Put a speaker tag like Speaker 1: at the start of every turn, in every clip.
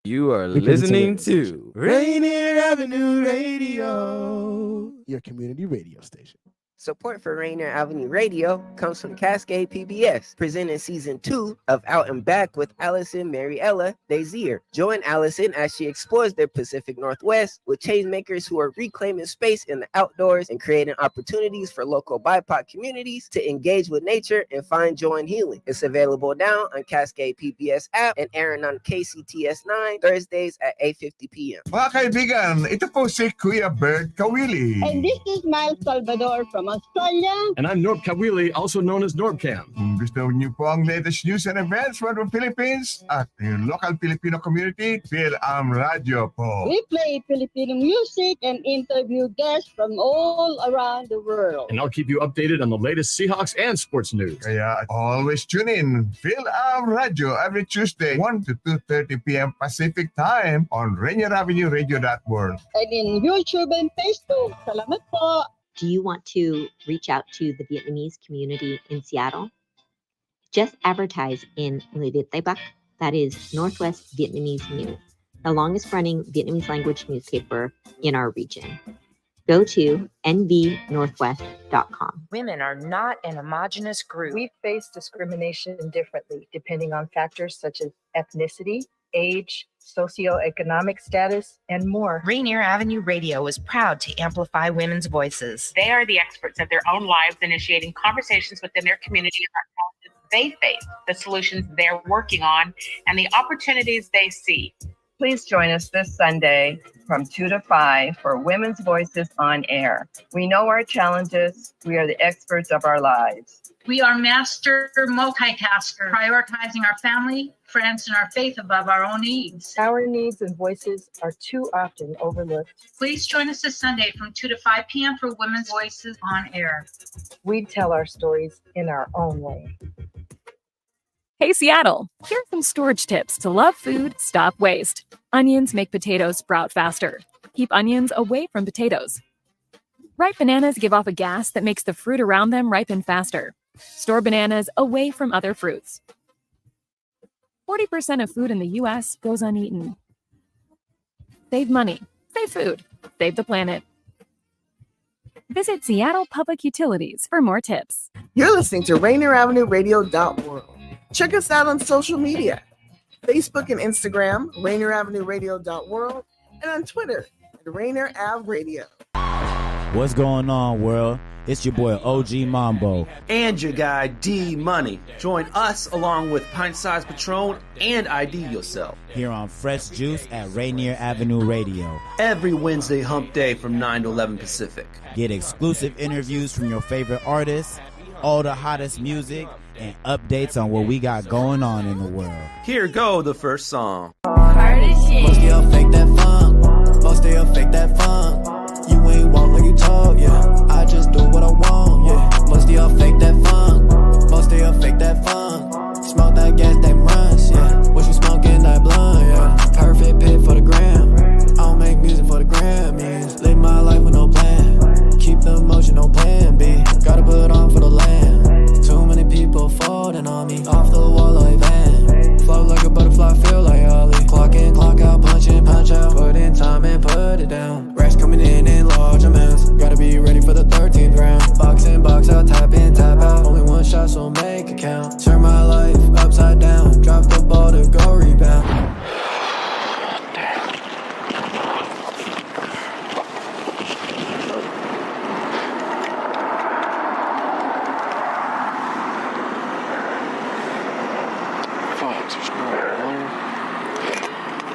Speaker 1: You are listening to
Speaker 2: Rainier Avenue Radio, your community radio station.
Speaker 3: Support for Rainier Avenue Radio comes from Cascade PBS, presenting Season 2 of Out and Back with Allison Mariella Desir. Join Allison as she explores the Pacific Northwest with changemakers who are reclaiming space in the outdoors and creating opportunities for local BIPOC communities to engage with nature and find joy and healing. It's available now on Cascade PBS app and airing on KCTS 9 Thursdays at 8:50 p.m.
Speaker 4: Mga kaibigan, ito po si Kuya Bert Kawili.
Speaker 5: And this is Miles Salvador from Australia.
Speaker 6: And I'm Norb Kawili, also known as Norbcam.
Speaker 4: Kung gusto niyo po ang latest news and events from the Philippines at yung local Filipino community, Radio po.
Speaker 5: We play Filipino music and interview guests from all around the world.
Speaker 6: And I'll keep you updated on the latest Seahawks and sports news.
Speaker 4: Kaya always tune in. Radio every Tuesday, 1 to 2:30 p.m. Pacific Time on Rainier Avenue Radio App.
Speaker 5: And in YouTube and Facebook. Salamat po.
Speaker 7: Do you want to reach out to the Vietnamese community in Seattle? Just advertise in Người Việt Tây Bắc, that is Northwest Vietnamese News, the longest running Vietnamese language newspaper in our region. Go to nvnorthwest.com.
Speaker 8: Women are not an homogenous group. We face discrimination differently depending on factors such as ethnicity, age, socioeconomic status, and more.
Speaker 9: Rainier Avenue Radio is proud to amplify women's voices.
Speaker 10: They are the experts of their own lives, initiating conversations within their community about challenges they face, the solutions they're working on, and the opportunities they see.
Speaker 8: Please join us this Sunday from 2 to 5 for Women's Voices on Air. We know our challenges. We are the experts of our lives.
Speaker 11: We are master multitaskers, prioritizing our family, friends, and our faith above our own needs.
Speaker 8: Our needs and voices are too often overlooked.
Speaker 11: Please join us this Sunday from 2 to 5 p.m. for Women's Voices on Air.
Speaker 8: We tell our stories in our own way.
Speaker 12: Hey, Seattle, here are some storage tips to love food, stop waste. Onions make potatoes sprout faster. Keep onions away from potatoes. Ripe bananas give off a gas that makes the fruit around them ripen faster. Store bananas away from other fruits. 40% of food in the U.S. goes uneaten. Save money, save food, save the planet. Visit Seattle Public Utilities for more tips.
Speaker 2: You're listening to Rainier Avenue Radio.world. Check us out on social media, Facebook and Instagram, Rainier Avenue Radio.world, and on Twitter at Rainier Ave Radio.
Speaker 13: What's going on, world? It's your boy OG Mambo.
Speaker 14: And your guy D Money. Join us along with Pint Size Patron and IDYourself.
Speaker 13: Here on Fresh Juice at Rainier Avenue Radio.
Speaker 14: Every Wednesday hump day from 9 to 11 Pacific.
Speaker 13: Get exclusive interviews from your favorite artists, all the hottest music, and updates on what we got going on in the world.
Speaker 14: Here go the first song.
Speaker 15: Most of y'all fake that funk. Most of y'all fake that funk. You ain't walk like you talk, yeah. I just do what I want, yeah. Most of y'all fake that funk. Most of y'all fake that funk. Smoke that gas that runs, yeah. What you smoking that blunt, yeah. Perfect pit for the gram. I don't make music for the Grammys. Live my life with no plan. Keep the emotion, no plan B. Gotta put on for the land. Too many people folding on me. Off the wall like van. Float like a butterfly, feel like Ollie. Clock in, clock out, punch in, punch out. Put in time and put it down. Racks coming in large amounts. Gotta be ready for the 13th round. Box in, box out, tap in, tap out. Only one shot, so make it count. Turn my life upside down. Drop the ball to go rebound.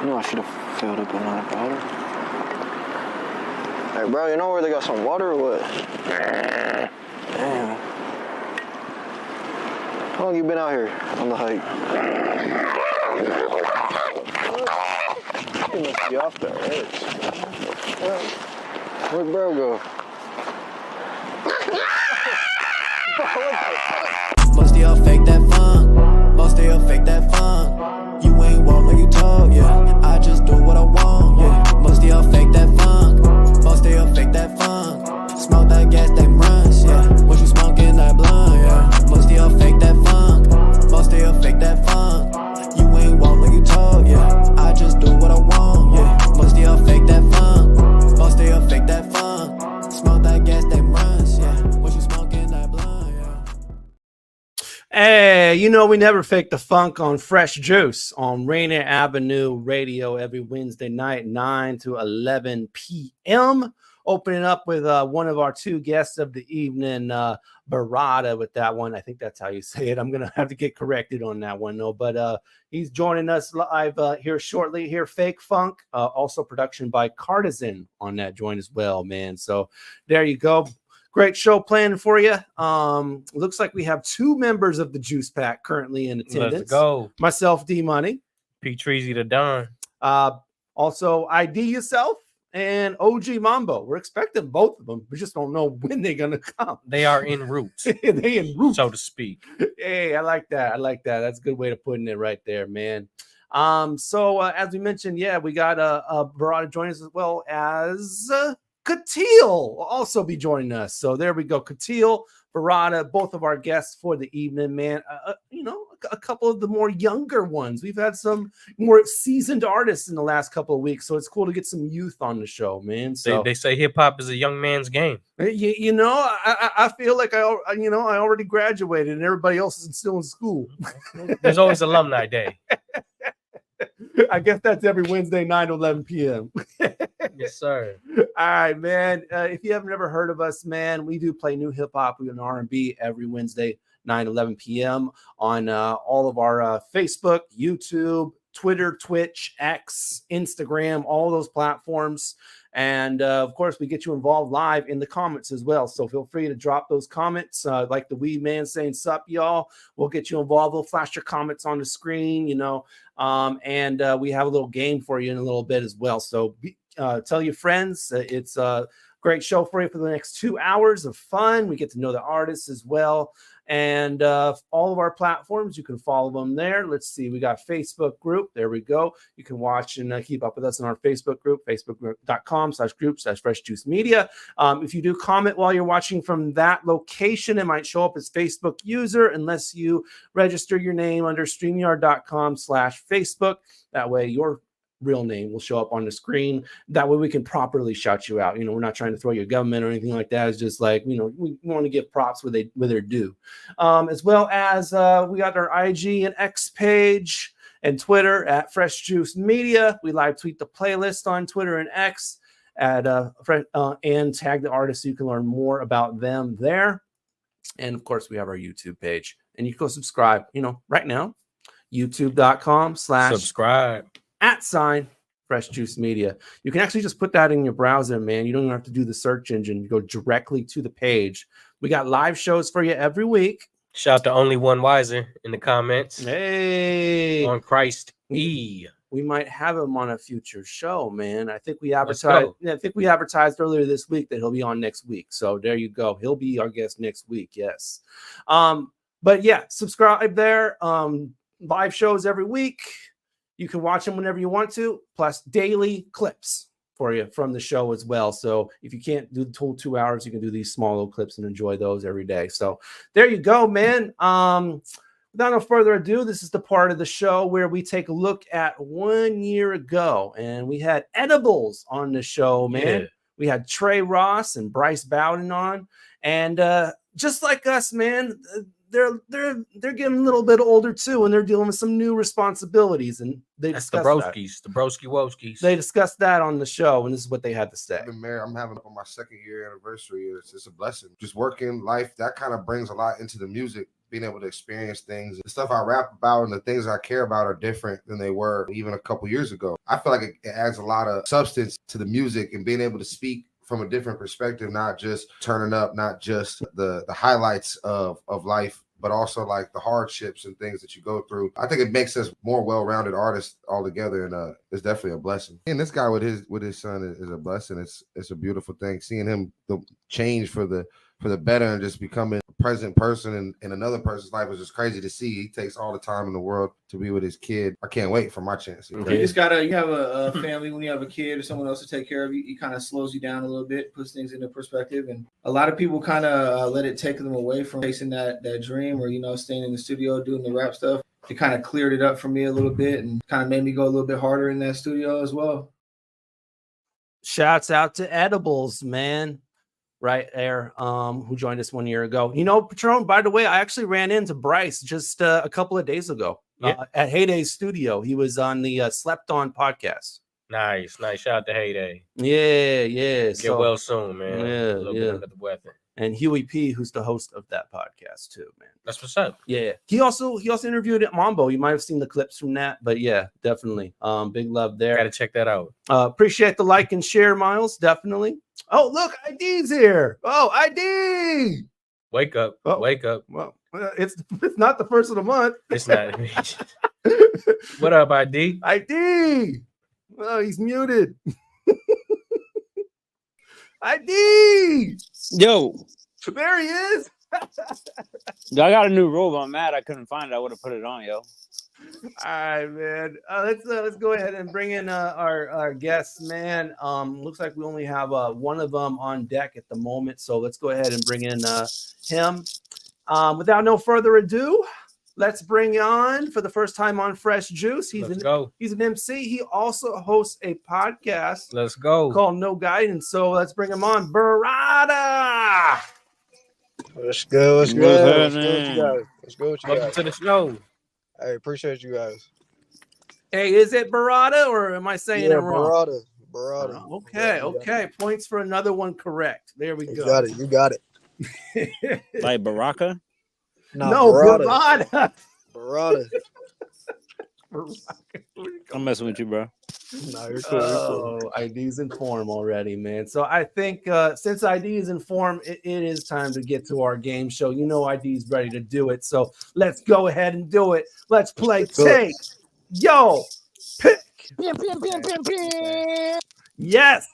Speaker 16: I should have filled up another bottle. Hey, bro, you know where they got some water or what? Damn. How long you been out here on the hike? You must be off the edge. Where'd bro go?
Speaker 15: Most of y'all fake that funk. Most of y'all fake that funk. You ain't walk like you talk, yeah. I just do what I want, yeah. Most of y'all fake that funk. Most of y'all fake that funk. Smoke that gas that runs, yeah. What you smoking that blunt, yeah. Most of y'all fake that funk. Most of y'all fake that funk. You ain't walk like you talk, yeah. I just do what I
Speaker 17: you know we never fake the funk on Fresh Juice on Rainier Avenue Radio every Wednesday night, 9 to 11 p.m. Opening up with one of our two guests of the evening, Berada, with that one. I think that's how you say it. I'm going to have to get corrected on that one, though. But he's joining us live here shortly. Here, Fake Funk, also production by Cartizan on that joint as well, man. So there you go. Great show planned for you. Looks like we have two members of the Juice Pack currently in attendance.
Speaker 18: Let's go.
Speaker 17: Myself, D Money.
Speaker 18: P Treasy the Don.
Speaker 17: Also, IDYourself and OG Mambo. We're expecting both of them. We just don't know when they're gonna come.
Speaker 18: They are en route.
Speaker 17: They en route,
Speaker 18: so to speak.
Speaker 17: Hey, I like that. I like that. That's a good way of putting it right there, man. So as we mentioned, yeah, we got Berada joining us as well as Kateel will also be joining us. So there we go. Kateel, Berada, both of our guests for the evening, man. You know, a couple of the more younger ones. We've had some more seasoned artists in the last couple of weeks, so it's cool to get some youth on the show, man. So
Speaker 18: they say hip hop is a young man's game.
Speaker 17: You know, I feel like I already graduated and everybody else is still in school.
Speaker 18: There's always alumni day.
Speaker 17: I guess that's every Wednesday, 9 to 11 p.m.
Speaker 18: Yes, sir.
Speaker 17: All right, man. If you haven't ever heard of us, man, we do play new hip hop and R&B every Wednesday, 9 to 11 p.m. on all of our Facebook, YouTube, Twitter, Twitch, X, Instagram, all those platforms. And of course, we get you involved live in the comments as well. So feel free to drop those comments, like the wee man saying, "Sup, y'all." We'll get you involved. We'll flash your comments on the screen, you know. And we have a little game for you in a little bit as well. So tell your friends. It's a great show for you for the next 2 hours of fun. We get to know the artists as well. And all of our platforms, you can follow them there. Let's see. We got Facebook group. There we go. You can watch and keep up with us in our Facebook group, facebook.com/group/freshjuicemedia. If you do comment while you're watching from that location, it might show up as Facebook user unless you register your name under streamyard.com/Facebook. That way your real name will show up on the screen. That way we can properly shout you out. You know, we're not trying to throw your government or anything like that. It's just like, you know, we want to give props where they're due. As well as we got our IG and X page and Twitter at Fresh Juice Media. We live tweet the playlist on Twitter and X at and tag the artists so you can learn more about them there. And of course, we have our YouTube page, and you can go subscribe, you know, right now, youtube.com/subscribe @ Fresh Juice Media. You can actually just put that in your browser, man. You don't even have to do the search engine. You go directly to the page. We got live shows for you every week.
Speaker 18: Shout out to Only One Wiser in the comments.
Speaker 17: Hey,
Speaker 18: on Christ E.
Speaker 17: We might have him on a future show, man. I think we advertised earlier this week that he'll be on next week. So there you go. He'll be our guest next week. Yes. But yeah, subscribe there. Live shows every week. You can watch them whenever you want to, plus daily clips for you from the show as well. So if you can't do the full 2 hours, you can do these small little clips and enjoy those every day. So there you go, man. Without no further ado, this is the part of the show where we take a look at 1 year ago, and we had edibles on the show, man. Yeah. We had Trey Ross and Bryce Bowden on, and just like us, man, they're getting a little bit older too, and they're dealing with some new responsibilities, and they discussed
Speaker 18: the broski woskies.
Speaker 17: They discussed that on the show, and this is what they had to say.
Speaker 19: I've been married. I'm having on my 2nd year anniversary. It's a blessing. Just working life, that kind of brings a lot into the music. Being able to experience things, the stuff I rap about and the things I care about are different than they were even a couple years ago. I feel like it adds a lot of substance to the music, and being able to speak from a different perspective, not just turning up, not just the highlights of life, but also like the hardships and things that you go through. I think it makes us more well-rounded artists altogether, and it's definitely a blessing. And this guy with his son is a blessing. It's a beautiful thing seeing him change for the better and just becoming a present person in another person's life is just crazy to see. He takes all the time in the world to be with his kid. I can't wait for my chance.
Speaker 20: You have a family. When you have a kid or someone else to take care of you, it kind of slows you down a little bit, puts things into perspective. And a lot of people kind of let it take them away from chasing that dream, or, you know, staying in the studio doing the rap stuff. It kind of cleared it up for me a little bit and kind of made me go a little bit harder in that studio as well.
Speaker 17: Shouts out to edibles, man. right there, who joined us 1 year ago. You know, Patron, by the way, I actually ran into Bryce just a couple of days ago at Heyday's studio. He was on the Slept On podcast.
Speaker 18: Nice. Shout out to Heyday.
Speaker 17: Yeah.
Speaker 18: Get well soon, man. A little bit under the weather.
Speaker 17: And Huey P, who's the host of that podcast too, man.
Speaker 18: That's what's up.
Speaker 17: Yeah. He also interviewed at Mambo. You might have seen the clips from that, but yeah, definitely. Big love there.
Speaker 18: Gotta check that out.
Speaker 17: Appreciate the like and share, Miles. Definitely. Oh, look, ID's here. Oh, ID.
Speaker 18: Wake up. Wake up.
Speaker 17: Well, it's not the first of the month.
Speaker 18: It's not. What up, ID?
Speaker 17: ID. Oh, he's muted. ID.
Speaker 21: Yo,
Speaker 17: there he is.
Speaker 21: I got a new robe. I'm mad I couldn't find it. I would have put it on, yo.
Speaker 17: All right, man. Let's go ahead and bring in our guests, man. Looks like we only have one of them on deck at the moment, so let's go ahead and bring in him. Without no further ado, let's bring on for the first time on Fresh Juice. He's an MC. He also hosts a podcast.
Speaker 18: Let's go.
Speaker 17: Called No Guidance. So let's bring him on. Berada.
Speaker 22: Let's go. Let's go. Let's go with you guys.
Speaker 18: Welcome to the show.
Speaker 22: I appreciate you guys.
Speaker 17: Hey, is it Berada or am I saying it wrong?
Speaker 22: Berada.
Speaker 17: Okay. Points for another one correct. There we go.
Speaker 22: You got it.
Speaker 21: Like Baraka?
Speaker 17: No, Berada.
Speaker 22: Berada.
Speaker 21: I'm messing with you, bro.
Speaker 22: No, you're cool.
Speaker 17: Oh, ID's in form already, man. So I think since ID is in form, it is time to get to our game show. You know ID's ready to do it. So let's go ahead and do it. Let's play Take Yo Pick. Yes,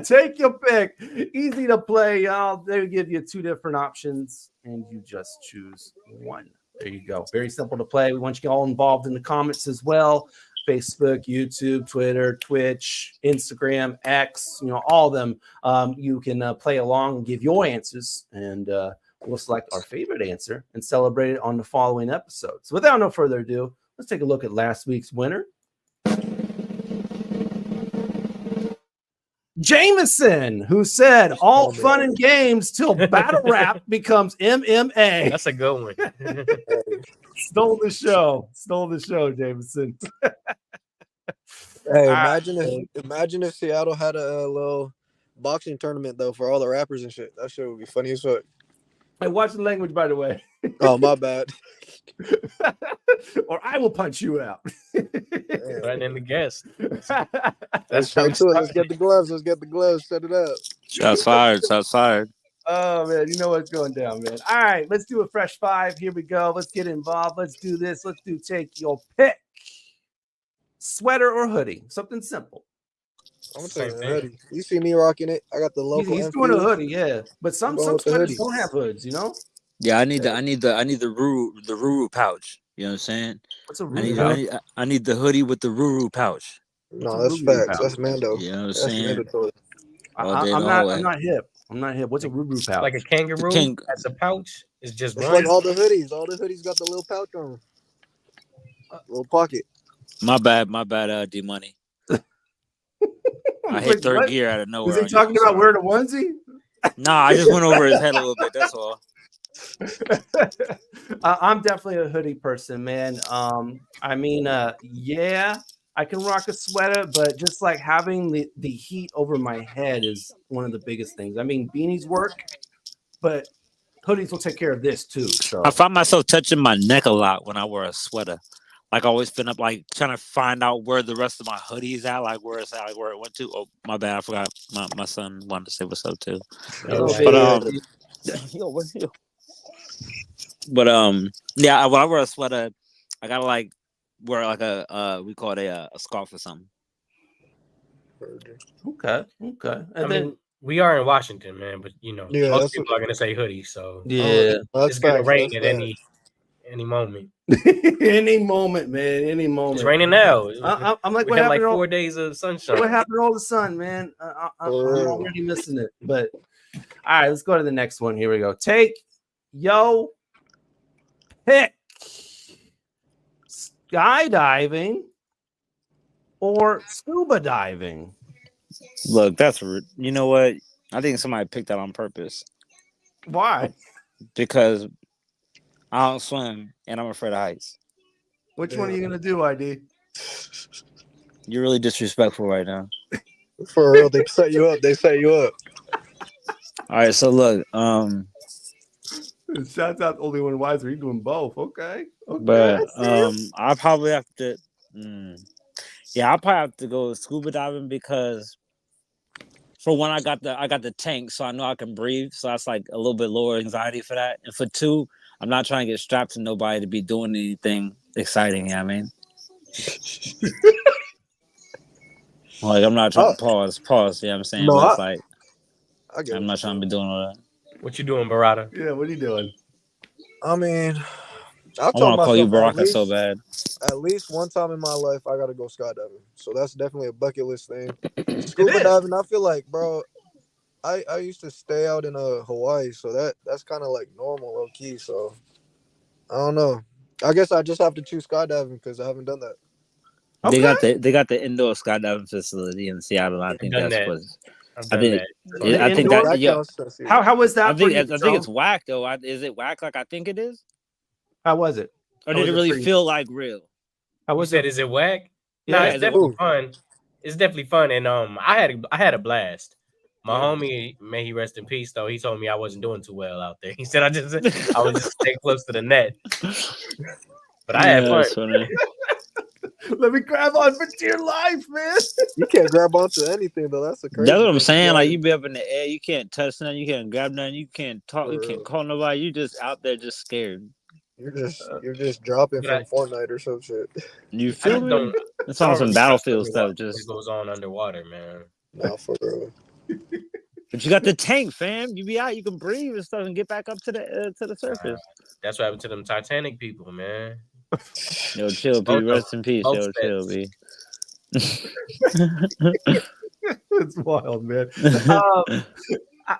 Speaker 17: take your pick. Easy to play, y'all. They give you two different options, and you just choose one. There you go. Very simple to play. We want you all involved in the comments as well. Facebook, YouTube, Twitter, Twitch, Instagram, X, all of them. You can play along and give your answers, and we'll select our favorite answer and celebrate it on the following episode. So without no further ado, let's take a look at last week's winner. Jameson, who said all fun and games till battle rap becomes MMA.
Speaker 18: That's a good one.
Speaker 17: Stole the show, Jameson.
Speaker 22: Hey, imagine if Seattle had a little boxing tournament though for all the rappers and shit. That shit would be funny as fuck.
Speaker 17: Hey, watch the language, by the way.
Speaker 22: Oh, my bad.
Speaker 17: Or I will punch you out.
Speaker 18: Right in the guest.
Speaker 22: Let's get the gloves. Set it up.
Speaker 21: Shots fired.
Speaker 17: Oh, man. You know what's going down, man. All right. Let's do a fresh five. Here we go. Let's get involved. Let's do this. Let's do take your pick. Sweater or hoodie. Something simple.
Speaker 22: I'm gonna take a hoodie. You see me rocking it. I got the local.
Speaker 17: He's doing a hoodie, yeah. But some sweaters don't have hoods,
Speaker 21: Yeah, I need the Ruru pouch. You know what I'm saying?
Speaker 17: What's a Ruru pouch?
Speaker 21: I need the hoodie with the Ruru pouch.
Speaker 22: No, that's facts. That's Mando.
Speaker 21: You know what I'm saying?
Speaker 17: I'm not hip. What's a Ruru pouch?
Speaker 18: Like a kangaroo as a pouch? It's just
Speaker 22: like all the hoodies. All the hoodies got the little pouch on them. Little pocket.
Speaker 21: My bad, D Money. I hit third gear out of nowhere.
Speaker 17: Was he talking about wearing a onesie?
Speaker 21: Nah, I just went over his head a little bit. That's all.
Speaker 17: I'm definitely a hoodie person, man. Yeah, I can rock a sweater, but just like having the heat over my head is one of the biggest things. I mean, beanies work, but hoodies will take care of this too. So
Speaker 21: I find myself touching my neck a lot when I wear a sweater. Like I always been up, like trying to find out where the rest of my hoodie is at, like where it's at, like where it went to. Oh, my bad, I forgot. My son wanted to say what's up too. Yeah, when I wear a sweater, I gotta like wear like we call it a scarf or something.
Speaker 17: Okay.
Speaker 18: I mean, we are in Washington, man, but most people are gonna say hoodie, so it's gonna rain at any moment.
Speaker 17: Any moment, man. Any moment.
Speaker 18: It's raining now.
Speaker 17: I'm like,
Speaker 18: we had like 4 days of sunshine.
Speaker 17: What happened to all the sun, man? I'm already missing it. But all right, let's go to the next one. Here we go. Take yo pick. Skydiving or scuba diving.
Speaker 21: Look, you know what? I think somebody picked that on purpose.
Speaker 17: Why?
Speaker 21: Because I don't swim and I'm afraid of heights.
Speaker 17: Which one are you gonna do, ID?
Speaker 21: You're really disrespectful right now.
Speaker 22: For real, they set you up. They set you up.
Speaker 21: All right, so look,
Speaker 17: Shouts out only one wiser. You're doing both. Okay.
Speaker 21: but I'll probably have to. I'll probably have to go scuba diving because, for one, I got the tank, so I know I can breathe. So that's like a little bit lower anxiety for that. And for two, I'm not trying to get strapped to nobody to be doing anything exciting. You know what I mean? Like, I'm not trying to pause. You know what I'm saying?
Speaker 22: No,
Speaker 21: but it's like, I'm not
Speaker 22: what
Speaker 21: trying to be doing all that.
Speaker 18: What you doing, Berada?
Speaker 17: Yeah, what are you doing?
Speaker 22: I mean, I
Speaker 21: I
Speaker 22: told
Speaker 21: want to call you
Speaker 22: myself
Speaker 21: Baraka so bad.
Speaker 22: at least one time in my life I gotta go skydiving. So that's definitely a bucket list thing. Scuba diving, I feel like, bro, I used to stay out in Hawaii, so that's kind of like normal, low key. So I don't know. I guess I just have to choose skydiving because I haven't done that.
Speaker 21: They got the indoor skydiving facility in Seattle. I think that's what.
Speaker 18: I think
Speaker 21: that. Yeah.
Speaker 17: How was that?
Speaker 21: I think
Speaker 17: for you,
Speaker 21: I think it's whack though. Is it whack like I think it is?
Speaker 17: How was it?
Speaker 21: Or did it really feel like real?
Speaker 17: How
Speaker 18: was it? Is it whack?
Speaker 21: Yeah,
Speaker 18: No, it's definitely fun. It's definitely fun, and I had a blast. My homie, may he rest in peace, though, he told me I wasn't doing too well out there. He said I was just staying close to the net. But I had fun.
Speaker 21: Funny.
Speaker 17: Let me grab on for dear life, man.
Speaker 22: You can't grab onto anything though. That's a crazy.
Speaker 21: That's what I'm
Speaker 22: thing.
Speaker 21: saying. Like, you be up in the air, you can't touch nothing, you can't grab nothing, you can't talk, you can't call nobody. You just out there, just scared.
Speaker 22: You're just dropping from Fortnite or some shit.
Speaker 21: You feel me? It's on some Battlefield stuff. Just
Speaker 18: goes on underwater, man.
Speaker 22: No, for real.
Speaker 21: But you got the tank, fam. You be out, you can breathe and stuff, and get back up to the surface.
Speaker 18: That's what happened to them Titanic people, man.
Speaker 21: Yo, chill, B. Rest in peace. Yo, chill, B.
Speaker 17: It's wild, man.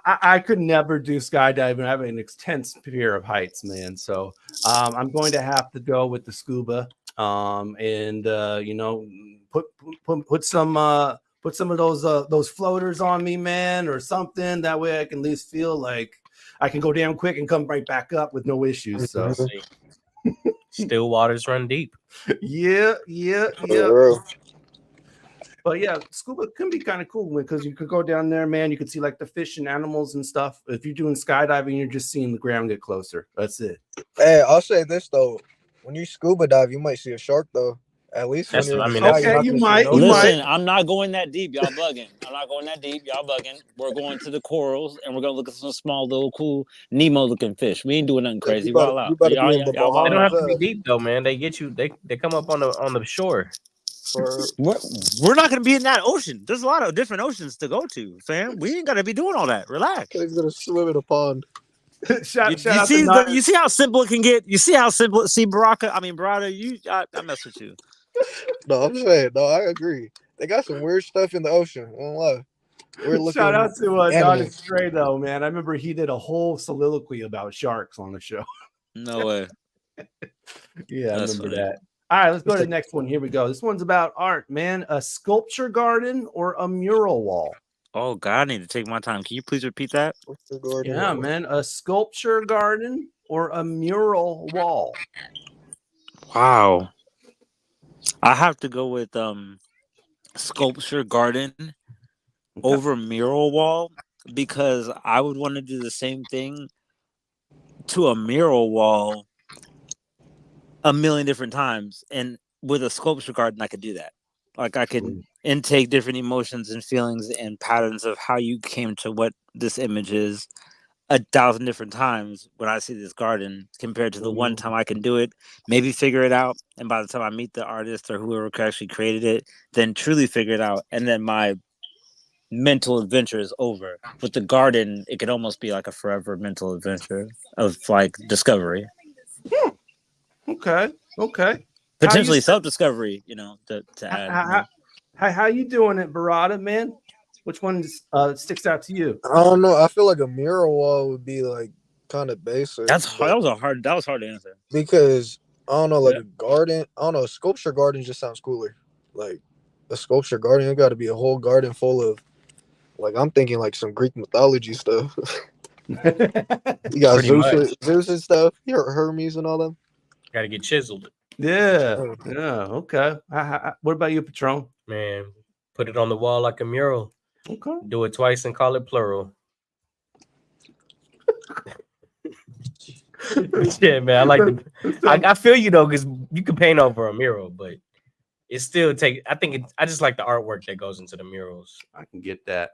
Speaker 17: I could never do skydiving. I have an intense fear of heights, man. So I'm going to have to go with the scuba. And you know, put some of those floaters on me, man, or something. That way I can at least feel like I can go down quick and come right back up with no issues. So
Speaker 18: still waters run deep.
Speaker 17: Yeah. But yeah, scuba can be kind of cool because you could go down there, man. You can see like the fish and animals and stuff. If you're doing skydiving, you're just seeing the ground get closer. That's it.
Speaker 22: Hey, I'll say this though: when you scuba dive, you might see a shark though. At least when you're
Speaker 17: you might.
Speaker 21: Listen, I'm not going that deep. Y'all bugging. I'm not going that deep. Y'all bugging. We're going to the corals and we're gonna look at some small little cool Nemo looking fish. We ain't doing nothing crazy.
Speaker 22: They don't
Speaker 18: have to be deep though, man. They get you. They come up on the shore.
Speaker 21: We're not gonna be in that ocean. There's a lot of different oceans to go to, fam. We ain't gotta be doing all that. Relax.
Speaker 22: He's gonna swim in a pond.
Speaker 21: You see how simple it can get. You see how simple. See, Berada. I mess with you.
Speaker 22: No, I'm saying, no, I agree. They got some weird stuff in the ocean. I don't lie.
Speaker 17: Shout out to Don Stray though, man. I remember he did a whole soliloquy about sharks on the show.
Speaker 21: No way.
Speaker 17: Yeah, I remember that. All right, let's go to the next one. Here we go. This one's about art, man. A sculpture garden or a mural wall?
Speaker 21: Oh God, I need to take my time. Can you please repeat that?
Speaker 17: Yeah, man. A sculpture garden or a mural wall?
Speaker 21: Wow. I have to go with sculpture garden over mural wall because I would want to do the same thing to a mural wall a million different times, and with a sculpture garden I could do that. Like I could intake different emotions and feelings and patterns of how you came to what this image is 1,000 different times when I see this garden compared to the one time I can do it, maybe figure it out, and by the time I meet the artist or whoever actually created it, then truly figure it out, and then my mental adventure is over. With the garden, it could almost be like a forever mental adventure of like discovery.
Speaker 17: Okay.
Speaker 21: Potentially self-discovery, to add.
Speaker 17: How you doing it, Berada, man? Which one sticks out to you?
Speaker 22: I don't know. I feel like a mural wall would be like kind of basic.
Speaker 21: That was hard to answer.
Speaker 22: Because I don't know, like a garden. I don't know. A sculpture garden just sounds cooler. Like a sculpture garden, it got to be a whole garden full of Like I'm thinking like some Greek mythology stuff. You got
Speaker 18: Pretty much.
Speaker 22: Zeus and stuff. Hermes and all them.
Speaker 18: Got to get chiseled.
Speaker 17: Yeah. Okay. What about you, Patron?
Speaker 18: Man, put it on the wall like a mural.
Speaker 17: Okay.
Speaker 18: Do it twice and call it plural. Yeah, man. I like I feel you though, because you can paint over a mural, but it still take. I just like the artwork that goes into the murals.
Speaker 17: I can get that.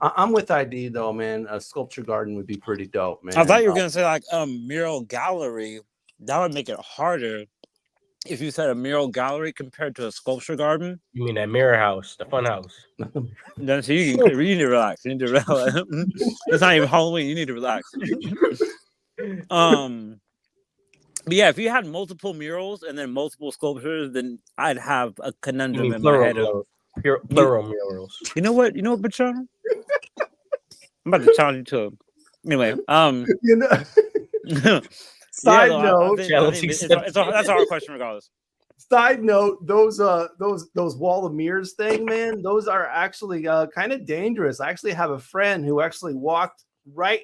Speaker 17: I'm with ID though, man. A sculpture garden would be pretty dope, man.
Speaker 21: I thought you were gonna say like mural gallery. That would make it harder if you said a mural gallery compared to a sculpture garden.
Speaker 18: You mean that mirror house, the fun house?
Speaker 21: Then so you need to relax. You need to relax. It's not even Halloween. You need to relax. But yeah, if you had multiple murals and then multiple sculptures, then I'd have a conundrum in my head.
Speaker 18: Plural murals.
Speaker 21: You know what, Patron? I'm about to challenge you to it. Anyway,
Speaker 17: Side note,
Speaker 21: that's a hard question regardless.
Speaker 17: Side note, those wall of mirrors thing, man, those are actually kind of dangerous. I actually have a friend who actually walked right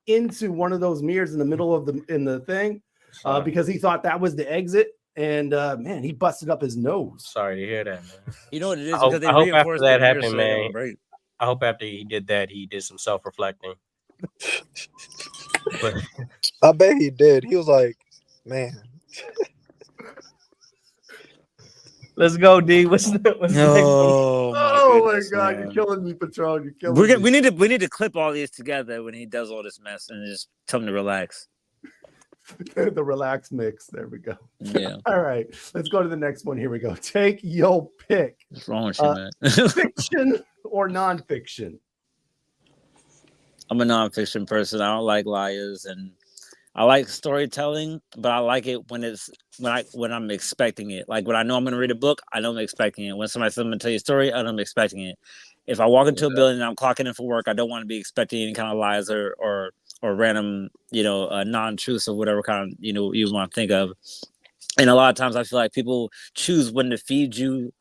Speaker 17: into one of those mirrors in the middle of the thing because he thought that was the exit, and man, he busted up his nose.
Speaker 18: Sorry to hear that, man.
Speaker 21: You know what it is?
Speaker 18: I hope after that happened, man. I hope after he did that, he did some self-reflecting. But
Speaker 22: I bet he did. He was like, man.
Speaker 18: Let's go, D. What's the next one?
Speaker 17: Oh my God, you're killing me, Patron. You're killing me.
Speaker 21: We need to clip all these together when he does all this mess and just tell him to relax.
Speaker 17: The relax mix. There we go.
Speaker 21: Yeah.
Speaker 17: All right. Let's go to the next one. Here we go. Take your pick.
Speaker 21: What's wrong with you, man?
Speaker 17: Fiction or nonfiction?
Speaker 21: I'm a nonfiction person. I don't like liars, and I like storytelling, but I like it when I'm expecting it. Like when I know I'm going to read a book, I know I'm expecting it. When somebody says I'm going to tell you a story, I know I'm expecting it. If I walk into a building and I'm clocking in for work, I don't want to be expecting any kind of lies or random, non-truths or whatever kind of, you want to think of. And a lot of times I feel like people choose when to feed you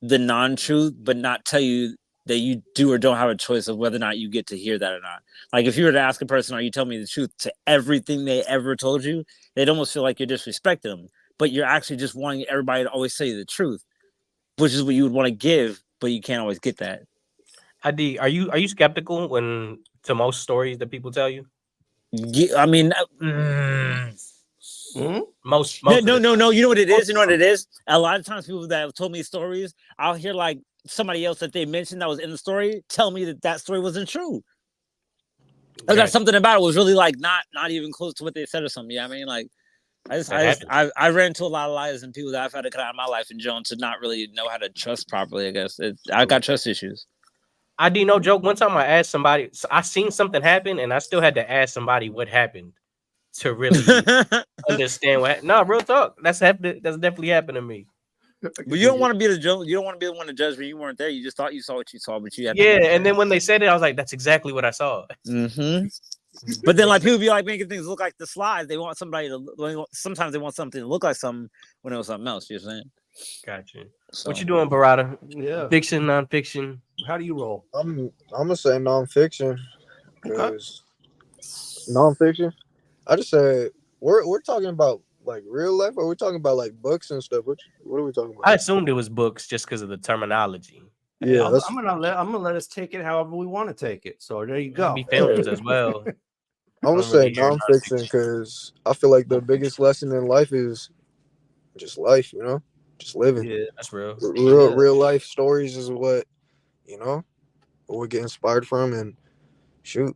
Speaker 21: the non-truth, but not tell you that you do or don't have a choice of whether or not you get to hear that or not. Like if you were to ask a person, are you telling me the truth to everything they ever told you? They'd almost feel like you're disrespecting them, but you're actually just wanting everybody to always say the truth, which is what you would want to give, but you can't always get that.
Speaker 18: ID, are you skeptical when to most stories that people tell you?
Speaker 21: Yeah, I mean,
Speaker 18: most
Speaker 21: no. You know what it is? You know what it is? A lot of times people that have told me stories, I'll hear like somebody else that they mentioned that was in the story tell me that story wasn't true. Or that something about it was really like not even close to what they said or something. Yeah, I mean, like I ran into a lot of liars and people that I've had to cut out of my life in general to not really know how to trust properly. I guess I got trust issues.
Speaker 18: I do no joke. One time I asked somebody, I seen something happen, and I still had to ask somebody what happened to really understand what. No, real talk. That's definitely happened to me.
Speaker 21: But you don't want to be the joke. You don't want to be the one to judge when you weren't there. You just thought you saw what you saw, but you had.
Speaker 18: Yeah, and then when they said it, I was like, "That's exactly what I saw."
Speaker 21: Mm-hmm. But then, like people be like making things look like the slides. They want somebody to. Sometimes they want something to look like something when it was something else. You know what I'm saying?
Speaker 18: Gotcha. So. What you doing, Berada?
Speaker 17: Yeah.
Speaker 18: Fiction, nonfiction.
Speaker 17: How do you roll?
Speaker 22: I'm gonna say nonfiction. Because nonfiction. I just say we're talking about like real life, or we're talking about like books and stuff. What are we talking about?
Speaker 18: I assumed it was books just because of the terminology.
Speaker 17: Yeah, I'm gonna let us take it however we want to take it. So there you go.
Speaker 18: Be films as well.
Speaker 22: I'm gonna say nonfiction because I feel like the biggest lesson in life is just life. Just living.
Speaker 18: Yeah, that's real.
Speaker 22: Real life stories is what what we get inspired from, and shoot,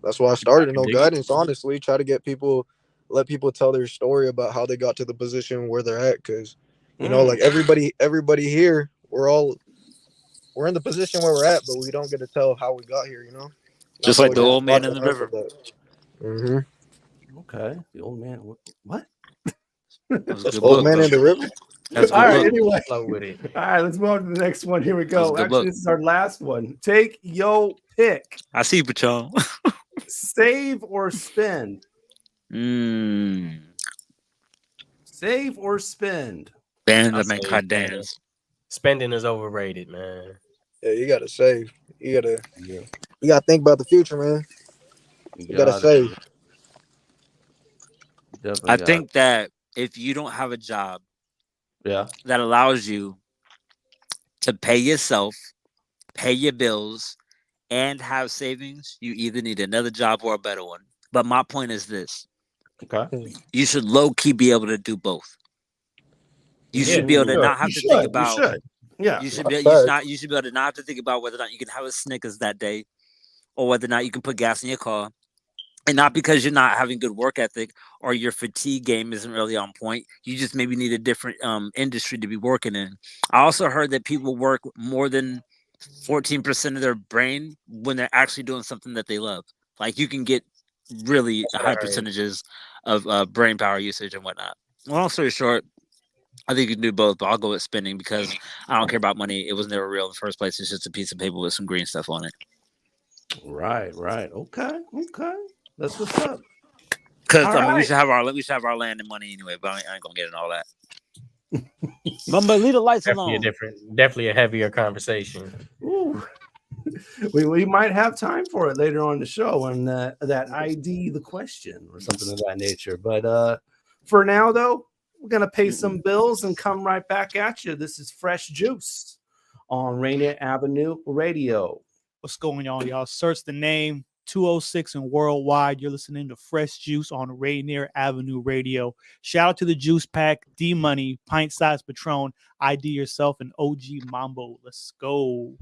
Speaker 22: that's why I started No Guidance. Honestly, try to let people tell their story about how they got to the position where they're at, because like everybody here, we're in the position where we're at, but we don't get to tell how we got here.
Speaker 21: Just like the old man in the river.
Speaker 22: Mm-hmm.
Speaker 17: Okay, the old man. What?
Speaker 22: Old man in the river.
Speaker 17: All right. Anyway, all right. Let's move on to the next one. Here we go. Actually, this is our last one. Take your pick.
Speaker 21: I see, Patron.
Speaker 17: Save or spend. Save or spend.
Speaker 21: Spend. I mean, god damn.
Speaker 18: Spending is overrated, man.
Speaker 22: Yeah, you gotta save. You gotta think about the future, man. You gotta save.
Speaker 21: I think that if you don't have a job that allows you to pay yourself, pay your bills, and have savings, you either need another job or a better one. But my point is this.
Speaker 17: Okay.
Speaker 21: You should low-key be able to do both. You should be able to not have to think about. You should be able to not have to think about whether or not you can have a Snickers that day, or whether or not you can put gas in your car. And not because you're not having good work ethic or your fatigue game isn't really on point. You just maybe need a different industry to be working in. I also heard that people work more than 14% of their brain when they're actually doing something that they love. Like you can get really high percentages of brain power usage and whatnot. Long story short, I think you can do both, but I'll go with spending because I don't care about money. It was never real in the first place. It's just a piece of paper with some green stuff on it.
Speaker 17: Right. Okay. That's what's up.
Speaker 21: Because we should have our land and money anyway, but I ain't gonna get into all that. Mamba, leave the lights alone.
Speaker 18: Definitely a heavier conversation.
Speaker 17: Ooh. We might have time for it later on in the show on that ID the question or something of that nature. But for now, though, we're gonna pay some bills and come right back at you. This is Fresh Juice on Rainier Avenue Radio.
Speaker 1: What's going on, y'all? Search the name 206 and worldwide. You're listening to Fresh Juice on Rainier Avenue Radio. Shout out to the Juice Pack, D Money, Pint Size Patron, ID Yourself, and OG Mambo. Let's go.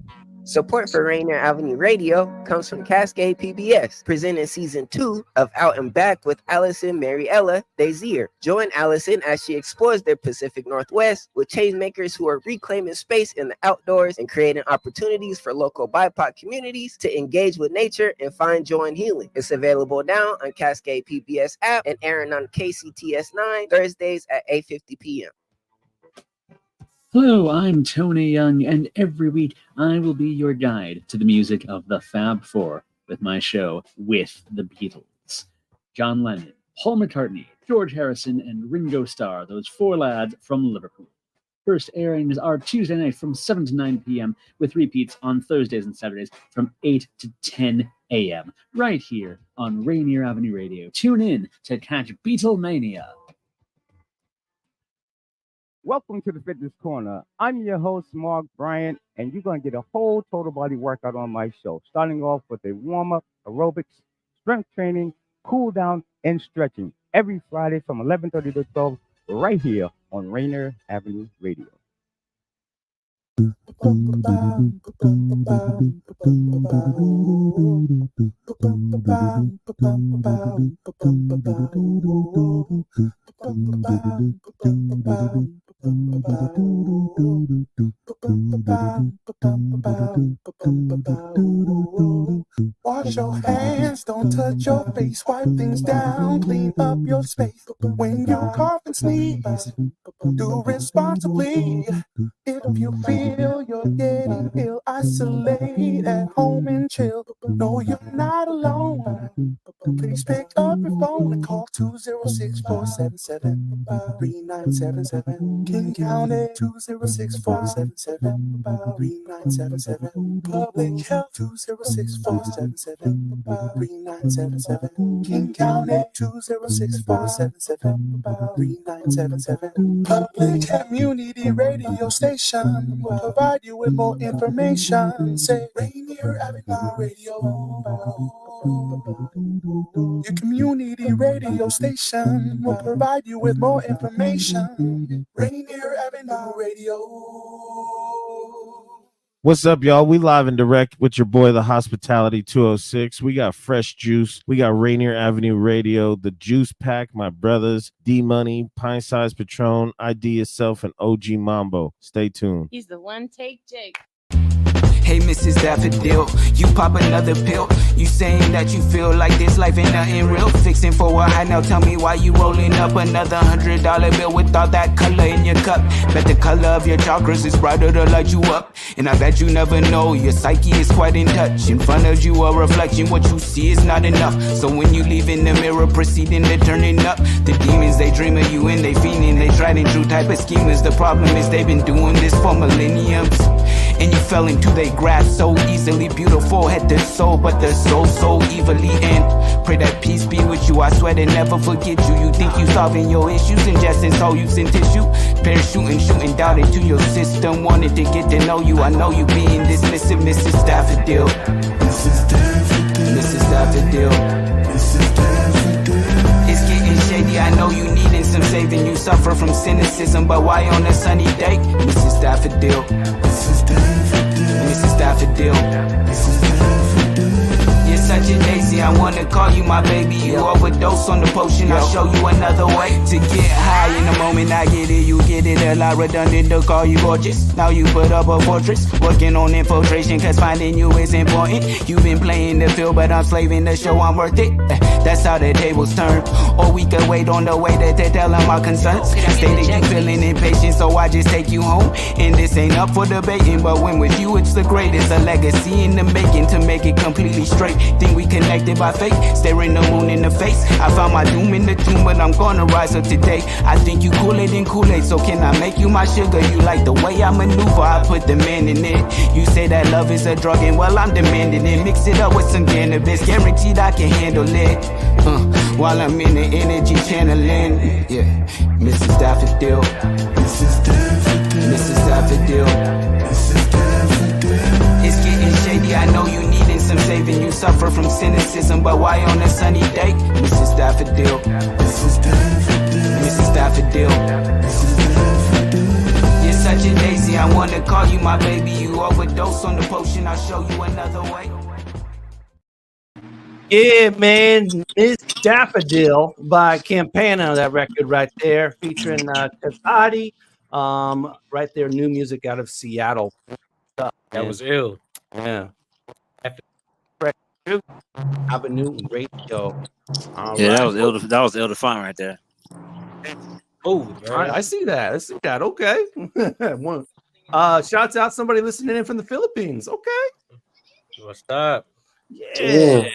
Speaker 3: Support for Rainier Avenue Radio comes from Cascade PBS, presenting season 2 of Out and Back with Allison Mariella Desir. Join Allison as she explores the Pacific Northwest with changemakers who are reclaiming space in the outdoors and creating opportunities for local BIPOC communities to engage with nature and find joy and healing. It's available now on Cascade PBS app and airing on KCTS 9 Thursdays at 8:50 p.m.
Speaker 23: Hello, I'm Tony Young, and every week I will be your guide to the music of the Fab Four with my show With the Beatles. John Lennon, Paul McCartney, George Harrison, and Ringo Starr, those four lads from Liverpool. First airings are Tuesday night from 7 to 9 p.m. with repeats on Thursdays and Saturdays from 8 to 10 a.m. right here on Rainier Avenue Radio. Tune in to catch Beatlemania.
Speaker 24: Welcome to the Fitness Corner. I'm your host, Mark Bryant, and you're going to get a whole total body workout on my show, starting off with a warm-up, aerobics, strength training, cool down, and stretching every Friday from 11:30 to 12 right here on Rainier Avenue Radio.
Speaker 25: Wash your hands, don't touch your face, wipe things down, clean up your space. When you cough and sneeze, do responsibly. If you feel you're getting ill, isolate at home and chill. No, you're not alone. Please pick up your phone and call 206-477-3977. Can count it 206-477-3977. Public Health 206-477-3977. Can count it 206-477-3977. Public Community Radio Station will provide you with more information. Say Rainier Avenue Radio. Your community radio station will provide you with more information. Rainier Avenue Radio.
Speaker 26: What's up, y'all? We live and direct with your boy, the Hospitality 206. We got Fresh Juice. We got Rainier Avenue Radio, the Juice Pack, my brothers, D Money, Pint Size Patron, ID Yourself, and OG Mambo. Stay tuned.
Speaker 27: He's the one take Jake.
Speaker 28: Hey, Mrs. Daffodil, you pop another pill. You saying that you feel like this life ain't nothing real. Fixing for a high, now tell me why you rolling up another $100 bill with all that color in your cup. Bet the color of your chakras is brighter to light you up. And I bet you never know, your psyche is quite in touch. In front of you a reflection, what you see is not enough. So when you leave in the mirror, proceeding to turning up. The demons, they dream of you and they fiending. They tried and true type of schemers. The problem is they've been doing this for millenniums. and you fell into their grasp so easily. Beautiful head to soul, but the soul so evilly end. Pray that peace be with you. I swear to never forget you. You think you solving your issues, ingesting soul using tissue, parachuting, shooting down into your system. Wanted to get to know you. I know you being dismissive, Mrs. Daffodil. Mrs. Daffodil. Mrs. Daffodil. Mrs. Daffodil. It's getting shady. I know you needing some saving. You suffer from cynicism, but why on a sunny day, Mrs. Daffodil? Mrs. Daffodil. Mrs. Daffodil. Mrs. Daffodil. You're such a daisy, I wanna call you my baby. You overdose on the potion, I'll show you another way to get high. In the moment I get it, you get it. A lot redundant to call you gorgeous. Now you put up a fortress, working on infiltration, cause finding you is important. You've been playing the field, but I'm slaving the show, I'm worth it. That's how the tables turn. Or we could wait on the way that they tell them my concerns. Stated you feeling impatient, so I just take you home. And this ain't up for debating, but when with you it's the greatest. A legacy in the making to make it completely straight. Think we connected by fate, staring the moon in the face. I found my doom in the tomb, but I'm gonna rise up today. I think you cooler than Kool-Aid, so can I make you my sugar? You like the way I maneuver, I put the man in it. You say that love is a drug, and well I'm demanding it. Mix it up with some cannabis, guaranteed I can handle it. While I'm in the energy channeling, yeah. Mrs. Daffodil, Mrs. Daffodil, Mrs. Daffodil, Mrs. Daffodil. It's getting shady, I know you needing some saving. You suffer from cynicism, but why on a sunny day, Mrs. Daffodil, Mrs. Daffodil, Mrs. Daffodil, Mrs. Daffodil. You're such a daisy, I wanna call you my baby. You overdose on the potion, I'll show you another way.
Speaker 17: Yeah, man, Miss Daffodil by Campana, that record right there, featuring Kateel. Right there, new music out of Seattle.
Speaker 18: That was ill.
Speaker 17: Yeah. Avenue Radio. All
Speaker 21: Yeah,
Speaker 17: right.
Speaker 21: that was ill. That was ill to find right there.
Speaker 18: Oh,
Speaker 17: I see that. I see that. Okay. One. Shouts out somebody listening in from the Philippines. Okay.
Speaker 18: What's up?
Speaker 17: Yeah.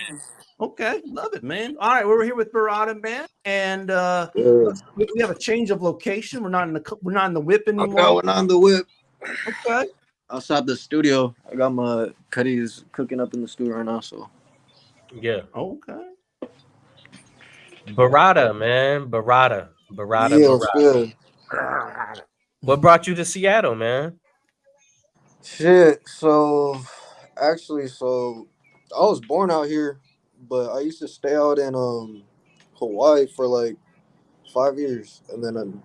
Speaker 17: Okay, love it, man. All right, we're here with Berada, man, and we have a change of location. We're not in the whip anymore.
Speaker 4: We're not in the whip.
Speaker 17: Okay.
Speaker 4: Outside the studio, I got my Cuddies cooking up in the studio right now. So.
Speaker 18: Yeah.
Speaker 17: Okay.
Speaker 18: Berada, man. Berada.
Speaker 4: Yeah, it's good.
Speaker 18: What brought you to Seattle, man?
Speaker 4: Shit. So, actually, I was born out here, but I used to stay out in Hawaii for like 5 years, and then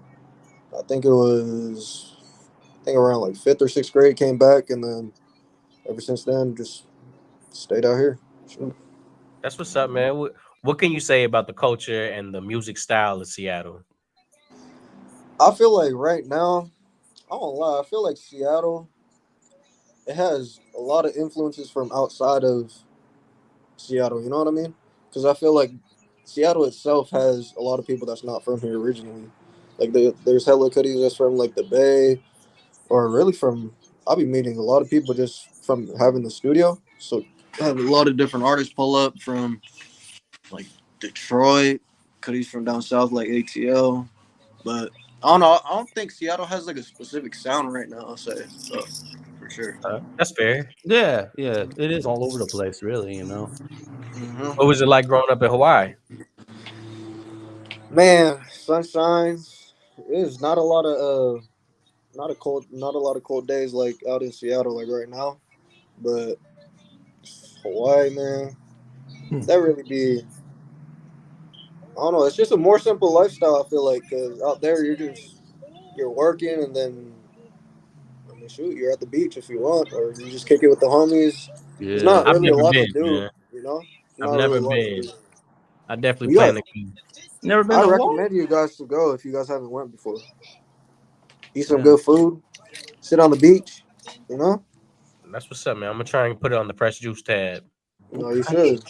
Speaker 4: I think around like 5th or 6th grade came back, and then ever since then just stayed out here. Sure.
Speaker 18: That's what's up, man. What can you say about the culture and the music style of Seattle?
Speaker 4: I feel like right now, I won't lie, I feel like Seattle, it has a lot of influences from outside of Seattle, you know what I mean? Because I feel like Seattle itself has a lot of people that's not from here originally. Like there's hella Cuddies that's from like the Bay, or really from, I'll be meeting a lot of people just from having the studio. So I have a lot of different artists pull up from like Detroit, Cuddies from down south like ATL. But I don't know, I don't think Seattle has like a specific sound right now, I'll say. So for sure.
Speaker 18: That's fair.
Speaker 17: Yeah, it is all over the place, really, you know.
Speaker 4: Mm-hmm.
Speaker 18: What was it like growing up in Hawaii?
Speaker 4: Man, sunshine. It's not a lot of not a lot of cold days like out in Seattle like right now, but Hawaii, man, that really be. I don't know. It's just a more simple lifestyle. I feel like, because out there you're working, and then I mean, shoot, you're at the beach if you want, or you just kick it with the homies.
Speaker 17: Yeah.
Speaker 4: It's not really a lot to do,
Speaker 18: man.
Speaker 4: you know.
Speaker 18: I've never been. I definitely
Speaker 4: Yeah.
Speaker 18: plan to go.
Speaker 17: Never been.
Speaker 4: I recommend you guys to go if you guys haven't went before. Eat some good food, sit on the beach, you know.
Speaker 18: That's what's up, man. I'm gonna try and put it on the Fresh Juice tab.
Speaker 4: No, you should.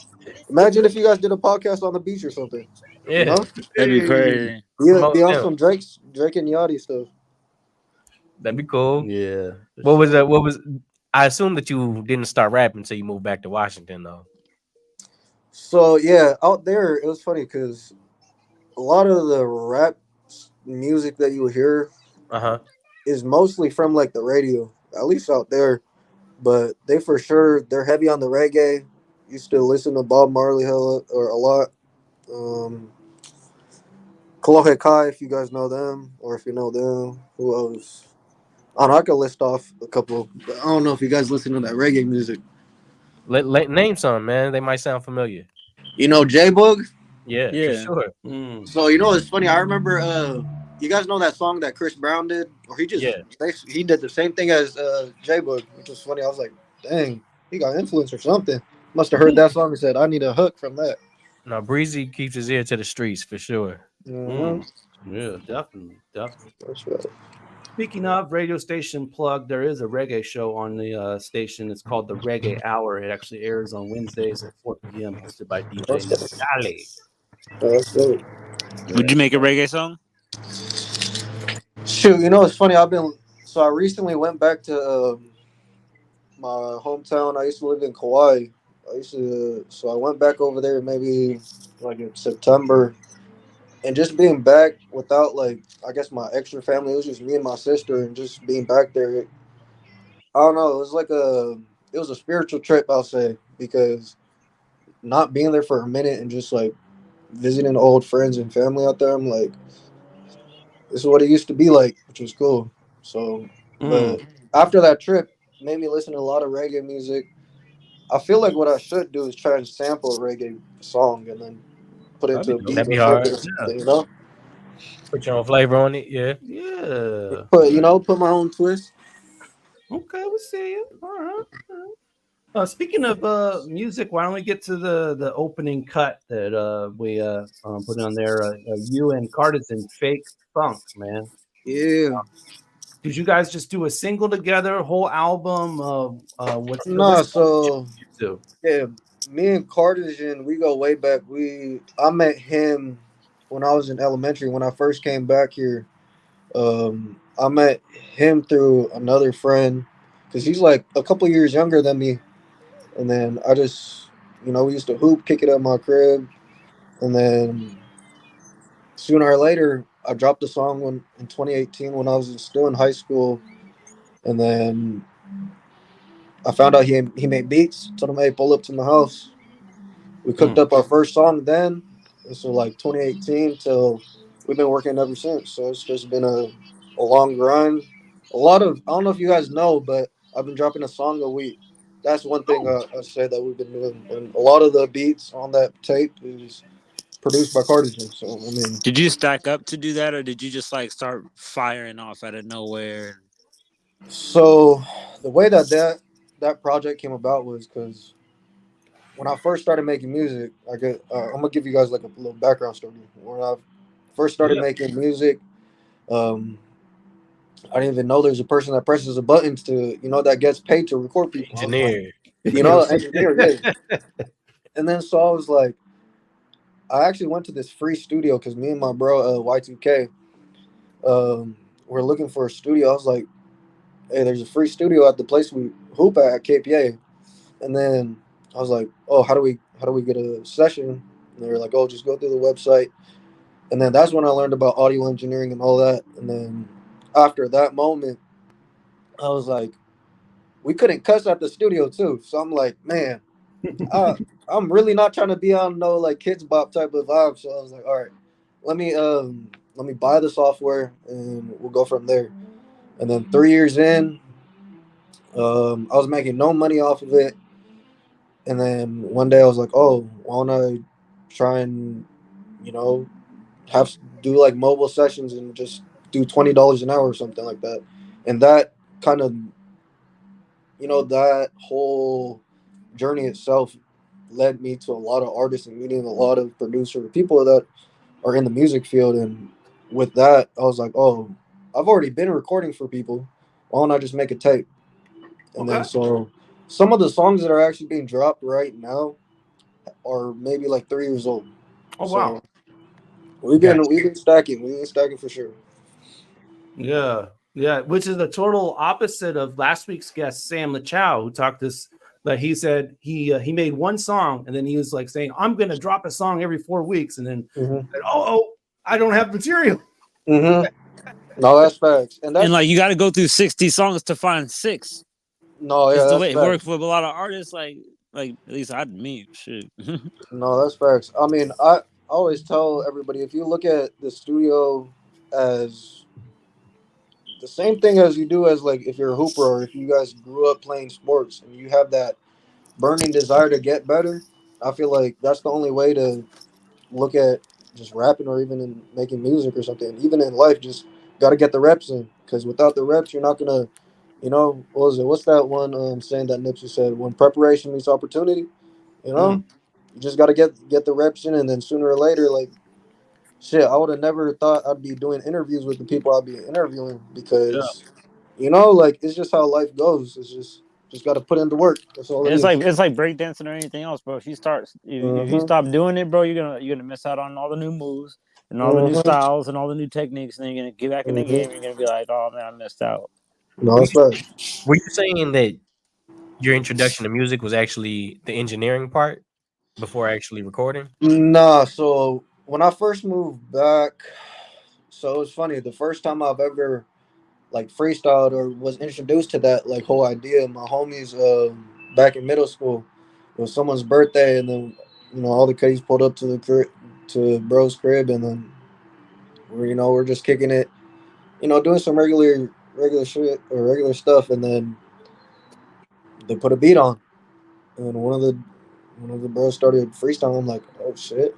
Speaker 4: Imagine if you guys did a podcast on the beach or something.
Speaker 18: Yeah,
Speaker 4: you know?
Speaker 21: That'd be crazy.
Speaker 4: Yeah, be on some Drake and Yachty stuff.
Speaker 18: That'd be cool.
Speaker 17: Yeah.
Speaker 18: What was that? What was? I assume that you didn't start rapping until you moved back to Washington, though.
Speaker 4: So yeah, out there it was funny because a lot of the rap music that you hear is mostly from like the radio, at least out there. but they for sure they're heavy on the reggae. Used to listen to Bob Marley or a lot. Kalohe Kai, if you guys know them, or if you know them. Who else? I don't know. I could list off a couple. But I don't know if you guys listen to that reggae music.
Speaker 18: Let name some, man. They might sound familiar.
Speaker 4: You know J-Bug?
Speaker 18: Yeah, for sure.
Speaker 4: So you know it's funny. I remember. You guys know that song that Chris Brown did, or he did the same thing as J-Bug, which was funny. I was like, dang, he got influence or something. Must have heard that song and said, I need a hook from that.
Speaker 18: No, Breezy keeps his ear to the streets for sure.
Speaker 17: Yeah, definitely.
Speaker 4: That's right.
Speaker 17: Speaking of radio station plug, there is a reggae show on the station. It's called the Reggae Hour. It actually airs on Wednesdays at 4 p.m. hosted by DJ Natali.
Speaker 4: That's dope.
Speaker 21: Would you make a reggae song?
Speaker 4: Shoot, you know it's funny. I recently went back to my hometown. I used to live in Kauai. So I went back over there maybe like in September, and just being back without like I guess my extra family. It was just me and my sister, and just being back there. I don't know. It was a spiritual trip, I'll say, because not being there for a minute and just like visiting old friends and family out there, I'm like, this is what it used to be like, which was cool. So, but after that trip, made me listen to a lot of reggae music. I feel like what I should do is try and sample a reggae song and then put it into a beat.
Speaker 18: That'd be hard.
Speaker 4: You know?
Speaker 18: Put your own flavor on it, yeah.
Speaker 17: Yeah.
Speaker 4: Put my own twist.
Speaker 17: Okay, we'll see you. All right. Speaking of music, why don't we get to the opening cut that we put on there? You and Cardigan, Fake Funk, man.
Speaker 4: Yeah.
Speaker 17: Did you guys just do a single together, whole album?
Speaker 4: Yeah, me and Cardigan, we go way back. I met him when I was in elementary. When I first came back here, I met him through another friend because he's like a couple years younger than me. And then I just, we used to hoop, kick it at my crib. And then sooner or later, I dropped a song in 2018 when I was still in high school. And then I found out he made beats. Told him, hey, pull up to my house. We cooked up our first song then. And so like 2018 till we've been working ever since. So it's just been a long grind. I don't know if you guys know, but I've been dropping a song a week. That's one thing I say that we've been doing. And a lot of the beats on that tape is produced by Cardigan. So,
Speaker 21: Did you stack up to do that, or did you just like start firing off out of nowhere?
Speaker 4: So the way that project came about was because when I first started making music, I'm gonna give you guys like a little background story. When I first started making music, I didn't even know there's a person that presses a button to, that gets paid to record people.
Speaker 18: Engineer.
Speaker 4: Engineer, yeah. And then so I was like, I actually went to this free studio because me and my bro, Y2K, were looking for a studio. I was like, hey, there's a free studio at the place we hoop at KPA. And then I was like, oh, how do we get a session? And they were like, oh, just go through the website. And then that's when I learned about audio engineering and all that. And then after that moment, I was like, we couldn't cuss at the studio too. So I'm like, man, I'm really not trying to be on no like Kids Bop type of vibe. So I was like, all right, let me buy the software and we'll go from there. And then 3 years in, I was making no money off of it. And then one day I was like, oh, why don't I try and, do like mobile sessions and just do $20 an hour or something like that. And that kind of, that whole journey itself led me to a lot of artists and meeting a lot of producers, people that are in the music field. And with that, I was like, oh, I've already been recording for people. Why don't I just make a tape? And then so some of the songs that are actually being dropped right now are maybe like 3 years old.
Speaker 17: Oh, wow.
Speaker 4: We've been stacking. We've been stacking for sure.
Speaker 17: Yeah. Yeah. Which is the total opposite of last week's guest, Sam LaChow, who talked this. Like he said he made one song and then he was like saying, I'm going to drop a song every 4 weeks. And then, said, I don't have material.
Speaker 4: Mm-hmm. No, that's facts. And
Speaker 21: like you got to go through 60 songs to find 6.
Speaker 4: No,
Speaker 21: It's
Speaker 4: yeah,
Speaker 21: the
Speaker 4: that's
Speaker 21: way it works
Speaker 4: facts.
Speaker 21: with a lot of artists. Like at least me, shit.
Speaker 4: No, that's facts. I mean, I always tell everybody if you look at the studio as the same thing as you do as like if you're a hooper or if you guys grew up playing sports and you have that burning desire to get better, I feel like that's the only way to look at just rapping or even in making music or something. Even in life, just got to get the reps in because without the reps, you're not gonna, what was it? What's that one saying that Nipsey said? When preparation meets opportunity, you know, you just got to get the reps in, and then sooner or later, like shit, I would have never thought I'd be doing interviews with the people I'd be interviewing
Speaker 21: Yeah.
Speaker 4: because, like it's just how life goes. It's just got to put in the work. That's all it
Speaker 21: It's
Speaker 4: is.
Speaker 21: like breakdancing or anything else, bro. If you
Speaker 4: Mm-hmm.
Speaker 21: stop doing it, bro, you're gonna miss out on all the new moves and all the new
Speaker 4: Mm-hmm.
Speaker 21: styles and all the new techniques, and then you're gonna get back in the game. You're gonna be like, oh man, I missed out.
Speaker 4: No, that's right.
Speaker 18: Were you saying that your introduction to music was actually the engineering part before actually recording?
Speaker 4: Nah, so when I first moved back, so it was funny. The first time I've ever like freestyled or was introduced to that like whole idea, my homies back in middle school, it was someone's birthday, and then all the kids pulled up to the to bro's crib, and then we're just kicking it, doing some regular shit or regular stuff, and then they put a beat on, and one of the bros started freestyling. I'm like, oh shit.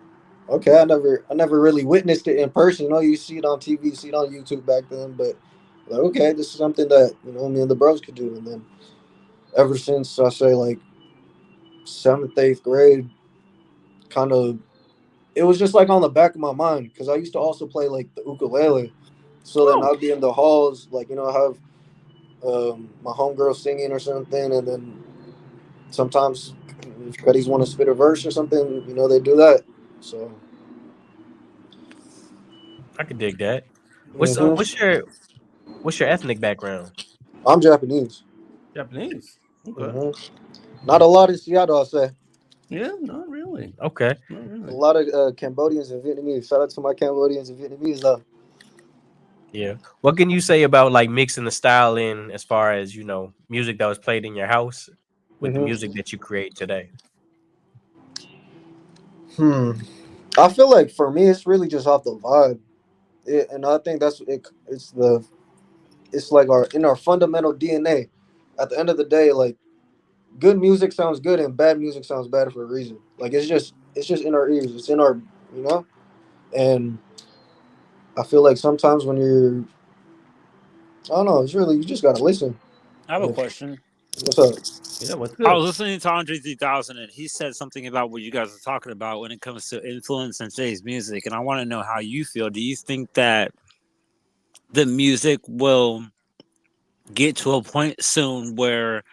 Speaker 4: Okay, I never really witnessed it in person. You see it on TV, you see it on YouTube back then, but like, okay, this is something that me and the bros could do. And then ever since I say like 7th, 8th grade, kind of, it was just like on the back of my mind because I used to also play like the ukulele. So then I'd be in the halls, like have my homegirl singing or something, and then sometimes if buddies want to spit a verse or something, they do that. So.
Speaker 18: I could dig that. What's
Speaker 4: Mhm.
Speaker 18: what's your ethnic background?
Speaker 4: I'm Japanese.
Speaker 17: Japanese. Okay.
Speaker 4: Not a lot in Seattle, I'll say.
Speaker 17: Yeah, not really.
Speaker 18: Okay.
Speaker 17: Not really.
Speaker 4: A lot of Cambodians and Vietnamese. Shout out to my Cambodians and Vietnamese, though.
Speaker 18: Yeah. What can you say about like mixing the style in as far as, music that was played in your house with the music that you create today?
Speaker 4: I feel like for me, it's really just off the vibe, and I think that's it. It's like our fundamental DNA. At the end of the day, like good music sounds good and bad music sounds bad for a reason. Like it's just in our ears. It's in our and I feel like sometimes when I don't know. It's really you just gotta listen.
Speaker 21: I have a question.
Speaker 4: What's up?
Speaker 17: Yeah, what's
Speaker 21: I was listening to Andre 3000, and he said something about what you guys are talking about when it comes to influence in today's music, and I want to know how you feel. Do you think that the music will get to a point soon where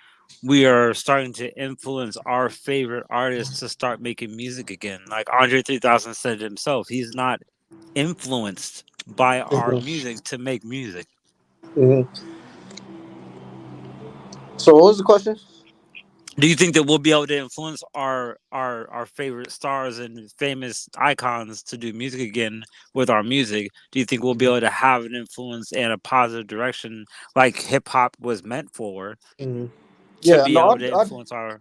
Speaker 21: we are starting to influence our favorite artists to start making music again? Like Andre 3000 said himself, he's not influenced by our music to make music.
Speaker 4: Mm-hmm. So what was the question?
Speaker 21: Do you think that we'll be able to influence our favorite stars and famous icons to do music again with our music? Do you think we'll be able to have an influence and a positive direction like hip hop was meant for?
Speaker 4: Mm-hmm.
Speaker 21: To be able to influence our.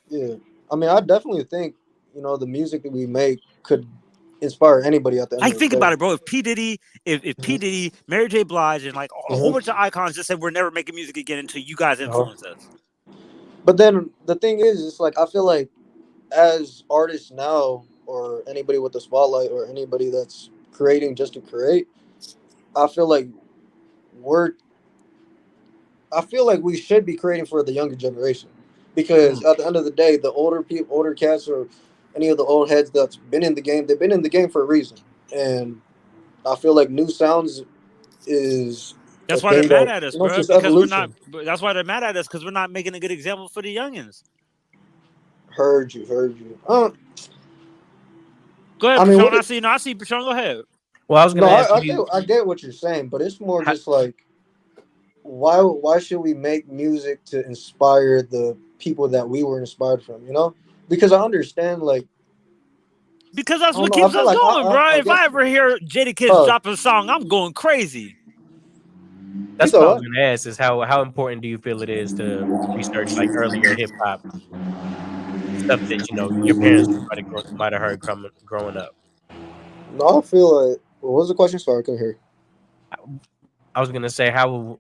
Speaker 4: Yeah, I mean, I definitely think the music that we make could inspire anybody at the end
Speaker 21: Like,
Speaker 4: of the
Speaker 21: think
Speaker 4: day.
Speaker 21: about it, bro. If P Diddy, P Diddy, Mary J. Blige, and like a whole bunch of icons just said we're never making music again until you guys influence us.
Speaker 4: But then the thing is, it's like I feel like as artists now, or anybody with the spotlight, or anybody that's creating just to create, I feel like we should be creating for the younger generation, because at the end of the day, the older cats, or any of the old heads that's been in the game, they've been in the game for a reason, and I feel like new sounds is.
Speaker 21: That's why they're mad at us, bro. Because we're not. That's why they're mad at us because we're not making a good example for the youngins.
Speaker 4: Heard you.
Speaker 21: Go ahead, Patron. I see Patron. Go ahead.
Speaker 18: Well, I was gonna ask you.
Speaker 4: I get what you're saying, but it's more just like, why should we make music to inspire the people that we were inspired from? Because I understand, like.
Speaker 21: Because that's what keeps us going, bro. If I ever hear Jadakiss drop a song, I'm going crazy.
Speaker 18: That's
Speaker 4: said
Speaker 18: what I was
Speaker 4: what?
Speaker 18: gonna ask is how important do you feel it is to research like earlier hip hop stuff that your parents might have heard growing up.
Speaker 4: No, I feel like. What was the question? Sorry, I couldn't hear.
Speaker 18: I was gonna say how.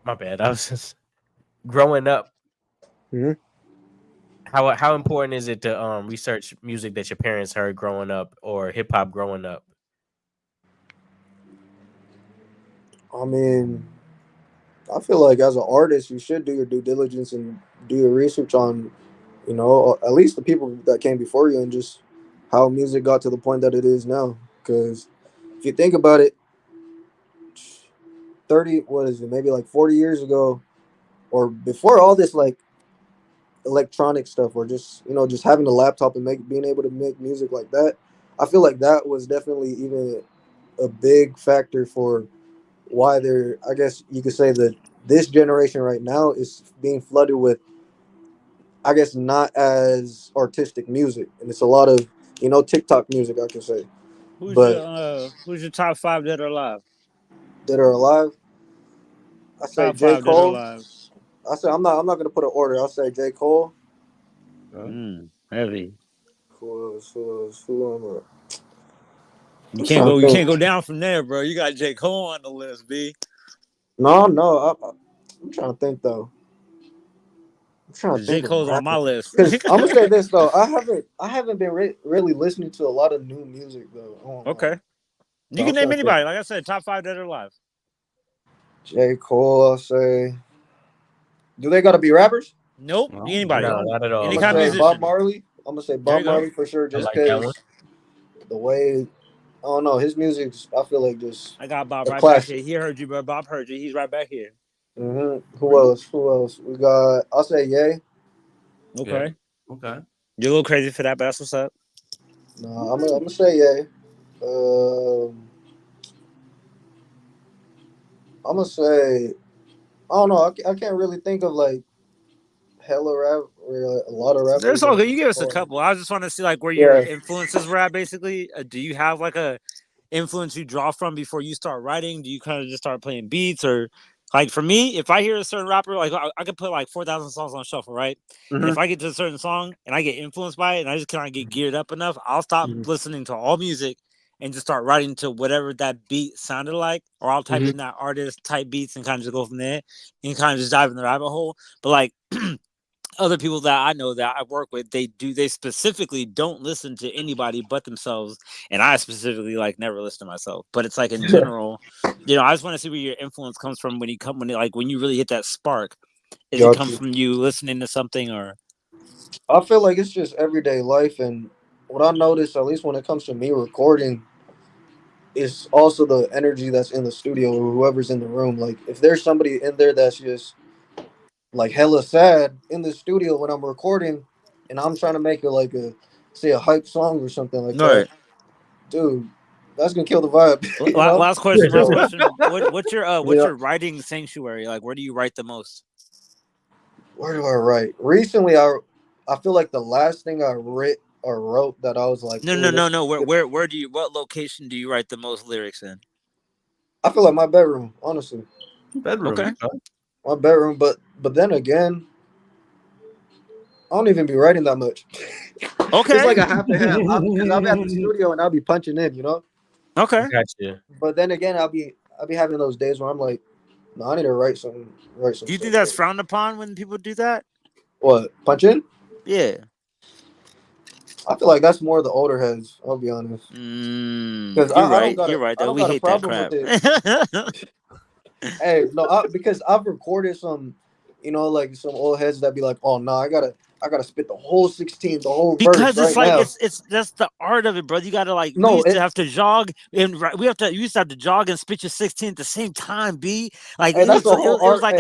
Speaker 18: My bad. I was just growing up.
Speaker 4: Mm-hmm.
Speaker 18: How important is it to research music that your parents heard growing up or hip hop growing up?
Speaker 4: I mean, I feel like as an artist, you should do your due diligence and do your research on, at least the people that came before you and just how music got to the point that it is now. Because if you think about it, 30, what is it, maybe like 40 years ago, or before all this like electronic stuff, or just just having a laptop and being able to make music like that, I feel like that was definitely even a big factor for why they're, I guess you could say that this generation right now is being flooded with, I guess, not as artistic music, and it's a lot of TikTok music, I can say. But
Speaker 21: Who's your top 5 dead or alive?
Speaker 4: that are alive, I say
Speaker 21: Top
Speaker 4: J.
Speaker 21: 5 dead or
Speaker 4: Cole.
Speaker 21: alive.
Speaker 4: I say I'm not gonna put an order. I'll say J. Cole.
Speaker 21: Heavy.
Speaker 4: Who else? Who am I?
Speaker 21: You
Speaker 4: I'm
Speaker 21: can't
Speaker 4: trying
Speaker 21: go.
Speaker 4: to
Speaker 21: You
Speaker 4: think.
Speaker 21: can't go down from there, bro. You got J. Cole on the list, B.
Speaker 4: No. I'm trying to think though. I'm trying to
Speaker 21: J.
Speaker 4: think of
Speaker 21: Cole's on my
Speaker 4: rappers.
Speaker 21: list.
Speaker 4: Because I'm gonna say this though, I haven't been really listening to a lot of new music though.
Speaker 21: Okay. You
Speaker 4: So
Speaker 21: can
Speaker 4: I'm
Speaker 21: name
Speaker 4: trying to think.
Speaker 21: anybody. Like I said, top 5 dead or alive.
Speaker 4: J. Cole, I'll say. Do they gotta be rappers?
Speaker 21: Nope. Anybody.
Speaker 18: No, not at all.
Speaker 4: I'm
Speaker 21: Any
Speaker 4: gonna
Speaker 21: kind of
Speaker 4: say Bob
Speaker 21: musician.
Speaker 4: Marley. I'm gonna say
Speaker 21: There
Speaker 4: Bob
Speaker 21: you go.
Speaker 4: Marley for sure,
Speaker 18: I
Speaker 4: just
Speaker 18: like that one.
Speaker 4: because the way, I don't know, his music's, I feel like just
Speaker 21: I got Bob
Speaker 4: a
Speaker 21: right back
Speaker 4: classic.
Speaker 21: here. He heard you, bro. Bob heard you. He's right back here.
Speaker 4: Who else? We got. I'll say Ye.
Speaker 21: Okay.
Speaker 17: Okay.
Speaker 21: You're a little crazy for that, but that's what's up.
Speaker 4: No, I'm gonna say Ye. I'm gonna say. I don't know. I can't really think of like hella rap or a lot of rappers.
Speaker 21: There's all good. You give us a
Speaker 4: before.
Speaker 21: couple. I just want to see like where your
Speaker 4: Yeah.
Speaker 21: influences were at. Basically, do you have like a influence you draw from before you start writing? Do you kind of just start playing beats, or like for me, if I hear a certain rapper, like I could put like 4,000 songs on shuffle, right? And if I get to a certain song and I get influenced by it, and I just kind of get geared up enough, I'll stop listening to all music and just start writing to whatever that beat sounded like, or I'll type in that artist, type beats, and kind of just go from there and kind of just dive in the rabbit hole. But like other people that I know that I work with, they specifically don't listen to anybody but themselves, and I specifically like never listen to myself. But it's like in general, I just want to see where your influence comes from when you really hit that spark. Is it come from you listening to something, or?
Speaker 4: I feel like it's just everyday life, and what I notice, at least when it comes to me recording, is also the energy that's in the studio or whoever's in the room. Like if there's somebody in there that's just like hella sad in the studio when I'm recording, and I'm trying to make it like a hype song or something like that, dude, that's gonna kill the vibe.
Speaker 21: Last question.
Speaker 4: So,
Speaker 21: What's your writing sanctuary? Like, where do you write the most?
Speaker 4: Where do I write? Recently, I feel like the last thing I wrote that I was like,
Speaker 21: No. What location do you write the most lyrics in?
Speaker 4: I feel like my bedroom, honestly.
Speaker 17: Bedroom.
Speaker 21: Okay.
Speaker 4: My bedroom, but then again, I don't even be writing that much.
Speaker 21: Okay.
Speaker 4: It's like a half and half. Because I'll be at the studio and I'll be punching in,
Speaker 21: Okay.
Speaker 18: Gotcha.
Speaker 4: But then again, I'll be having those days where I'm like, no, I need to write some.
Speaker 21: Do you think that's frowned upon when people do that?
Speaker 4: What, punch in?
Speaker 21: Yeah.
Speaker 4: I feel like that's more the older heads. I'll be honest.
Speaker 21: You're right. You're right. Though we hate that crap.
Speaker 4: Hey, no, because I've recorded some, like some old heads that be like, "Oh no, I gotta spit the whole 16, the whole
Speaker 21: because
Speaker 4: verse
Speaker 21: it's
Speaker 4: right
Speaker 21: like
Speaker 4: now."
Speaker 21: it's that's the art of it, bro. You gotta like
Speaker 4: No,
Speaker 21: we used to have to jog and you used to have to jog and spit your 16 at the same time, B. Like
Speaker 4: hey,
Speaker 21: it was like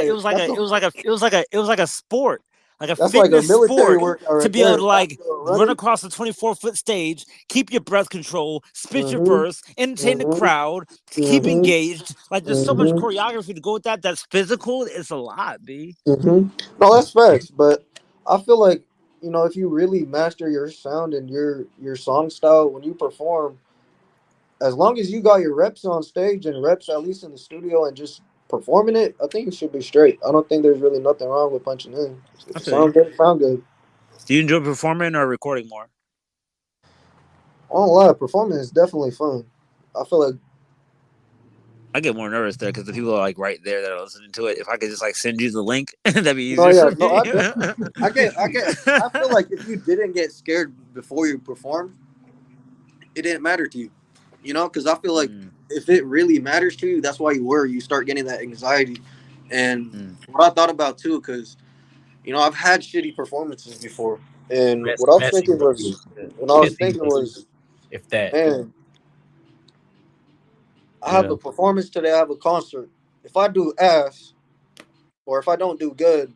Speaker 21: a sport. Like a
Speaker 4: that's like a
Speaker 21: fitness
Speaker 4: military
Speaker 21: sport
Speaker 4: work
Speaker 21: to be able to like run across the 24-foot stage, keep your breath control, spit your verse, entertain the crowd, keep engaged. Like there's so much choreography to go with that. That's physical. It's a lot, B.
Speaker 4: No, that's facts. But I feel like if you really master your sound and your song style when you perform, as long as you got your reps on stage and reps at least in the studio and just performing it, I think you should be straight. I don't think there's really nothing wrong with punching in. If
Speaker 21: I
Speaker 4: it
Speaker 21: feel
Speaker 4: sound
Speaker 21: you.
Speaker 4: good, sound good.
Speaker 21: Do you enjoy performing or recording more?
Speaker 4: I don't lie, performing is definitely fun. I feel like
Speaker 21: I get more nervous there because the people are like right there that are listening to it. If I could just like send you the link, that'd be
Speaker 4: no,
Speaker 21: easier
Speaker 4: yeah,
Speaker 21: for
Speaker 4: no,
Speaker 21: me.
Speaker 4: I feel like if you didn't get scared before you performed, it didn't matter to you. You know, because I feel like if it really matters to you, that's why you start getting that anxiety. And what I thought about too, because you know, I've had shitty performances before, and what I was
Speaker 18: Messy
Speaker 4: thinking
Speaker 18: reviews.
Speaker 4: was,
Speaker 18: If that.
Speaker 4: man, I have a performance today. I have a concert. If I do ass, or if I don't do good,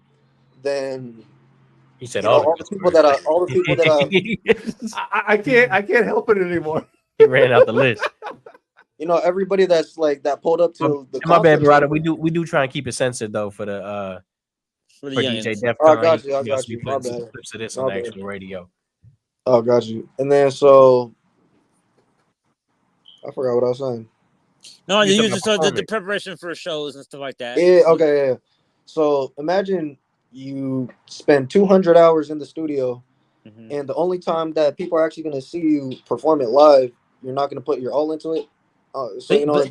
Speaker 4: then
Speaker 18: He said
Speaker 4: you know
Speaker 18: all the
Speaker 4: people that
Speaker 17: I can't help it anymore.
Speaker 18: He ran out the list.
Speaker 4: You know, everybody that's like that pulled up to the
Speaker 18: My bad,
Speaker 4: concert.
Speaker 18: Berada. We do try and keep it censored though for the for DJ
Speaker 21: youngins.
Speaker 18: Defcon.
Speaker 4: Oh, I got you. I
Speaker 18: He
Speaker 4: got
Speaker 18: also be
Speaker 4: you. My
Speaker 18: putting some
Speaker 4: bad.
Speaker 18: clips of this
Speaker 4: My
Speaker 18: on the
Speaker 4: bad.
Speaker 18: actual radio.
Speaker 4: Oh, got you. And then so I forgot what I was saying.
Speaker 21: No,
Speaker 18: You
Speaker 21: you
Speaker 18: talking
Speaker 21: just
Speaker 18: about
Speaker 21: the preparation for shows and stuff like that.
Speaker 4: Yeah. Okay. Yeah. So imagine you spend 200 hours in the studio, and the only time that people are actually going to see you perform it live, you're not going to put your all into it. So you know,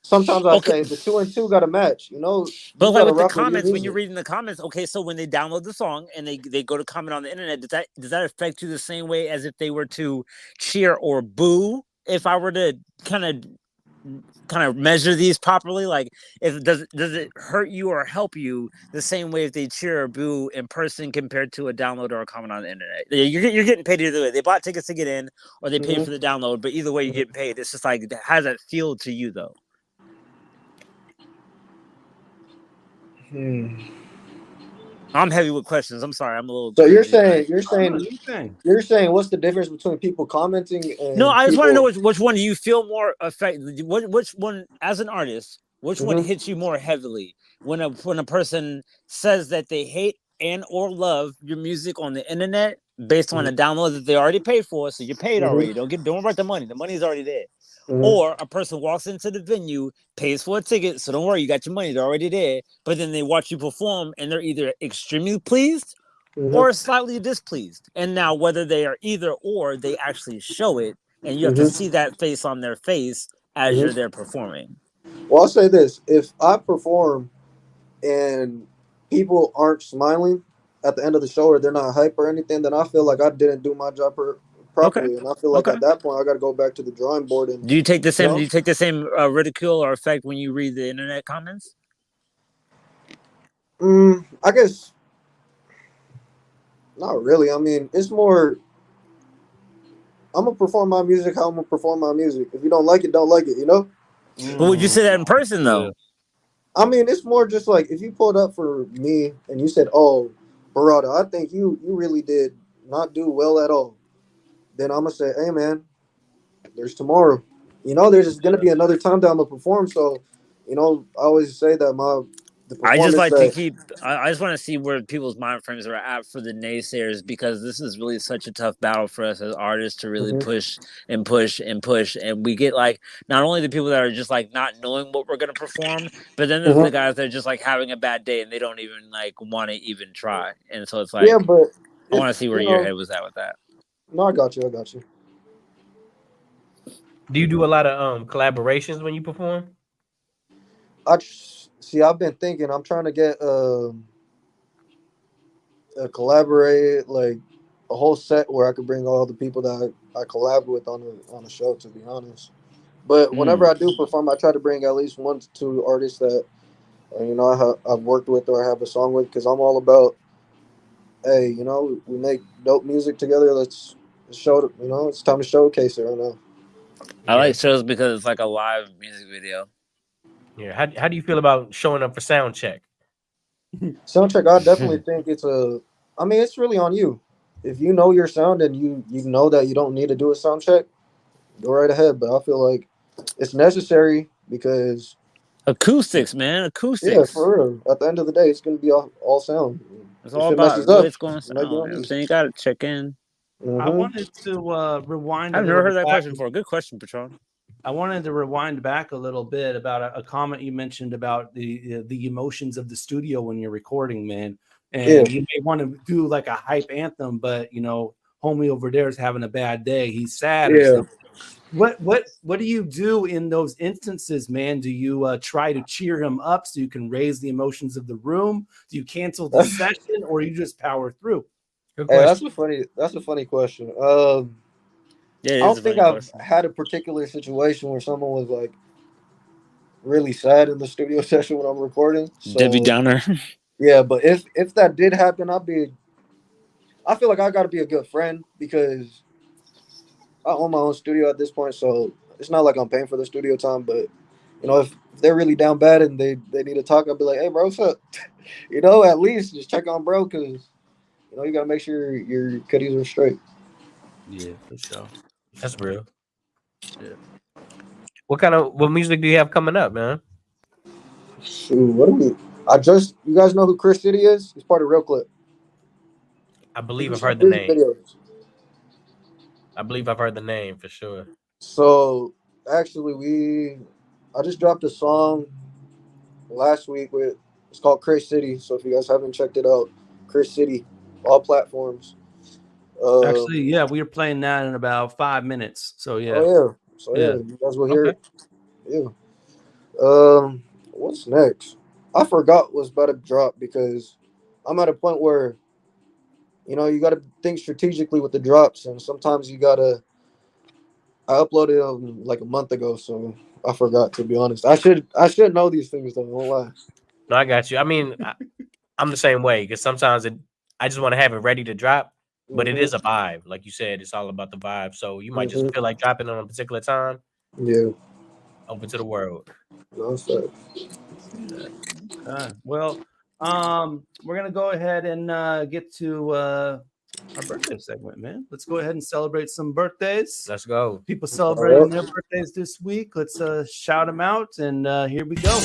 Speaker 4: sometimes I say the 2 and 2 got to match. You know,
Speaker 21: But
Speaker 4: you
Speaker 21: like
Speaker 4: got to
Speaker 21: with the
Speaker 4: rock with your
Speaker 21: comments, when
Speaker 4: music.
Speaker 21: you're reading the comments, okay, so when they download the song and they go to comment on the internet, does that affect you the same way as if they were to cheer or boo? If I were to kind of measure these properly, like if does it hurt you or help you the same way if they cheer or boo in person compared to a download or a comment on the internet? You're getting paid either way. They bought tickets to get in or they paid for the download, but either way you're getting paid. It's just like, how does that feel to you though? I'm heavy with questions. I'm sorry. I'm a little.
Speaker 4: So
Speaker 21: crazy.
Speaker 4: you're saying what's the difference between people commenting and
Speaker 21: No, I just want to
Speaker 4: people...
Speaker 21: know which one do you feel more affected? Which one, as an artist, which one hits you more heavily when a person says that they hate and or love your music on the internet based on a download that they already paid for, so you're paid already. Don't worry about the money. The money's already there. Or a person walks into the venue, pays for a ticket, so don't worry, you got your money, they're already there. But then they watch you perform and they're either extremely pleased or slightly displeased. And now whether they are either or, they actually show it, and you have to see that face on their face as you're there performing.
Speaker 4: Well, I'll say this: if I perform and people aren't smiling at the end of the show or they're not hype or anything, then I feel like I didn't do my job properly, and I feel like at that point I got to go back to the drawing board. And
Speaker 21: do you take the same?
Speaker 4: You know?
Speaker 21: Do you take the same ridicule or effect when you read the internet comments?
Speaker 4: I guess not really. I mean, it's more. I'm gonna perform my music how I'm gonna perform my music. If you don't like it, don't like it. You know.
Speaker 21: But would you say that in person though?
Speaker 4: I mean, it's more just like if you pulled up for me and you said, "Oh, Berada, I think you really did not do well at all," then I'm gonna say, "Hey, man, there's tomorrow. You know, there's gonna be another time that I'm gonna perform." So, you know, I always say that
Speaker 21: I just like to keep. I just want to see where people's mind frames are at for the naysayers, because this is really such a tough battle for us as artists to really push and push and push. And we get like not only the people that are just like not knowing what we're gonna perform, but then there's the guys that are just like having a bad day and they don't even like want to even try. And so it's like,
Speaker 4: yeah, but
Speaker 21: I want to see where your head was at with that.
Speaker 4: No, I got you.
Speaker 18: Do you do a lot of collaborations when you perform?
Speaker 4: I've been thinking. I'm trying to get a collaborate, like a whole set where I could bring all the people that I collab with on a show. To be honest, but whenever I do perform, I try to bring at least 1 to 2 artists that you know I've worked with or I have a song with, because I'm all about, hey, you know, we make dope music together. Let's show it. You know, it's time to showcase it right now.
Speaker 21: I like shows because it's like a live music video.
Speaker 18: Yeah. How do you feel about showing up for sound check?
Speaker 4: Sound check, I definitely think it's really on you. If you know your sound and you know that you don't need to do a sound check, go right ahead. But I feel like it's necessary because
Speaker 21: acoustics, man, acoustics.
Speaker 4: Yeah, for real. At the end of the day, it's gonna be all sound.
Speaker 21: It's all about what's going on. So you gotta check in.
Speaker 17: I wanted to rewind.
Speaker 21: I've never heard that question before. Good question, Patron.
Speaker 17: I wanted to rewind back a little bit about a comment you mentioned about the emotions of the studio when you're recording, man. And you may want to do like a hype anthem, but you know, homie over there is having a bad day. He's sad or something. What do you do in those instances, man? Do you try to cheer him up so you can raise the emotions of the room? Do you cancel the session, or you just power through?
Speaker 4: Hey, that's a funny question. I don't think I've had a particular situation where someone was like really sad in the studio session when I'm recording. So,
Speaker 21: Debbie Downer.
Speaker 4: Yeah, but if that did happen, I feel like I got to be a good friend because I own my own studio at this point, so it's not like I'm paying for the studio time. But you know, if they're really down bad and they need to talk, I'll be like, "Hey, bro, what's up?" You know, at least just check on bro because you know you gotta make sure your cutties are straight.
Speaker 17: Yeah, for sure.
Speaker 18: That's real.
Speaker 17: Yeah.
Speaker 18: What music do you have coming up, man?
Speaker 4: Shoot, what do we? You guys know who Chris City is? He's part of Real Clip.
Speaker 18: I believe I've heard the name. I believe I've heard the name for sure.
Speaker 4: So actually, I just dropped a song last week it's called Chris City. So if you guys haven't checked it out, Chris City, all platforms.
Speaker 17: Actually, yeah, we are playing that in about 5 minutes. So yeah.
Speaker 4: Oh yeah. So yeah, you guys will hear it. Yeah. What's next? I forgot what's about to drop because I'm at a point where, you know, you got to think strategically with the drops, and sometimes you gotta. I uploaded like a month ago, so I forgot, to be honest. I should know these things though. I won't lie.
Speaker 18: No, I got you. I mean, I'm the same way because sometimes I just want to have it ready to drop, but it is a vibe, like you said. It's all about the vibe. So you might just feel like dropping on a particular time.
Speaker 4: Yeah.
Speaker 18: Open to the world.
Speaker 4: No, sir.
Speaker 17: Well, we're gonna go ahead and get to our birthday segment, man. Let's go ahead and celebrate some birthdays.
Speaker 18: Let's go.
Speaker 17: People celebrating their birthdays this week. Let's shout them out, and here we go.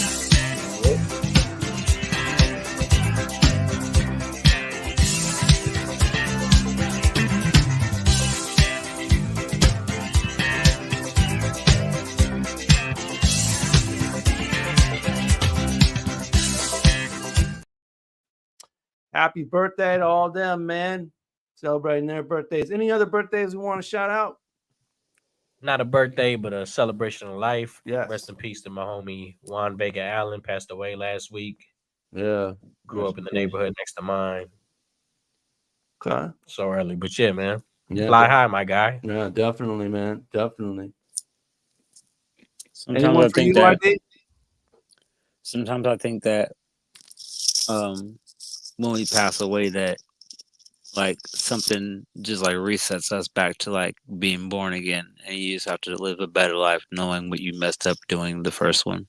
Speaker 17: Happy birthday to all them, man. Celebrating their birthdays. Any other birthdays we want to shout out?
Speaker 18: Not a birthday, but a celebration of life.
Speaker 17: Yeah.
Speaker 18: Rest in peace to my homie Juan Vega Allen. Passed away last week.
Speaker 17: Yeah.
Speaker 18: Grew up in the neighborhood next to mine.
Speaker 17: Okay.
Speaker 18: So early. But yeah, man.
Speaker 17: Yeah,
Speaker 18: Fly high, my guy.
Speaker 17: Yeah, definitely, man. Definitely.
Speaker 21: Sometimes I think that when we pass away, that like something just like resets us back to like being born again, and you just have to live a better life knowing what you messed up doing the first one.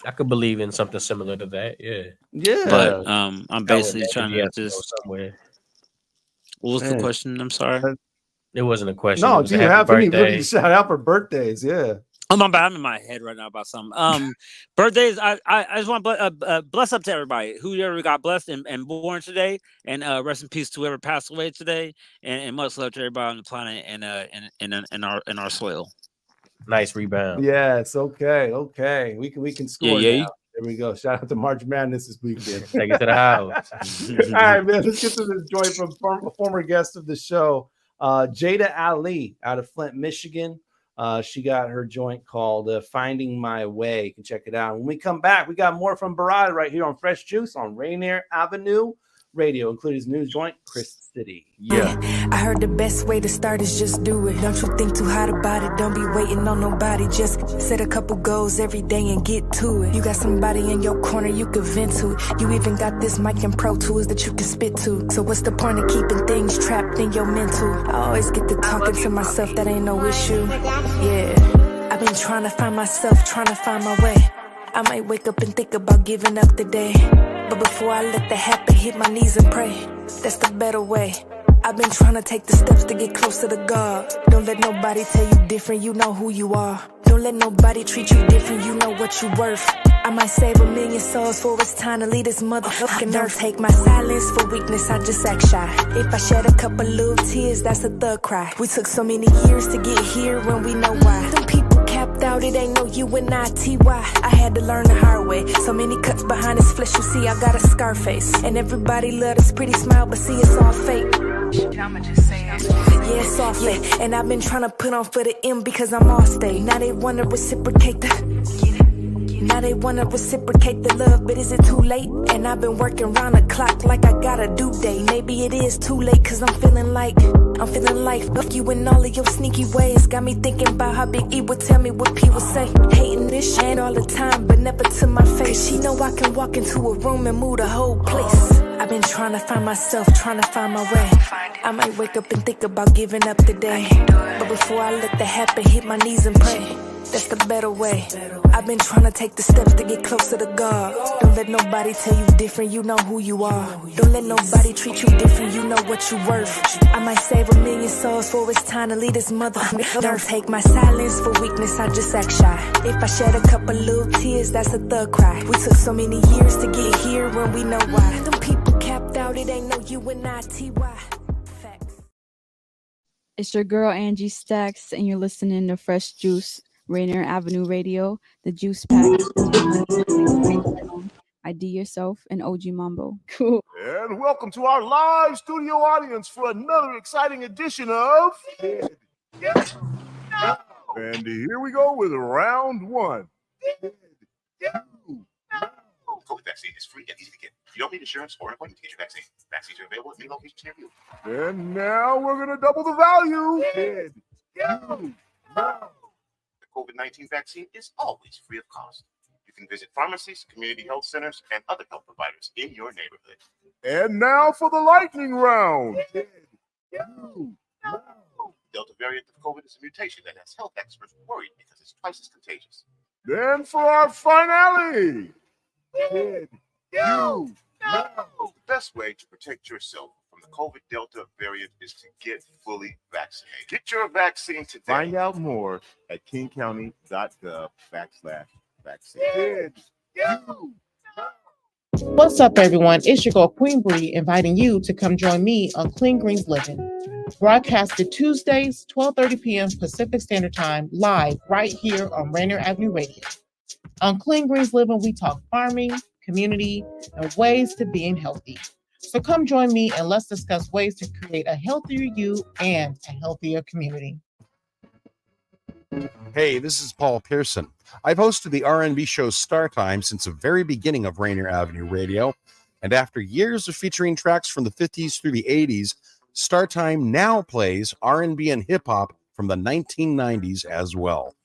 Speaker 18: I could believe in something similar to that. Yeah.
Speaker 17: Yeah.
Speaker 21: But I'm basically trying to just
Speaker 18: somewhere.
Speaker 21: What was the question? I'm sorry.
Speaker 18: It wasn't a question.
Speaker 17: No, do you have anybody to shout out for birthdays? Yeah.
Speaker 21: Oh my bad, I'm in my head right now about something. Birthdays. I just want to bless up to everybody whoever got blessed and born today, and rest in peace to whoever passed away today, and much love to everybody on the planet and in our soil.
Speaker 18: Nice rebound.
Speaker 17: Yes. Okay. We can score.
Speaker 21: Yeah.
Speaker 17: Now. There we go. Shout out to March Madness this weekend.
Speaker 18: Take it to the house.
Speaker 17: All right, man. Let's get to this joint from former guest of the show, Jada Ali out of Flint, Michigan. She got her joint called Finding My Way. You can check it out. When we come back, we got more from Berada right here on Fresh Juice on Rainier Avenue Radio, including his new joint, Chris City. Yeah.
Speaker 5: I heard the best way to start is just do it. Don't you think too hard about it. Don't be waiting on nobody. Just set a couple goals every day and get to it. You got somebody in your corner you can vent to. You even got this mic and Pro Tools that you can spit to. So what's the point of keeping things trapped in your mental? I always get to talking to myself, that ain't no issue. Yeah. I've been trying to find myself, trying to find my way. I might wake up and think about giving up the day, but before I let that happen, hit my knees and pray. That's the better way. I've been trying to take the steps to get closer to God. Don't let nobody tell you different, you know who you are. Don't let nobody treat you different, you know what you worth. I might save 1 million souls for it's time to leave this motherfucking earth. Take my silence for weakness, I just act shy. If I shed a couple little tears, that's a thug cry. We took so many years to get here and we know why. Them people capped out, it ain't no UNITY. I had to learn the hard way. So many cuts behind his flesh, you see I got a scar face. And everybody love this pretty smile, but see it's all fake. I'ma just say it. Yeah, it's all fake. And I've been trying to put on for the M because I'm all state. Now they wanna reciprocate the love, but is it too late? And I've been working round the clock like I got a due date. Maybe it is too late cause I'm feeling like fuck you and all of your sneaky ways. Got me thinking about how Big E would tell me what P would say. Hating this shit all the time, but never to my face. She know I can walk into a room and move the whole place. I've been trying to find myself, trying to find my way. I might wake up and think about giving up today, but before I let that happen, hit my knees and pray. That's the better way. I've been trying to take the steps to get closer to God. Don't let nobody tell you different, you know who you are. Don't let nobody treat you different, you know what you worth. I might save 1 million souls for it's time to leave this motherfucker. Don't take my silence for weakness, I just act shy. If I shed a couple little tears, that's a thug cry. We took so many years to get here and we know why. Them people capped out, it ain't no UNITY.
Speaker 6: It's your girl Angie Stacks, and you're listening to Fresh Juice, Rainier Avenue Radio, the Juice Pack. ID Yourself and OG Mambo. Cool.
Speaker 7: And welcome to our live studio audience for another exciting edition of And here we go with round one.
Speaker 8: COVID vaccine is free and easy to get. You don't need insurance or an appointment to get your vaccine. Vaccines are available at many locations near you.
Speaker 7: And now we're going to double the value.
Speaker 8: The COVID-19 vaccine is always free of cost. You can visit pharmacies, community health centers, and other health providers in your neighborhood.
Speaker 7: And now for the lightning round.
Speaker 8: Delta variant of COVID is a mutation that has health experts worried because it's twice as contagious.
Speaker 7: Then for our finale.
Speaker 8: The best way to protect yourself from the COVID Delta variant is to get fully vaccinated. Get your vaccine today.
Speaker 7: Find out more at kingcounty.gov/vaccine.
Speaker 9: What's up, everyone? It's your girl Queen Bree inviting you to come join me on Clean Greens Living. Broadcasted Tuesdays, 12:30 p.m. Pacific Standard Time, live right here on Rainier Avenue Radio. On Clean Greens Living, we talk farming, community, and ways to being healthy. So come join me and let's discuss ways to create a healthier you and a healthier community.
Speaker 10: Hey, this is Paul Pearson. I've hosted the R&B show Star Time since the very beginning of Rainier Avenue Radio, and after years of featuring tracks from the 50s through the 80s, Star Time now plays R&B and hip-hop from the 1990s as well.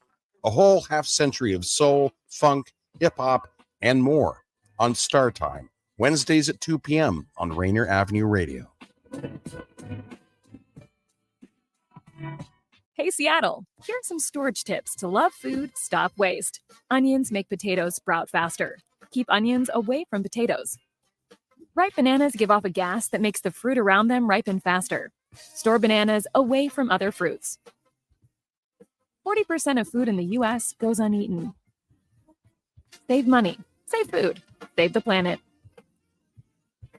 Speaker 10: A whole half-century of soul, funk, hip-hop, and more on Star Time, Wednesdays at 2 p.m. on Rainier Avenue Radio.
Speaker 11: Hey, Seattle, here are some storage tips to love food, stop waste. Onions make potatoes sprout faster. Keep onions away from potatoes. Ripe bananas give off a gas that makes the fruit around them ripen faster. Store bananas away from other fruits. 40% of food in the U.S. goes uneaten. Save money, save food, save the planet.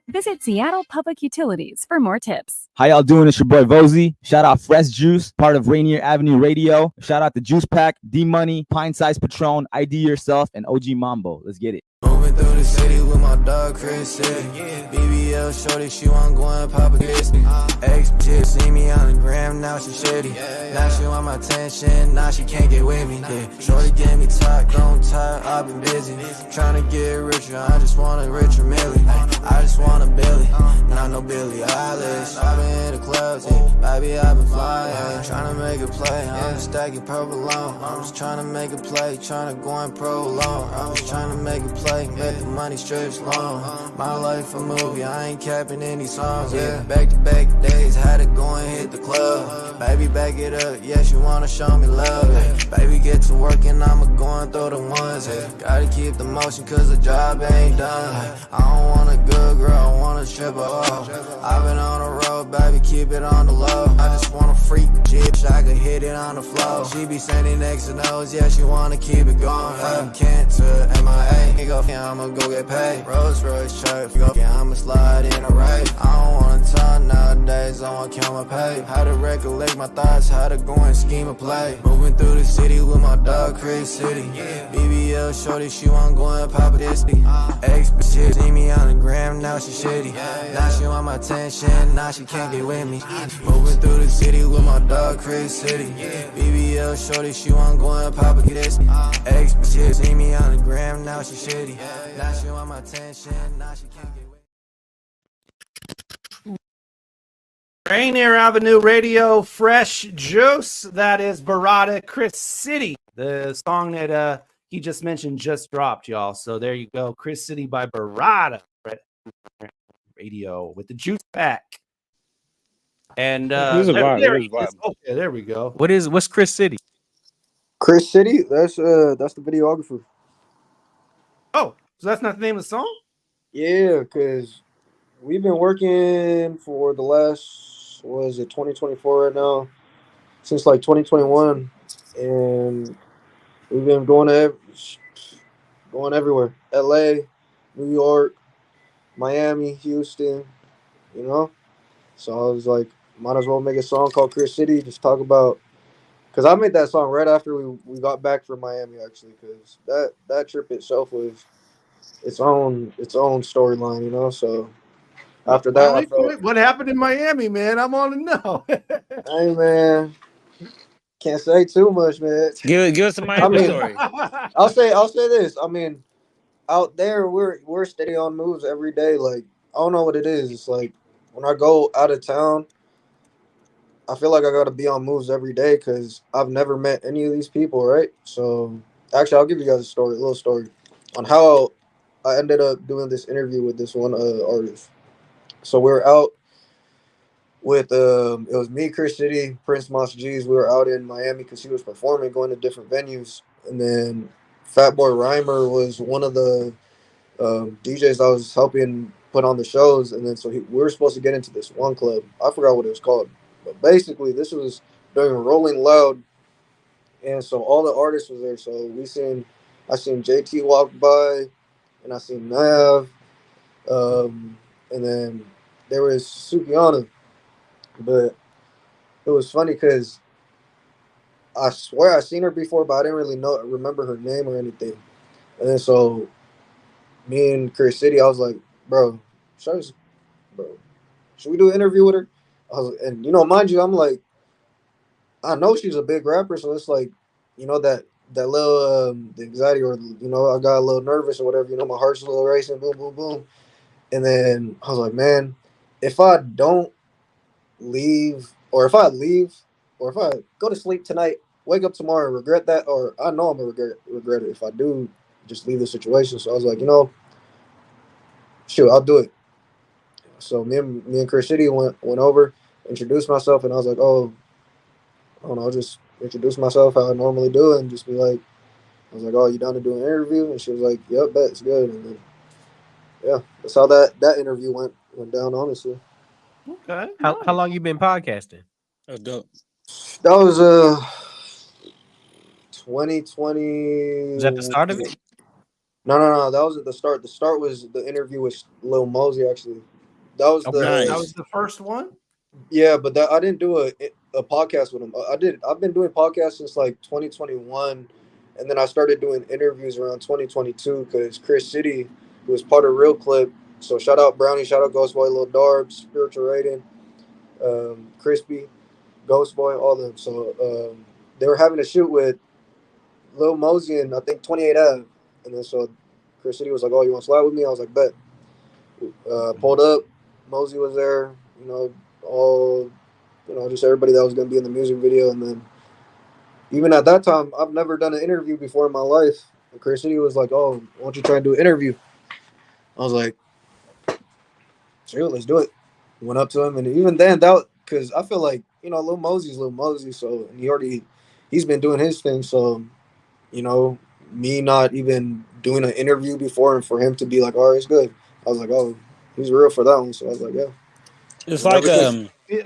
Speaker 11: Visit Seattle Public Utilities for more tips.
Speaker 12: How y'all doing? It's your boy Vozy. Shout out Fresh Juice, part of Rainier Avenue Radio. Shout out the Juice Pack, D-Money, Pint Size Patron, ID Yourself, and OG Mambo. Let's get it.
Speaker 15: Moving through the city with my dog Chris. BBL shorty, she want go and pop a kiss. Ex-chick see me on the gram, now she shady. Now she want my attention, now she can't get with me. Shorty gave me talk, don't talk, I've been busy. Trying to get richer, I just want a richer Millie. I just want a Billy, not no Billie Eilish. I've been in the clubs, baby, I've been flying. Trying to make a play, I'm just stacking purple on. I'm just trying to make a play, trying to go and prolong. I'm just trying to make a play, make the money stretch long. My life a movie, I ain't capping any songs. Back to back days, had to go and hit the club. Baby, back it up, yes, you wanna show me love. Baby, get to work and I'ma go and throw the ones. Gotta keep the motion cause the job ain't done. I don't want a good girl, I want a stripper off. I've been on the road, baby, keep it on the low. I just wanna freak shit, I could hit it on the floor. She be standing next to nose, yeah, she wanna keep it going. From Kent to MIA, nigga, yeah, I'ma go get paid. Rolls Royce truck, yeah, I'ma slide in a race. I don't wanna talk nowadays, I wanna count my pay. How to recollect my thoughts, how to go and scheme a play. Moving through the city with my dog, Chris City. BBL shorty, she wanna go and pop it this beat. Ex bitch see me on the gram, now she shitty. Now she want my attention, now she can't get with me. Moving through the city with my dog, Chris City. BBL shorty, she wanna go and pop it this beat. Ex bitch see me on the gram, now she shitty. Now she want my attention, now she can't get with me.
Speaker 17: Rainier Avenue Radio, Fresh Juice. That is Berada, Chris City. The song that he just mentioned just dropped, y'all. So there you go. Chris City by Berada Radio with the Juice Pack. And
Speaker 21: Here's a vibe.
Speaker 17: there
Speaker 21: Here's
Speaker 17: he
Speaker 21: a
Speaker 17: is.
Speaker 21: vibe.
Speaker 17: Okay, there we go.
Speaker 18: What's Chris City?
Speaker 4: Chris City, that's the videographer.
Speaker 17: Oh, so that's not the name of the song?
Speaker 4: Yeah, because we've been working for the last, what is it, 2024 right now, since like 2021, and we've been going everywhere. LA, New York, Miami, Houston, you know? So I was like, might as well make a song called Chris City, just talk about, because I made that song right after we got back from Miami, actually, because that trip itself was its own storyline, you know? So after that, I felt,
Speaker 17: What happened in Miami, man? I want to know.
Speaker 4: hey, man, can't say too much, man.
Speaker 21: Give us a Miami story.
Speaker 4: I'll say this. I mean, out there, we're steady on moves every day. Like, I don't know what it is. It's like when I go out of town, I feel like I got to be on moves every day because I've never met any of these people, right? So, actually, I'll give you guys a little story on how I ended up doing this interview with this one artist. So we were out with it was me, Chris City, Prince Moss G's. We were out in Miami because he was performing, going to different venues, and then Fatboy Rhymer was one of the DJs I was helping put on the shows, and then we were supposed to get into this one club. I forgot what it was called, but basically this was during Rolling Loud, and so all the artists was there. So I seen JT walk by, and I seen Nav, and then there was Sukiana. But it was funny because I swear I seen her before, but I didn't really remember her name or anything. And then so me and Chris City, I was like, bro, should we do an interview with her? And mind you, I'm like, I know she's a big rapper, so it's like, that little the anxiety, or I got a little nervous or whatever. My heart's a little racing, boom, boom, boom. And then I was like, man, if I don't leave, or if I go to sleep tonight, wake up tomorrow and regret that, or I know I'm gonna regret it if I do just leave the situation. So I was like, shoot, I'll do it. So me and Chris City went over, introduced myself, and I was like, oh, I don't know, just introduce myself how I normally do it, and just be like, I was like, oh, you down to do an interview? And she was like, yep, bet, it's good. And then yeah, that's how that interview went down, honestly.
Speaker 18: Okay. How long you been podcasting?
Speaker 21: That's dope.
Speaker 4: That was 2020.
Speaker 18: Was that the start of it?
Speaker 4: No. That was at the start. The start was the interview with Lil Mosey. Actually, that was
Speaker 17: that was the first one.
Speaker 4: Yeah, but I didn't do a podcast with him. I've been doing podcasts since like 2021, and then I started doing interviews around 2022 because Chris City, who was part of Real Clip. So shout out Brownie, shout out Ghostboy, Lil Darb, Spiritual Rating, Crispy, Ghostboy, all of them. So they were having a shoot with Lil Mosey and I think 28 Ave. And then so Chris City was like, oh, you want to slide with me? I was like, bet. Pulled up, Mosey was there, just everybody that was going to be in the music video. And then even at that time, I've never done an interview before in my life. And Chris City was like, oh, why don't you try and do an interview? I was like, sure, let's do it. Went up to him, and even then, because I feel like, Lil Mosey's Lil Mosey, so he's been doing his thing, so, me not even doing an interview before, and for him to be like, all right, it's good. I was like, oh, he's real for that one, so I was like, yeah.
Speaker 21: It's like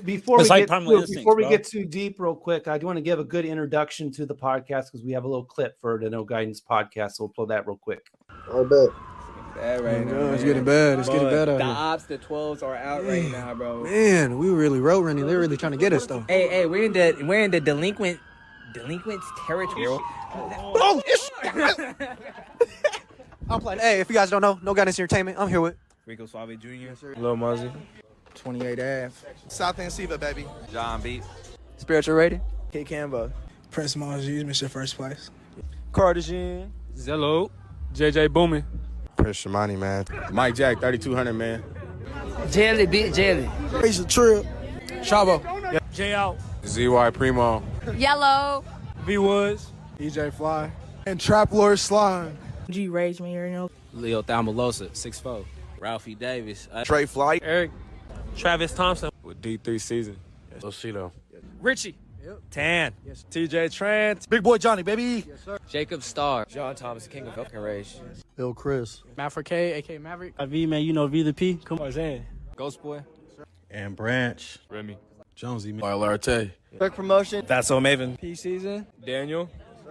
Speaker 17: Before we
Speaker 21: it's like
Speaker 17: get
Speaker 21: Primal
Speaker 17: too,
Speaker 21: Instincts,
Speaker 17: before we
Speaker 21: bro.
Speaker 17: get too deep, real quick, I do want to give a good introduction to the podcast because we have a little clip for the No Guidance podcast. So we'll play that real quick.
Speaker 4: I bet.
Speaker 2: Bad right now.
Speaker 13: It's
Speaker 2: man.
Speaker 13: getting bad. It's getting bad out
Speaker 2: The
Speaker 13: here.
Speaker 2: ops, the 12s are out right now, bro.
Speaker 13: Man, we really road running. They're really trying to get us though.
Speaker 2: Hey, we're in the delinquents territory.
Speaker 13: Oh, I'm playing. Hey, if you guys don't know, No Guidance Entertainment. I'm here with
Speaker 2: Rico Suave Jr.
Speaker 13: Lil Muzzy,
Speaker 2: 28 Ave.
Speaker 13: South End Siva, baby.
Speaker 2: John Beat.
Speaker 13: Spiritual Rating.
Speaker 2: K Canva.
Speaker 13: Prince Mars, Mr. First Place.
Speaker 2: Cardigan.
Speaker 13: Zello. JJ Boomin.
Speaker 14: Prince Shimani, man. Mike Jack, 3200, man.
Speaker 2: Jelly, big jelly.
Speaker 13: Racial Trip. Chavo.
Speaker 2: J out.
Speaker 14: ZY Primo.
Speaker 16: Yellow.
Speaker 13: V Woods. EJ Fly. And Trap Lord Slime.
Speaker 16: G Rage Muriel.
Speaker 2: Leo Thamalosa, 6'4". Ralphie Davis.
Speaker 14: Trey Flight.
Speaker 13: Eric.
Speaker 2: Travis Thompson.
Speaker 14: With D3 Season. Osito.
Speaker 2: Richie. Tan.
Speaker 13: TJ Trent. Big Boy Johnny, baby. Yes, sir.
Speaker 2: Jacob Starr. John Thomas, King of Falcon Rage.
Speaker 13: Bill Chris.
Speaker 2: Maverick K, a.k.a. Maverick.
Speaker 13: V, man, you know V the P. Come on, Zan.
Speaker 2: Ghost Boy.
Speaker 14: And Branch.
Speaker 13: Remy.
Speaker 14: Jonesy, man.
Speaker 13: Larte.
Speaker 2: Quick promotion.
Speaker 13: That's so Maven.
Speaker 2: P Season.
Speaker 13: Daniel.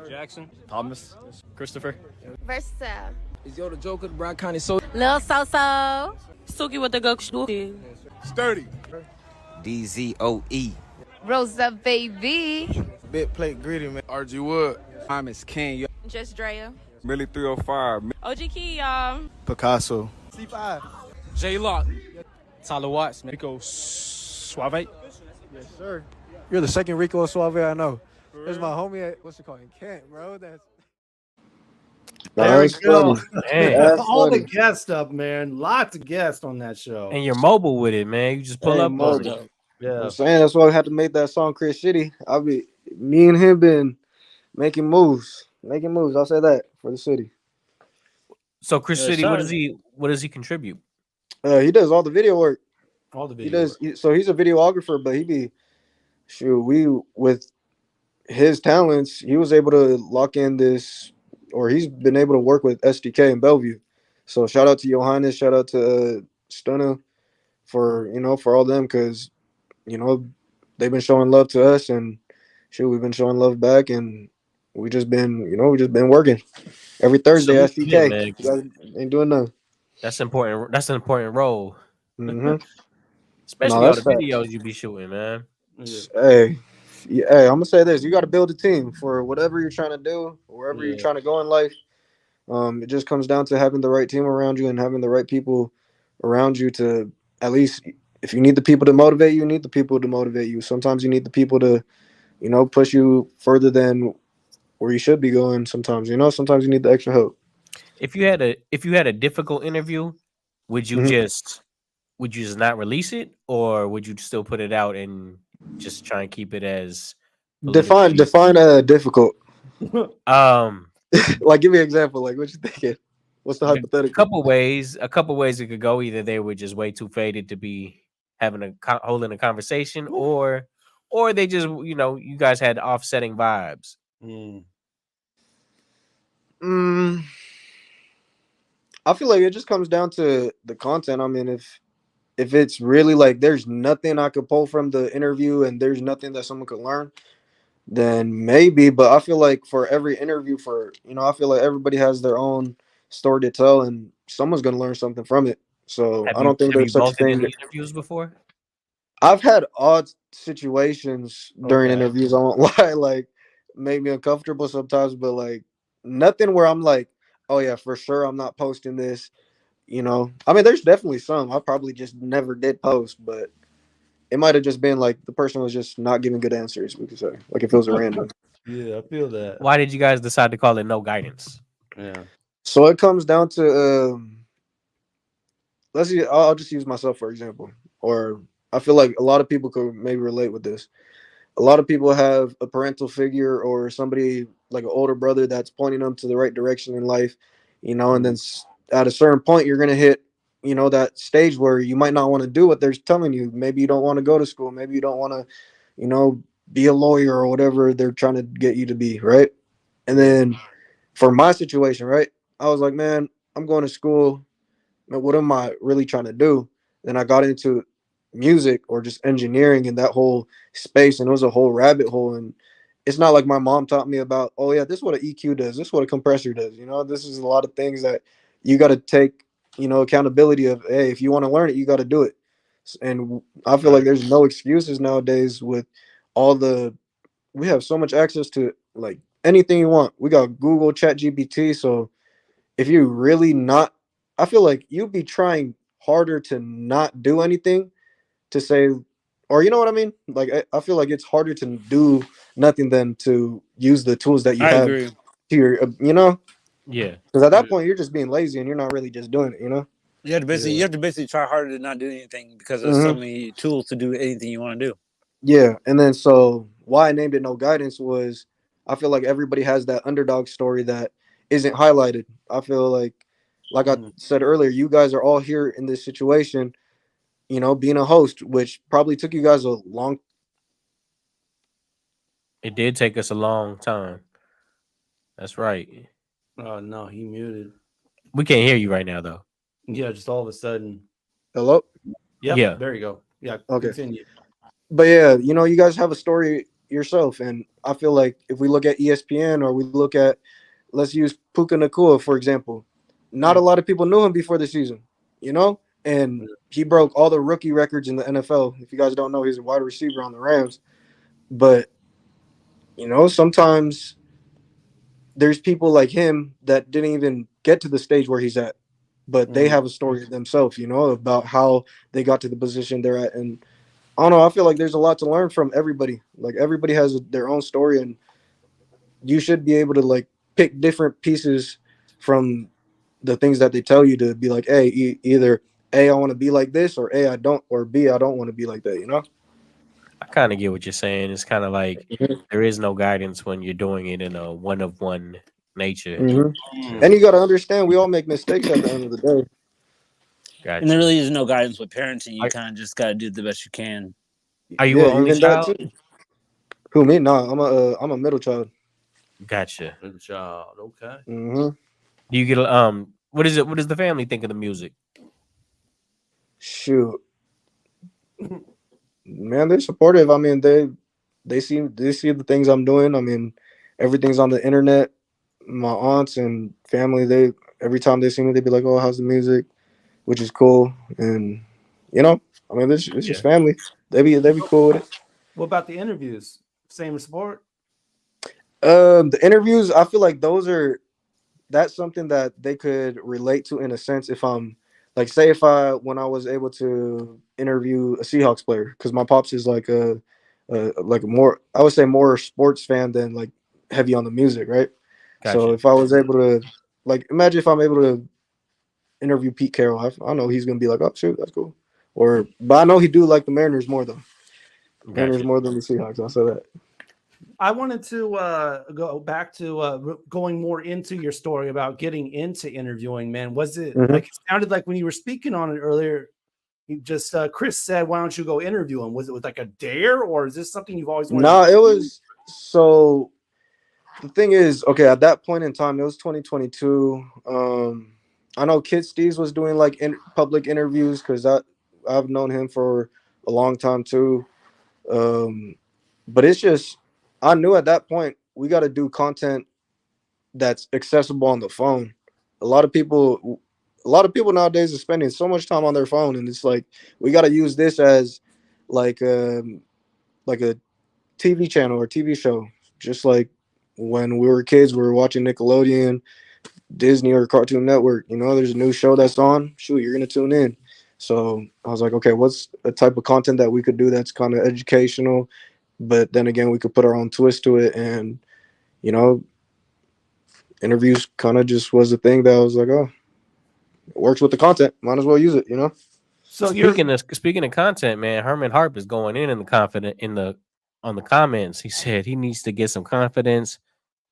Speaker 13: Jackson. Thomas. Christopher.
Speaker 16: Versatile.
Speaker 2: Is yo the Joker, the Brown County Soldier.
Speaker 16: Lil So. Suki with the go school.
Speaker 13: Sturdy.
Speaker 2: DZOE.
Speaker 16: Rosa Baby.
Speaker 2: Big Plate Gritty, man. RG Wood. Thomas King.
Speaker 16: Just Drea.
Speaker 14: Millie 305.
Speaker 16: OG Key, y'all.
Speaker 14: Picasso.
Speaker 13: C5.
Speaker 2: J Lock.
Speaker 13: Tyler Watts. Rico Suave. Yes, sir. You're the second Rico Suave I know. There's my homie at, what's it called, in Kent, bro. That's
Speaker 17: There we go.
Speaker 4: That's
Speaker 17: All the
Speaker 4: funny.
Speaker 17: guests up, man. Lots of guests on that show.
Speaker 18: And you're mobile with it, man. You just pull
Speaker 4: Hey,
Speaker 18: up
Speaker 4: Mo.
Speaker 18: on it.
Speaker 17: Yeah.
Speaker 4: I'm saying that's why we had to make that song Chris City. Me and him been making moves. I'll say that for the city.
Speaker 18: So Chris
Speaker 4: Yes,
Speaker 18: City,
Speaker 4: sir.
Speaker 18: what does he contribute?
Speaker 4: He does all the video work.
Speaker 17: All the
Speaker 4: He does. So he's a videographer, but with his talents, he was able to lock in this, or he's been able to work with SDK in Bellevue. So shout out to Johannes, shout out to Stunner for all them, because they've been showing love to us, and we've been showing love back, and we just been working every Thursday.
Speaker 18: So
Speaker 4: SDK,
Speaker 18: yeah, man.
Speaker 4: you guys ain't doing nothing.
Speaker 18: That's important. That's an important role.
Speaker 4: Mm-hmm.
Speaker 18: Especially
Speaker 4: No,
Speaker 18: all
Speaker 4: that's
Speaker 18: the
Speaker 4: fact.
Speaker 18: videos you be shooting, man.
Speaker 4: Hey, I'm gonna say this: you got to build a team for whatever you're trying to do, wherever you're trying to go in life. It just comes down to having the right team around you and having the right people around you to, at least, if you need the people to motivate you, need the people to motivate you. Sometimes you need the people to, push you further than where you should be going. Sometimes you need the extra help.
Speaker 18: If you had a difficult interview, would you just not release it, or would you still put it out and just try and keep it as
Speaker 4: Define difficult. Like, give me an example. Like, what you thinking? What's the hypothetical?
Speaker 18: A couple ways it could go. Either they were just way too faded to be holding a conversation, or they just you guys had offsetting vibes.
Speaker 4: I feel like it just comes down to the content. I mean, if it's really like there's nothing I could pull from the interview and there's nothing that someone could learn, then maybe. But I feel like for every interview, I feel like everybody has their own story to tell, and someone's gonna learn something from it. So I don't think there's such a thing.
Speaker 18: Interviews before?
Speaker 4: I've had odd situations during interviews. I won't lie, like made me uncomfortable sometimes, but like nothing where I'm like, oh yeah, for sure I'm not posting this. I mean, there's definitely some I probably just never did post, but it might have just been like the person was just not giving good answers, we could say, like if it was a random.
Speaker 17: Yeah, I feel that.
Speaker 18: Why did you guys decide to call it No Guidance?
Speaker 17: Yeah.
Speaker 4: So it comes down to I'll just use myself for example, or I feel like a lot of people could maybe relate with this. A lot of people have a parental figure or somebody like an older brother that's pointing them to the right direction in life, and then at a certain point you're going to hit, that stage where you might not want to do what they're telling you. Maybe you don't want to go to school. Maybe you don't want to, be a lawyer or whatever they're trying to get you to be. Right. And then for my situation, right, I was like, man, I'm going to school. What am I really trying to do? Then I got into music or just engineering in that whole space, and it was a whole rabbit hole. And it's not like my mom taught me about, oh yeah, this is what an EQ does, this is what a compressor does. This is a lot of things that you got to take, accountability of. Hey, if you want to learn it, you got to do it. And I feel like there's no excuses nowadays with we have so much access to like anything you want. We got Google, Chat GPT. So if you really not, I feel like you'd be trying harder to not do anything to say, or you know what I mean? Like, I feel like it's harder to do nothing than to use the tools that you
Speaker 21: I
Speaker 4: have
Speaker 21: agree.
Speaker 4: to your,
Speaker 18: Yeah.
Speaker 4: because at that point you're just being lazy and you're not really just doing it.
Speaker 21: You have to basically try harder to not do anything because there's so many tools to do anything you want to do.
Speaker 4: Yeah. And then so why I named it No Guidance was I feel like everybody has that underdog story that isn't highlighted. I feel like I said earlier, you guys are all here in this situation, being a host, which probably took you guys a long.
Speaker 18: It did take us a long time. That's right.
Speaker 17: Oh no, he muted.
Speaker 18: We can't hear you right now, though.
Speaker 17: Yeah, just all of a sudden.
Speaker 4: Hello?
Speaker 17: Yep,
Speaker 18: Yeah.
Speaker 17: there you go. Yeah,
Speaker 4: Okay.
Speaker 17: continue.
Speaker 4: But yeah, you guys have a story yourself, and I feel like if we look at ESPN or we look at, let's use Puka Nacua, for example, not a lot of people knew him before the season, and he broke all the rookie records in the NFL. If you guys don't know, he's a wide receiver on the Rams. But, sometimes there's people like him that didn't even get to the stage where he's at, but they have a story themselves, about how they got to the position they're at. And I don't know, I feel like there's a lot to learn from everybody. Like, everybody has their own story, and you should be able to like pick different pieces from the things that they tell you to be like, hey, either A, I want to be like this, or A, I don't, or B, I don't want to be like that,
Speaker 18: I kind of get what you're saying. It's kind of like there is no guidance when you're doing it in a one-of-one nature.
Speaker 4: And you got to understand, we all make mistakes at the end of the day.
Speaker 18: Gotcha.
Speaker 21: And there really is no guidance with parenting. You kind of just got to do the best you can.
Speaker 18: Are you an only child?
Speaker 4: Who, me? No, I'm a middle child.
Speaker 18: Gotcha.
Speaker 17: Middle child. Okay.
Speaker 18: Do you get what is it? What does the family think of the music?
Speaker 4: Shoot, man, they're supportive. I mean, they see the things I'm doing. I mean, everything's on the internet. My aunts and family, every time they see me, they be like, "Oh, how's the music?" Which is cool. And I mean, it's just family. They be cool with it.
Speaker 17: What about the interviews? Same support?
Speaker 4: The interviews, I feel like that's something that they could relate to in a sense. If I'm like, say when I was able to interview a Seahawks player, because my pops is like more, I would say more sports fan than like heavy on the music, right?
Speaker 18: Gotcha.
Speaker 4: So if I was able to, like, imagine if I'm able to interview Pete Carroll, I know he's gonna be like, oh shoot, that's cool. But I know he do like the Mariners more though. Mariners more than the Seahawks. I'll say that.
Speaker 17: I wanted to go back to going more into your story about getting into interviewing, man. Was it like, it sounded like when you were speaking on it earlier, you just Chris said, why don't you go interview him? Was it with like a dare, or is this something you've always wanted to do?
Speaker 4: It was. So the thing is, okay, at that point in time, it was 2022. I know Kid Steves was doing like public interviews because I've known him for a long time too. But it's just, I knew at that point we got to do content that's accessible on the phone. A lot of people nowadays are spending so much time on their phone, and it's like we got to use this as like a TV channel or TV show. Just like when we were kids, we were watching Nickelodeon, Disney, or Cartoon Network. There's a new show that's on. Shoot, you're gonna tune in. So I was like, okay, what's a type of content that we could do that's kind of educational, but then again, we could put our own twist to it. And, interviews kind of just was a thing that I was like, oh, it works with the content. Might as well use it,
Speaker 18: So speaking of content, man, Herman Harp is going in the on the comments. He said he needs to get some confidence.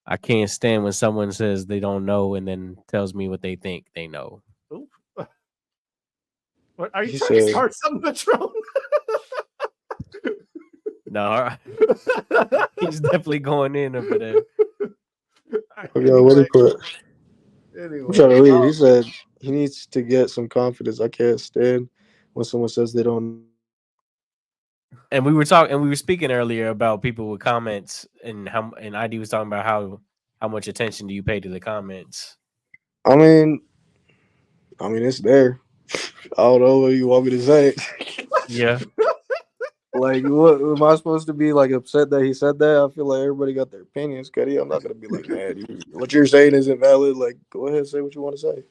Speaker 18: I can't stand when someone says they don't know and then tells me what they think they know.
Speaker 17: What, are you trying to start something, Patron?
Speaker 18: No, he's definitely going in over there.
Speaker 4: Okay, what did he put?
Speaker 17: Anyway,
Speaker 4: I'm trying to read. He said he needs to get some confidence. I can't stand when someone says they don't
Speaker 18: And we were speaking earlier about people with comments and ID was talking about how much attention do you pay to the comments?
Speaker 4: I mean, it's there. I don't know what you want me to say.
Speaker 18: Yeah.
Speaker 4: Like, what am I supposed to be like upset that he said that? I feel like everybody got their opinions, Cuddy. I'm not gonna be like, man, what you're saying isn't valid. Like, go ahead, say what you want to say.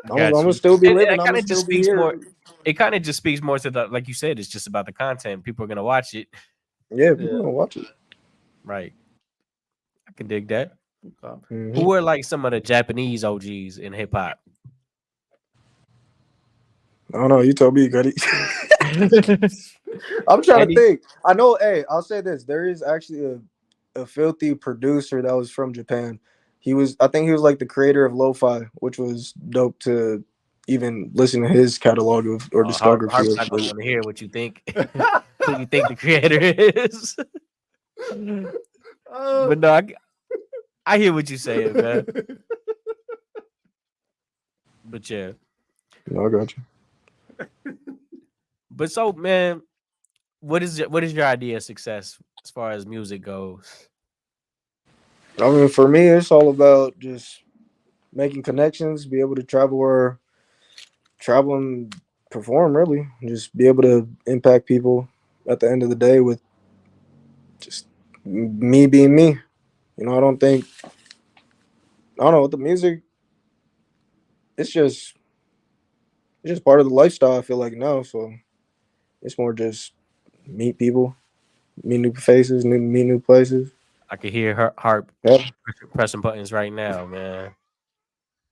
Speaker 4: I'm gonna still be living. I'm gonna still be here.
Speaker 18: It kind of just speaks more to the, like you said, it's just about the content. People are gonna watch it.
Speaker 4: Yeah, people gonna watch it.
Speaker 18: Right. I can dig that.
Speaker 4: Mm-hmm.
Speaker 18: Who are like some of the Japanese OGs in hip hop?
Speaker 4: I don't know. You told me, Cuddy. I'm trying to think. I know. Hey, I'll say this: there is actually a filthy producer that was from Japan. I think he was like the creator of lo-fi, which was dope to even listen to his catalog or discography.
Speaker 18: Harp's not going to hear what you think. Who you think the creator is? But no, I hear what you're saying, man. But yeah,
Speaker 4: no, I got you.
Speaker 18: But so, man, what is your idea of success as far as music goes?
Speaker 4: I mean, for me, it's all about just making connections, be able to travel and perform, really. Just be able to impact people at the end of the day with just me being me. You know, I don't know, with the music, it's just part of the lifestyle, I feel like now. So it's more just meet people, meet new faces, meet new places.
Speaker 18: I can hear Harp pressing buttons right now, man.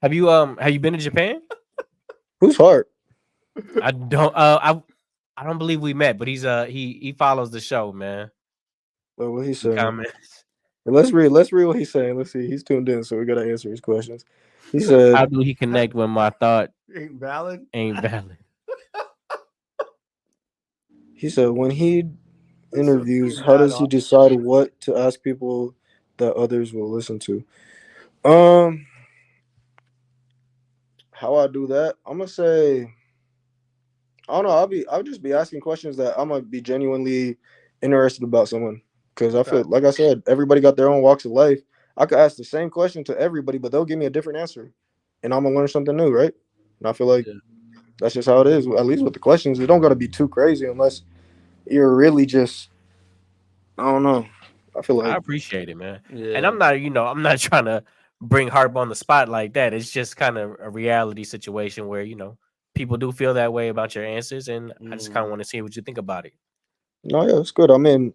Speaker 18: Have you been to Japan?
Speaker 4: Who's Harp?
Speaker 18: I don't believe we met, but he follows the show, man.
Speaker 4: Well, what he's saying?
Speaker 18: Comments.
Speaker 4: Let's read what he's saying. Let's see. He's tuned in, so we gotta answer his questions. He said,
Speaker 18: "How do he connect when my thought
Speaker 1: ain't valid?"
Speaker 4: He said, when he interviews, how does he decide what to ask people that others will listen to? How I do that? I'm gonna say, I don't know. I'll just be asking questions that I'm gonna be genuinely interested about someone. Because I feel, like I said, everybody got their own walks of life. I could ask the same question to everybody, but they'll give me a different answer, and I'm gonna learn something new, right? And I feel like that's just how it is. At least with the questions, it don't gotta be too crazy unless you're really just, I don't know. I feel like
Speaker 18: I appreciate it, man. Yeah. And I'm not trying to bring Harp on the spot like that. It's just kind of a reality situation where people do feel that way about your answers, and I just kind of want to see what you think about it.
Speaker 4: No, yeah, it's good. I mean,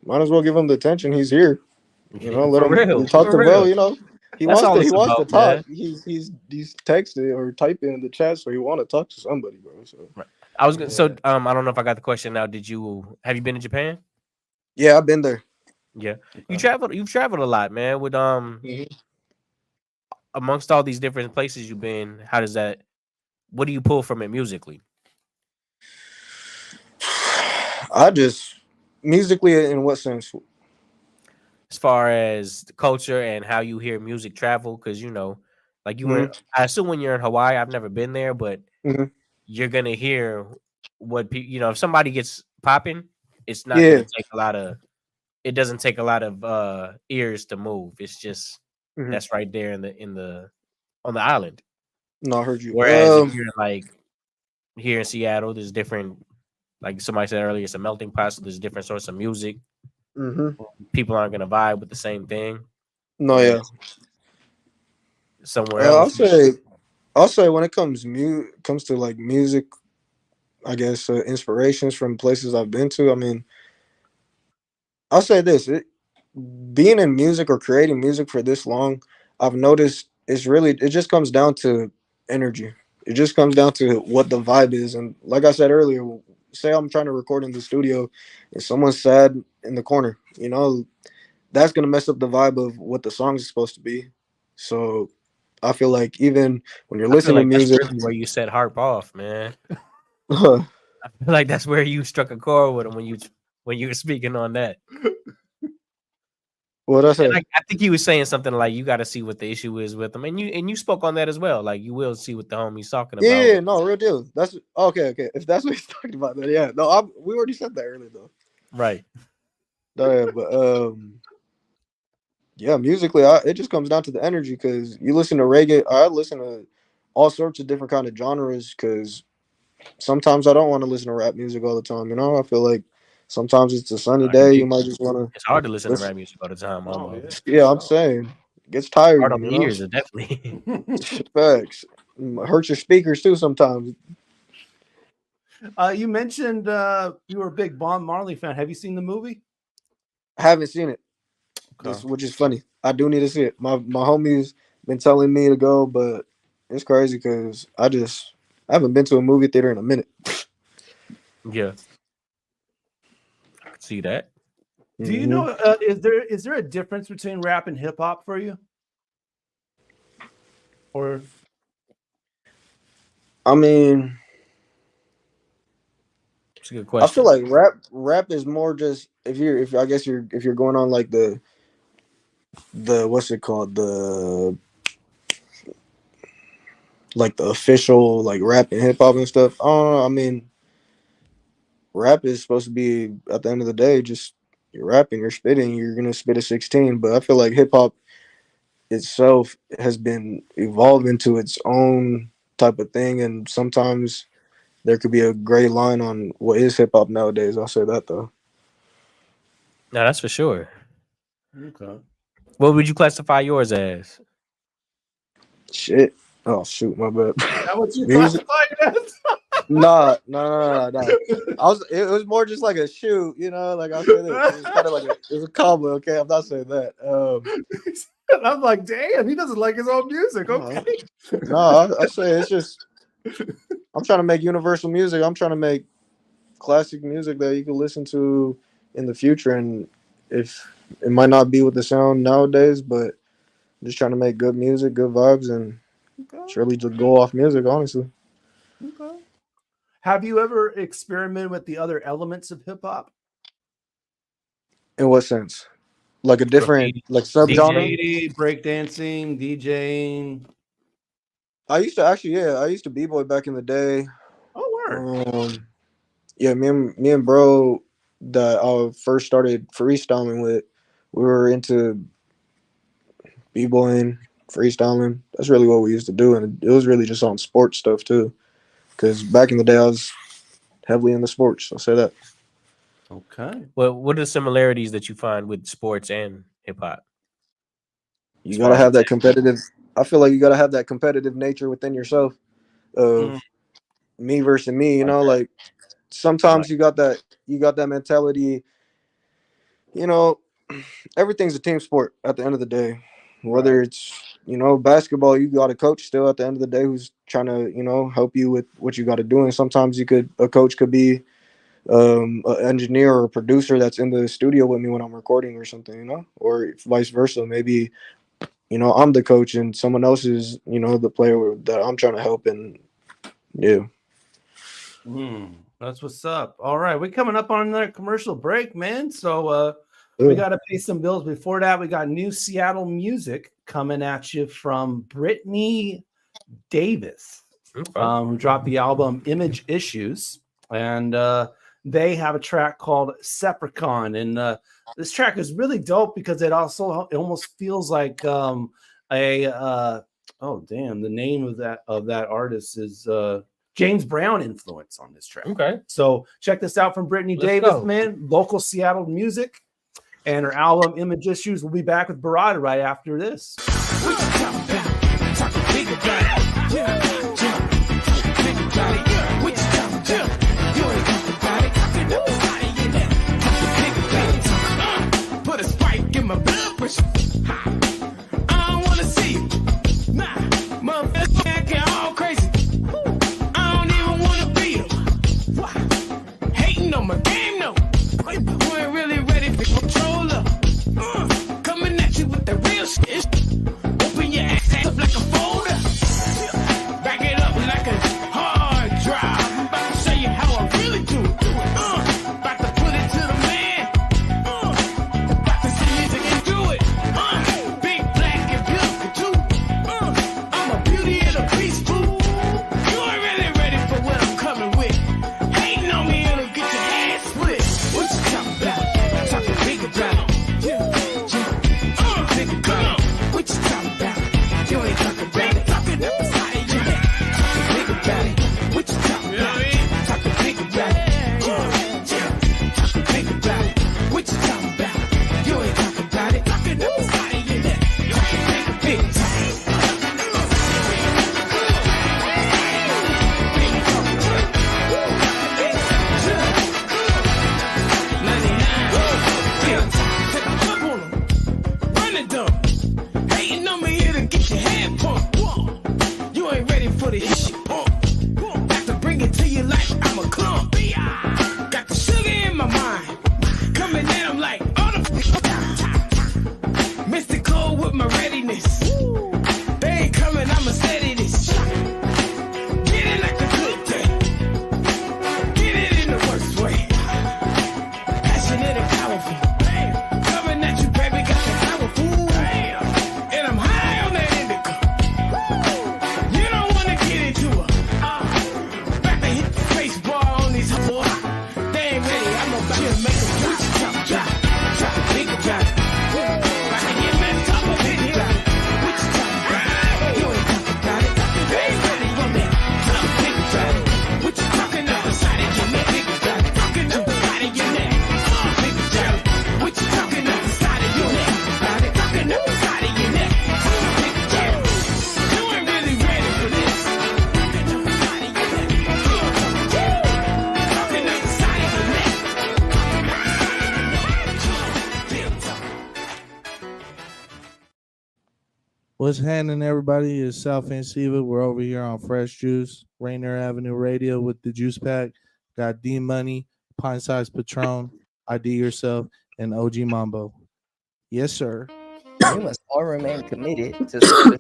Speaker 4: might as well give him the attention. He's here. Let him talk to Will. He wants to talk. Man. He's texting or typing in the chat, so he want to talk to somebody, bro. So
Speaker 18: right. I don't know if I got the question now. Have you been to Japan?
Speaker 4: Yeah, I've been there.
Speaker 18: Yeah, you've traveled a lot, man. With amongst all these different places you've been, what do you pull from it musically?
Speaker 4: I just musically, in what sense?
Speaker 18: As far as the culture and how you hear music travel, because like you were, I assume when you're in Hawaii, I've never been there, but you're gonna hear what people, if somebody gets popping, it's not gonna take a lot of. It doesn't take a lot of ears to move. It's just that's right there on the island.
Speaker 4: No, I heard you.
Speaker 18: Whereas if you're like here in Seattle, there's different. Like somebody said earlier, it's a melting pot. So there's different sorts of music. People aren't gonna vibe with the same thing.
Speaker 4: No, yeah.
Speaker 18: Somewhere else.
Speaker 4: I'll say when it comes to like music, I guess inspirations from places I've been to. I mean, I'll say this: being in music or creating music for this long, I've noticed it just comes down to energy. It just comes down to what the vibe is. And like I said earlier, say I'm trying to record in the studio and someone's sad in the corner, that's going to mess up the vibe of what the song is supposed to be. So I feel like even when you're listening to music,
Speaker 18: that's really where you set Harp off, man. I feel like that's where you struck a chord with him when you were speaking on that.
Speaker 4: What I say?
Speaker 18: And I think he was saying something like you got to see what the issue is with him, and you spoke on that as well. Like you will see what the homie's talking about.
Speaker 4: Yeah, no, real deal. That's okay. If that's what he's talking about, then yeah. No, we already said that earlier though.
Speaker 18: Right.
Speaker 4: No, but yeah, musically, it just comes down to the energy. Because you listen to reggae, I listen to all sorts of different kind of genres. Because sometimes I don't want to listen to rap music all the time. You know, I feel like sometimes it's a sunny day. You might just want to.
Speaker 18: It's hard to listen to rap music all the time.
Speaker 4: Yeah, I'm saying it gets tired.
Speaker 18: Hard on
Speaker 4: you
Speaker 18: the
Speaker 4: know?
Speaker 18: ears, definitely.
Speaker 4: Facts. Hurt your speakers too sometimes.
Speaker 1: You mentioned you were a big Bob Marley fan. Have you seen the movie?
Speaker 4: I haven't seen it, which is funny. I do need to see it. My homies been telling me to go, but it's crazy because I haven't been to a movie theater in a minute.
Speaker 18: Yeah, I can see that.
Speaker 1: Do you know? Is there a difference between rap and hip hop for you? Or,
Speaker 4: I mean,
Speaker 18: it's a good question.
Speaker 4: I feel like rap is more just if you're going on like the what's it called, the official like rap and hip hop and stuff. I don't know. I mean, rap is supposed to be at the end of the day just you're rapping, you're spitting, you're gonna spit a 16. But I feel like hip hop itself has been evolving to its own type of thing, and sometimes there could be a gray line on what is hip hop nowadays. I'll say that though.
Speaker 18: No, that's for sure.
Speaker 1: Okay.
Speaker 18: What would you classify yours as?
Speaker 4: Shit. Oh shoot, my bad.
Speaker 1: That what you
Speaker 4: Music?
Speaker 1: classify it as?
Speaker 4: Nah. It was more just like a shoot, you know. Like I said, it was kind of like it was a combo. Okay, I'm not saying that.
Speaker 1: And I'm like, damn, he doesn't like his own music. Okay.
Speaker 4: No, I say it's just I'm trying to make universal music. I'm trying to make classic music that you can listen to in the future, and if it might not be with the sound nowadays, but I'm just trying to make good music, good vibes, and surely just go off music, honestly.
Speaker 1: Okay. Have you ever experimented with the other elements of hip hop?
Speaker 4: In what sense? Like a different like subgenre?
Speaker 1: Breakdancing, DJing.
Speaker 4: I used to b-boy back in the day.
Speaker 1: Oh, word.
Speaker 4: Yeah, me and bro that I first started freestyling with, we were into b-boying, freestyling. That's really what we used to do, and it was really just on sports stuff too. Because back in the day, I was heavily into sports. I'll say that.
Speaker 1: Okay.
Speaker 18: Well, what are the similarities that you find with sports and hip hop?
Speaker 4: You gotta have that competitive. I feel like you gotta have that competitive nature within yourself. Of me versus me. You know, like sometimes you got that mentality. You know, everything's a team sport at the end of the day. Whether it's, you know, basketball, you got a coach still at the end of the day who's trying to, you know, help you with what you got to do. And sometimes a coach could be an engineer or a producer that's in the studio with me when I'm recording or something, you know, or vice versa. Maybe, you know, I'm the coach and someone else is, you know, the player that I'm trying to help. And yeah.
Speaker 1: That's what's up. All right. We're coming up on another commercial break, man. So we got to pay some bills. Before that, we got new Seattle music coming at you from Brittany Davis, who dropped the album Image Issues. And they have a track called Sepricon. And this track is really dope because it almost feels like the name of that artist is James Brown influence on this track.
Speaker 18: Okay.
Speaker 1: So check this out from Brittany Davis, man. Local Seattle music. And her album Image Issues. Will be back with Berada right after this.
Speaker 28: Put a spike in my blood pressure. I don't wanna see you. Nah, motherfucker acting all crazy. I don't even wanna be you. Hating on my game, no. You ain't really ready for controller. Coming at you with the real shit. Open your ass up like a folder. Back it up like a hard drive. I'm about to show you how I really do it. About to put it to the man. About to see music and do it. Got the sugar in my mind. Coming in, I'm like, on the mystical with my readiness. They ain't coming, I'ma steady this. Get it like a good day. Get it in the worst way. Passionate and powerful. Coming at you, baby, got the powerful. And I'm high on that indica. You don't wanna get into it. Back to hit the baseball on these hoes. They ain't ready, I'm about to make them twitch, chop, chop, chop, think about it. Like I get messed up, but think about it. What you talking about? You ain't talking about it. They ain't ready on that. Chop, think about it. What you talking about? Side of your neck, think about it. Talking to the side of your neck. Think about it. What you talking about? Side of your neck. About it. Talking to the side of your neck. Think about it. You ain't really ready for this. Talking to the side of your neck. Talking to the side of your neck.
Speaker 3: What's happening, everybody? It's South End Siva. We're over here on Fresh Juice, Rainier Avenue Radio with the Juice Pack. Got D Money, Pint Size Patron, ID Yourself, and OG Mambo. Yes, sir.
Speaker 19: We must all remain committed to social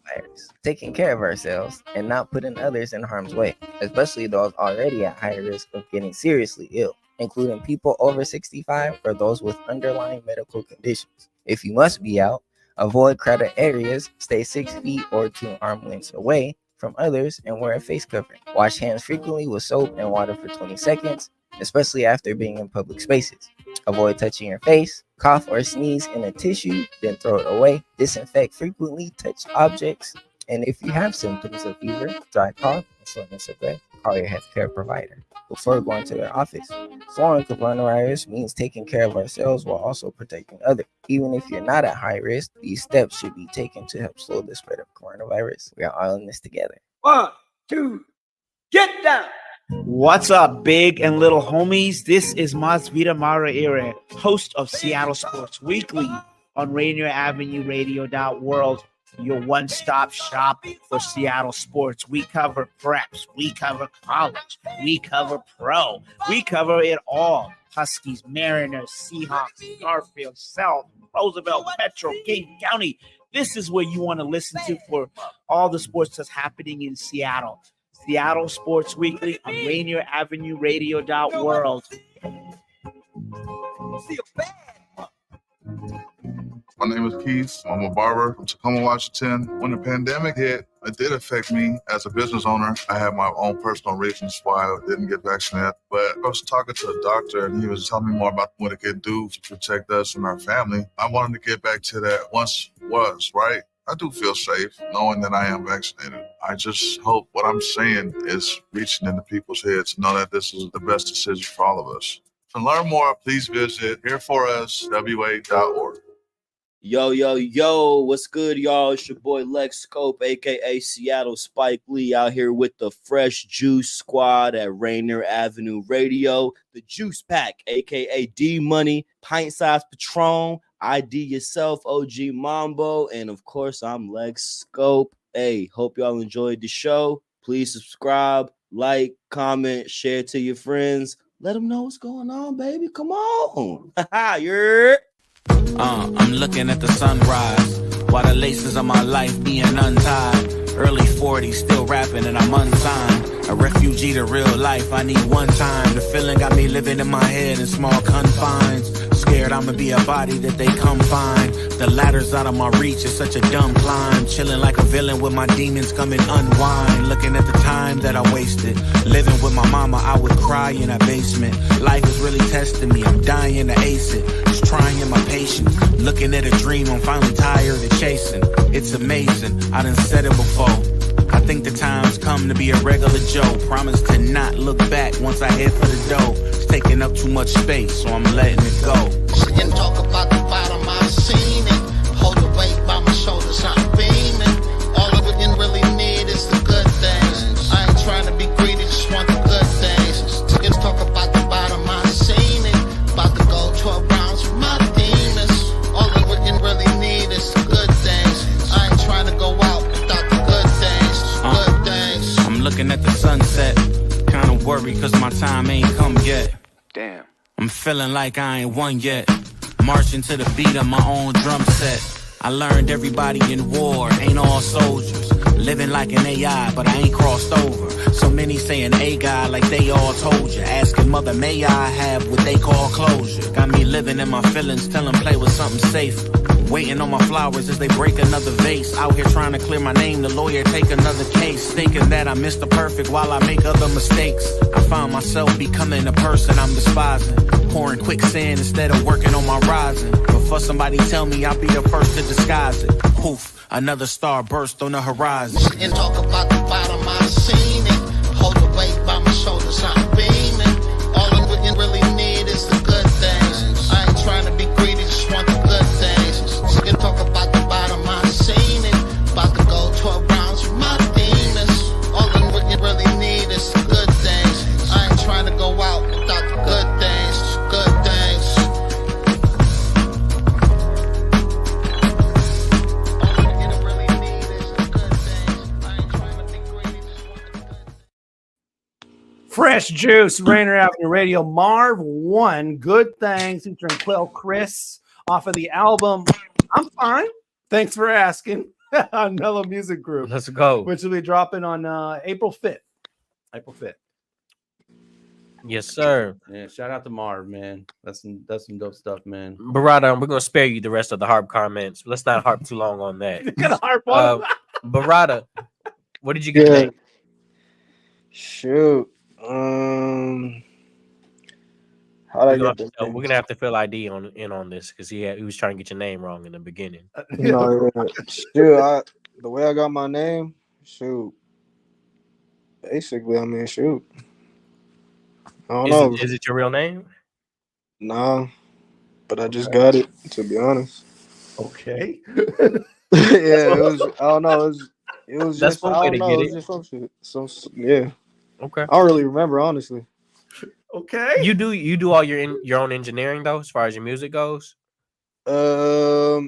Speaker 19: virus, taking care of ourselves and not putting others in harm's way, especially those already at high risk of getting seriously ill, including people over 65 or those with underlying medical conditions. If you must be out, avoid crowded areas, stay 6 feet or 2 arm lengths away from others, and wear a face covering. Wash hands frequently with soap and water for 20 seconds, especially after being in public spaces. Avoid touching your face, cough or sneeze in a tissue, then throw it away. Disinfect frequently touched objects. And if you have symptoms of fever, dry cough, and shortness of breath, call your healthcare provider before going to their office. Slowing coronavirus means taking care of ourselves while also protecting others. Even if you're not at high risk, these steps should be taken to help slow the spread of coronavirus. We are all in this together.
Speaker 20: 1, 2, get down. What's up, big and little homies? This is Masvita Mara, host of Seattle Sports Weekly on Rainier Avenue Radio World, your one-stop shop for Seattle sports. We cover preps, we cover college, we cover pro, we cover it all. Huskies, Mariners, Seahawks, Garfield, South, Roosevelt, Petro, King County. This is where you want to listen to for all the sports that's happening in Seattle. Seattle Sports Weekly on Rainier Avenue Radio World.
Speaker 22: My name is Keith. I'm a barber from Tacoma, Washington. When the pandemic hit, it did affect me as a business owner. I had my own personal reasons why I didn't get vaccinated. But I was talking to a doctor, and he was telling me more about what it could do to protect us and our family. I wanted to get back to that once was, right? I do feel safe knowing that I am vaccinated. I just hope what I'm saying is reaching into people's heads to know that this is the best decision for all of us. To learn more, please visit hereforuswa.org.
Speaker 23: Yo, what's good, y'all? It's your boy Lex Scope, aka Seattle Spike Lee, out here with the Fresh Juice Squad at Rainier Avenue Radio. The Juice Pack, aka D Money, Pint Size Patron, ID Yourself OG Mambo, and of course, I'm Lex Scope. Hey, hope y'all enjoyed the show. Please subscribe, like, comment, share to your friends. Let them know what's going on, baby. Come on. You're...
Speaker 28: I'm looking at the sunrise while the laces of my life being untied. Early 40s, still rapping and I'm unsigned. A refugee to real life, I need one time. The feeling got me living in my head in small confines. Scared I'ma be a body that they come find. The ladder's out of my reach, it's such a dumb climb. Chilling like a villain with my demons coming unwind. Looking at the time that I wasted. Living with my mama, I would cry in a basement. Life is really testing me, I'm dying to ace it. Just trying my patience. Looking at a dream, I'm finally tired of chasing. It's amazing, I done said it before. I think the time's come to be a regular Joe. Promise to not look back once I head for the dough. It's taking up too much space, so I'm letting it go.
Speaker 24: She can talk about the bottom, I've seen it. Hold the weight by my shoulders, I'm beaming. All of it you really need is the good things. I ain't trying to be greedy, just want the good things. She can talk about the bottom, I've seen it. About to go 12 rounds with my demons. All of what you really need is the good things. I ain't trying to go out without the good things. Good things.
Speaker 28: I'm looking at the sunset. Kinda worried cause cause my time ain't come yet.
Speaker 5: Damn.
Speaker 28: I'm feeling like I ain't won yet. Marching to the beat of my own drum set. I learned everybody in war ain't all soldiers. Living like an AI, but I ain't crossed over. So many saying a guy like they all told you. Asking mother, may I have what they call closure? Got me living in my feelings, tell them play with something safe. Waiting on my flowers as they break another vase. Out here trying to clear my name, the lawyer take another case. Thinking that I missed the perfect while I make other mistakes. I found myself becoming a person I'm despising. Pouring quicksand instead of working on my rising. Before somebody tell me I'll be the first to disguise it. Poof, another star burst on the horizon.
Speaker 24: And talk about the bottom, I've seen it. Hold the weight by my shoulders, I'm beaming. All I really need is the good things. I ain't trying to be greedy, just want the good things. And talk about the bottom, I've seen it. About to go 12 rounds with my demons. All I really need is the good things. I ain't trying to go out without the good things. Good things.
Speaker 1: Fresh Juice, Rainier Avenue Radio, Marv 1, Good Things, featuring Quell Chris off of the album I'm Fine. Thanks for asking. On Mellow Music Group.
Speaker 18: Let's go.
Speaker 1: Which will be dropping on April 5th. April 5th.
Speaker 18: Yes, sir.
Speaker 1: Yeah, shout out to Marv, man. That's some dope stuff, man.
Speaker 18: Barada, we're gonna spare you the rest of the harp comments. Let's not harp too long on that.
Speaker 1: Gonna harp on
Speaker 18: Barada, what did you get today?
Speaker 4: Shoot. How'd I get
Speaker 18: We're gonna have to fill ID on this because he was trying to get your name wrong in the beginning.
Speaker 4: No, shoot, the way I got my name, shoot. Basically, I mean, shoot. I don't know.
Speaker 18: Is it your real name?
Speaker 4: No, but I just got it, to be honest.
Speaker 1: Okay.
Speaker 4: Yeah, it was. I don't know. It was
Speaker 18: That's
Speaker 4: just.
Speaker 18: one
Speaker 4: I
Speaker 18: way
Speaker 4: don't
Speaker 18: to
Speaker 4: know.
Speaker 18: get
Speaker 4: It
Speaker 18: it.
Speaker 4: was just some shit. Yeah.
Speaker 18: Okay.
Speaker 4: I don't really remember, honestly.
Speaker 1: Okay.
Speaker 18: You do all your own engineering though, as far as your music goes.
Speaker 4: For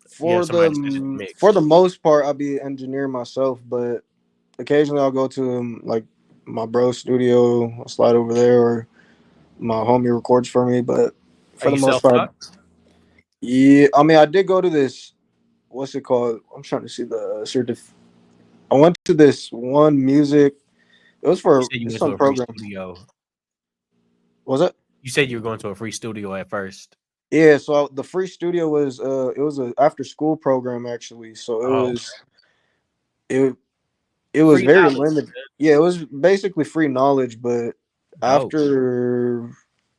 Speaker 4: the most part, I'll be engineering myself, but occasionally I'll go to like my bro's studio. I'll slide over there, or my homie records for me. But for the most part, yeah. I mean, I did go to this. What's it called? I'm trying to see the certificate. I went to this one music. It was for some program. Was it?
Speaker 18: You said you were going to a free studio at first.
Speaker 4: Yeah, so the free studio was it was an after school program actually. So it was
Speaker 18: Free
Speaker 4: very
Speaker 18: knowledge,
Speaker 4: limited.
Speaker 18: man.
Speaker 4: Yeah, it was basically free knowledge, but after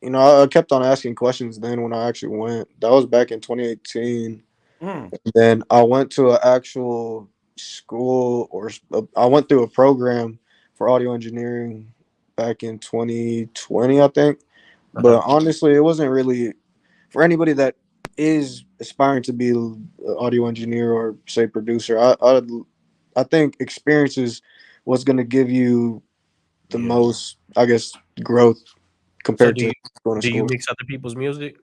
Speaker 4: I kept on asking questions then when I actually went. That was back in 2018. Then I went to an actual school I went through a program for audio engineering back in 2020, I think. But honestly, it wasn't really for anybody that is aspiring to be an audio engineer or say producer. I think experience is what's going to give you the most, I guess, growth compared to going to
Speaker 18: do
Speaker 4: school.
Speaker 18: you mix other people's music?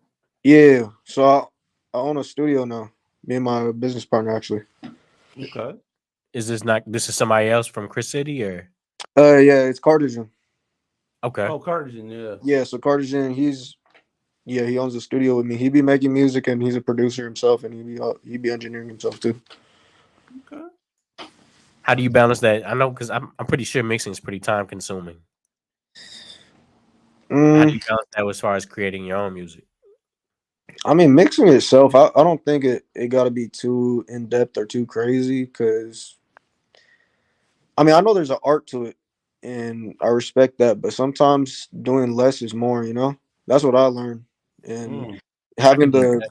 Speaker 4: Yeah, so I own a studio now. Me and my business partner actually.
Speaker 18: Okay. Is this somebody else from Chris City or?
Speaker 4: Yeah, it's Cardigan.
Speaker 18: Okay.
Speaker 1: Oh, Cardigan, yeah.
Speaker 4: Yeah, so Cardigan, he owns a studio with me. He be making music and he's a producer himself, and he be engineering himself too.
Speaker 1: Okay.
Speaker 18: How do you balance that? I know because I'm pretty sure mixing is pretty time consuming. How do you balance that as far as creating your own music?
Speaker 4: I mean, mixing itself, I don't think it got to be too in depth or too crazy, because I mean, I know there's an art to it, and I respect that. But sometimes doing less is more. That's what I learned. And having the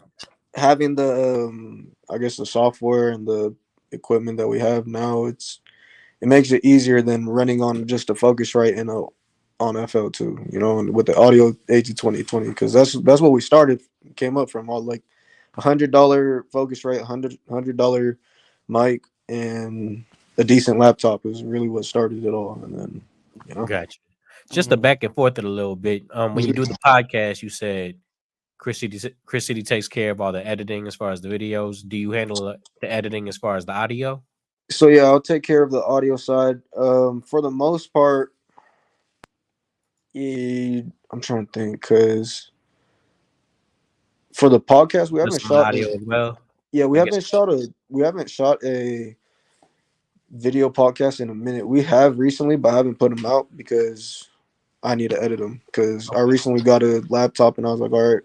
Speaker 4: I guess the software and the equipment that we have now, it makes it easier than running on just a Focusrite and on FL2, and with the audio 80-20-20, because that's what we came up from, all like $100 Focusrite, $100 mic, and a decent laptop is really what started it all. And then
Speaker 18: Gotcha. Just to back and forth it a little bit. When you do the podcast, you said Chris City takes care of all the editing as far as the videos. Do you handle the editing as far as the audio?
Speaker 4: So yeah, I'll take care of the audio side. For the most part, Yeah, I'm trying to think because for the podcast we haven't
Speaker 18: Just some
Speaker 4: shot.
Speaker 18: audio as well.
Speaker 4: Yeah, we
Speaker 18: I guess.
Speaker 4: haven't shot a video podcast in a minute. We have recently, but I haven't put them out because I need to edit them. Because I recently got a laptop and I was like, all right.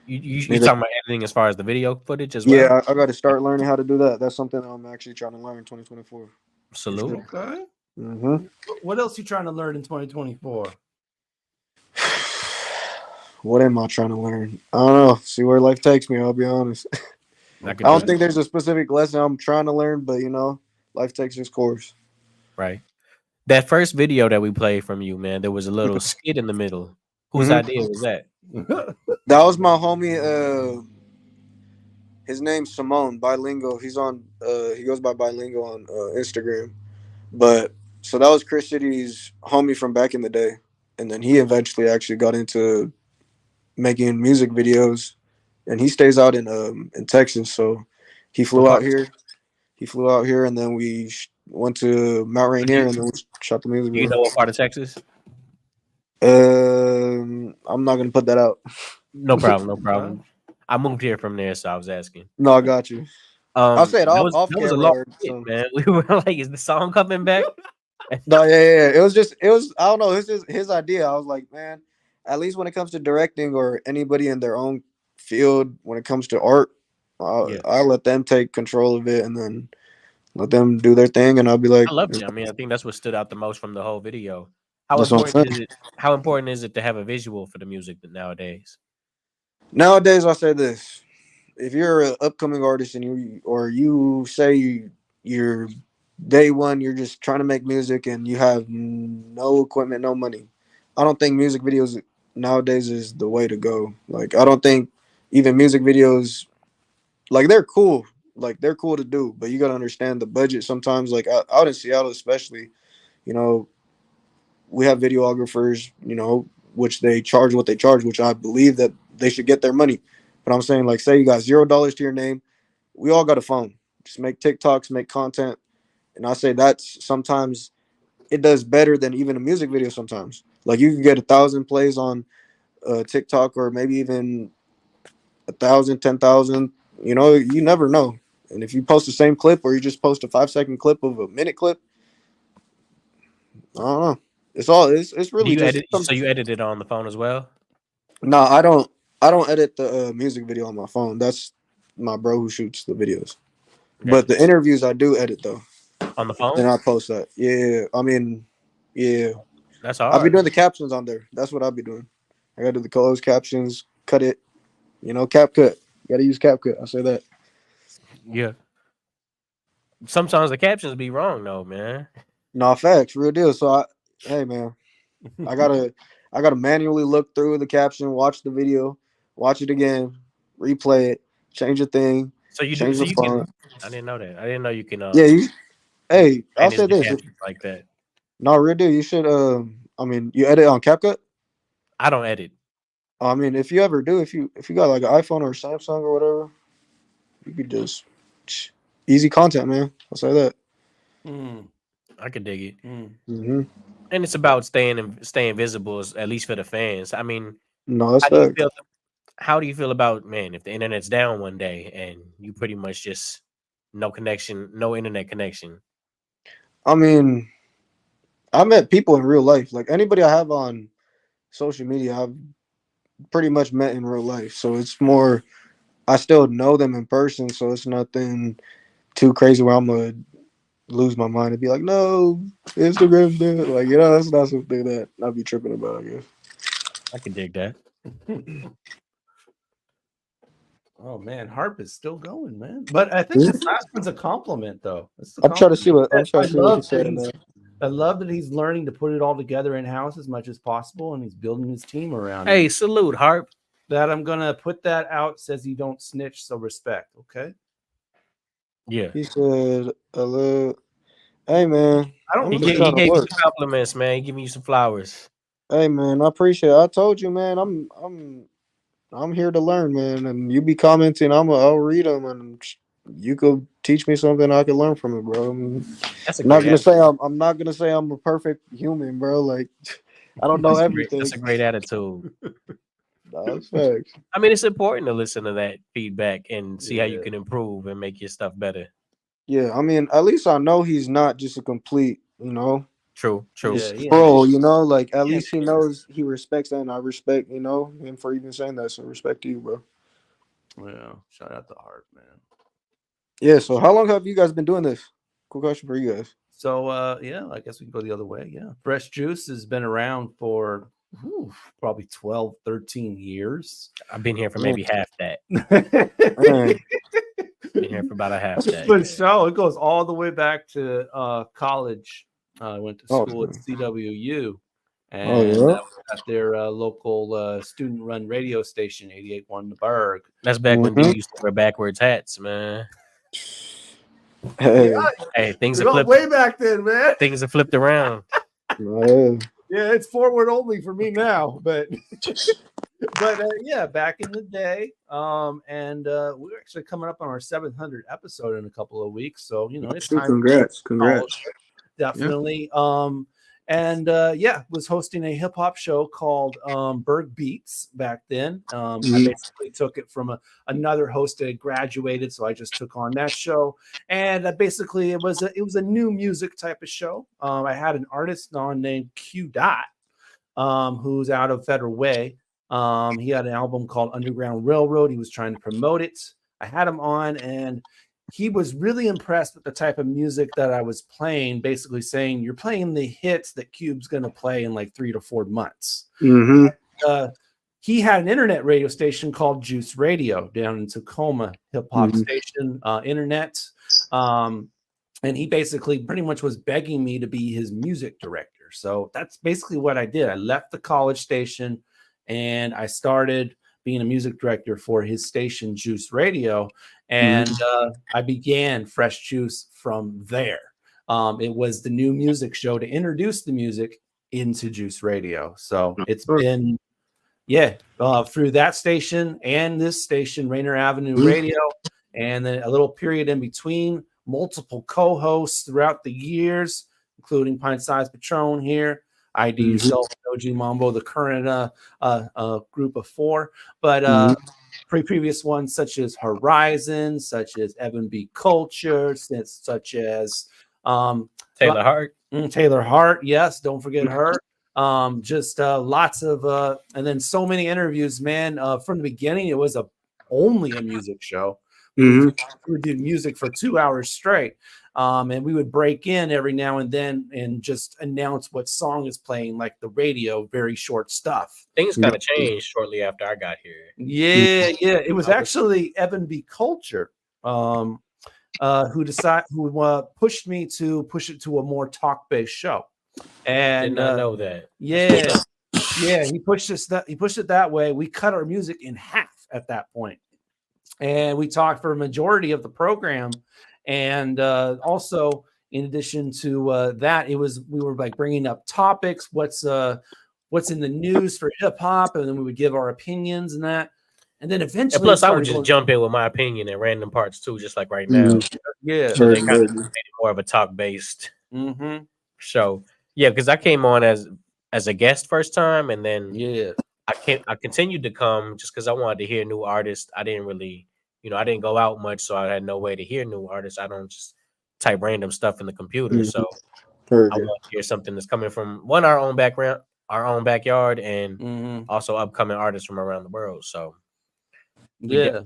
Speaker 18: You talking about editing as far as the video footage as well?
Speaker 4: Yeah, I got to start learning how to do that. That's something that I'm actually trying to learn in 2024.
Speaker 18: Salute.
Speaker 1: Okay.
Speaker 4: Mm-hmm.
Speaker 1: What else you trying to learn in 2024?
Speaker 4: What am I trying to learn? I don't know. See where life takes me. I'll be honest. I don't think there's a specific lesson I'm trying to learn, but life takes its course.
Speaker 18: Right. That first video that we played from you, man, there was a little skit in the middle. Whose idea was that?
Speaker 4: That was my homie. His name's Simone Bilingual. He's on. He goes by Bilingual on Instagram. But so that was Chris City's homie from back in the day, and then he eventually actually got into making music videos, and he stays out in Texas. So he flew out here. And then we went to Mount Rainier, and then we shot the music
Speaker 18: Do you
Speaker 4: video.
Speaker 18: know what part of Texas?
Speaker 4: I'm not gonna put that out.
Speaker 18: No problem. No problem. I moved here from there, so I was asking.
Speaker 4: No, I got you. I'll say it off
Speaker 18: That was a
Speaker 4: camera.
Speaker 18: long skit, man. We were like, "Is the song coming back?"
Speaker 4: No, yeah. It was. I don't know. It's just his idea. I was like, man, at least when it comes to directing or anybody in their own field, when it comes to art, I let them take control of it and then let them do their thing, and I'll be like,
Speaker 18: I love it. I mean, I think that's what stood out the most from the whole video. How
Speaker 4: That's what I'm
Speaker 18: important is
Speaker 4: saying.
Speaker 18: it? How important is it to have a visual for the music nowadays?
Speaker 4: Nowadays, I say this: if you're an upcoming artist and you say you're day one, you're just trying to make music and you have no equipment, no money, I don't think music videos nowadays is the way to go. Like, I don't think even music videos, like, they're cool to do, but you got to understand the budget. Sometimes, like out in Seattle especially, we have videographers, which they charge what they charge, which I believe that they should get their money. But I'm saying, like, say you got $0 to your name, we all got a phone. Just make TikToks, make content. And I say that's sometimes it does better than even a music video sometimes. Like, you can get 1,000 plays on TikTok, or maybe even 1,000, 10,000. You never know. And if you post the same clip, or you just post a 5-second clip of a minute clip, I don't know. It's really
Speaker 18: Do you
Speaker 4: just
Speaker 18: edit? So you edit it on the phone as well?
Speaker 4: No, I don't edit the music video on my phone. That's my bro who shoots the videos.
Speaker 18: Okay.
Speaker 4: But the interviews I do edit though.
Speaker 18: On the phone?
Speaker 4: And I post that. Yeah. I mean, yeah.
Speaker 18: That's
Speaker 4: I'll be
Speaker 18: hard.
Speaker 4: doing the captions on there. That's what I'll be doing. I gotta do the closed captions, cut it. CapCut. Gotta use CapCut. I say that.
Speaker 18: Yeah. Sometimes the captions be wrong though, man.
Speaker 4: No, facts, real deal. So hey man, I gotta manually look through the caption, watch the video, watch it again, replay it, change a thing.
Speaker 18: So you
Speaker 4: change the font.
Speaker 18: I didn't know that. I didn't know you can.
Speaker 4: Yeah, hey, I'll
Speaker 18: manage
Speaker 4: say
Speaker 18: the
Speaker 4: this.
Speaker 18: captions like that.
Speaker 4: No, real deal. You should. You edit on CapCut.
Speaker 18: I don't edit.
Speaker 4: I mean, if you ever do, if you got like an iPhone or a Samsung or whatever, you could just easy content, man. I'll say that.
Speaker 18: I could dig it.
Speaker 4: Mm-hmm.
Speaker 18: And it's about staying visible, at least for the fans. I mean,
Speaker 4: No, that's
Speaker 18: how do you feel about, man, if the internet's down one day and you pretty much just no connection, no internet connection?
Speaker 4: I mean, I met people in real life. Like, anybody I have on social media, I've pretty much met in real life. So it's more, I still know them in person. So it's nothing too crazy where I'm gonna lose my mind and be like, no, Instagram's dead. Like, that's not something that I'd be tripping about, I guess.
Speaker 18: I can dig that.
Speaker 1: Oh man, Harp is still going, man. But I think this last one's a compliment, though.
Speaker 4: I'm trying to see what you're saying there.
Speaker 1: I love that he's learning to put it all together in house as much as possible, and he's building his team around.
Speaker 18: Hey, salute, Harp.
Speaker 1: That I'm gonna put that out. Says you don't snitch, so respect. Okay.
Speaker 18: Yeah.
Speaker 4: He said, hey man,
Speaker 18: He gave you some compliments, man. He giving you some flowers.
Speaker 4: Hey man, I appreciate it. I told you, man, I'm here to learn, man. And you be commenting, I'll read them, and you could teach me something I could learn from it, bro. I'm not gonna say I'm a perfect human, bro. Like, I don't know everything.
Speaker 18: That's a great attitude.
Speaker 4: That's facts.
Speaker 18: I mean, it's important to listen to that feedback and see how you can improve and make your stuff better.
Speaker 4: Yeah, I mean, at least I know he's not just a complete,
Speaker 18: True.
Speaker 4: troll, like at least he knows he respects that, and I respect, him for even saying that. So respect to you, bro.
Speaker 17: Yeah, shout out to Hart, man.
Speaker 4: Yeah, so how long have you guys been doing this? Cool question for you guys.
Speaker 17: So I guess we can go the other way. Yeah. Fresh Juice has been around for probably 12, 13 years.
Speaker 18: I've been here for maybe half that. Been here for about a half that.
Speaker 17: But so it goes all the way back to college. I went to school at CWU, and at their local student-run radio station, 88.1 The Berg.
Speaker 18: That's back when dude used to wear backwards hats, man.
Speaker 4: Hey,
Speaker 18: things are flipped
Speaker 17: way back then, man.
Speaker 18: Things are flipped around.
Speaker 17: Yeah, it's forward only for me now, but back in the day, and we're actually coming up on our 700th episode in a couple of weeks, so it's time.
Speaker 4: Congrats.
Speaker 17: Definitely. Was hosting a hip hop show called Berg Beats back then. I basically took it from another host that had graduated, so I just took on that show. And basically, it was a new music type of show. I had an artist on named Q Dot, who's out of Federal Way. He had an album called Underground Railroad. He was trying to promote it. I had him on, and he was really impressed with the type of music that I was playing, basically saying, you're playing the hits that Cube's going to play in like 3 to 4 months. He had an internet radio station called Juice Radio down in Tacoma, hip hop station, internet. And he basically pretty much was begging me to be his music director. So that's basically what I did. I left the college station and I started being a music director for his station, Juice Radio. And I began Fresh Juice from there. It was the new music show to introduce the music into Juice Radio. So it's been, through that station and this station, Rainier Avenue Radio, and then a little period in between, multiple co-hosts throughout the years, including Pint Size Patron here, IDYourself OG Mambo, the current group of 4. But previous ones such as Horizon, such as Evan B. Culture, such as
Speaker 18: Taylor Hart.
Speaker 17: Taylor Hart, yes, don't forget her. Just lots of and then so many interviews, man. From the beginning, it was only a music show. We would do music for 2 hours straight. And we would break in every now and then and just announce what song is playing, like the radio, very short stuff.
Speaker 18: Things kind of changed shortly after I got here.
Speaker 17: Yeah. It was actually Evan B. Culture who pushed me to push it to a more talk-based show. And
Speaker 18: did not know that.
Speaker 17: He pushed it that way. We cut our music in half at that point. And we talked for a majority of the program. And also, in addition to that, we were like bringing up topics, what's in the news for hip hop, and then we would give our opinions and that. And then eventually,
Speaker 18: plus I would just jump in with my opinion in random parts too, just like right now. So they kind of made it more of a talk based show. Yeah, because I came on as a guest first time, and then I continued to come just because I wanted to hear new artists. I didn't really. I didn't go out much, so I had no way to hear new artists. I don't just type random stuff in the computer. So I want to hear something that's coming from our own background, our own backyard, and also upcoming artists from around the world. So I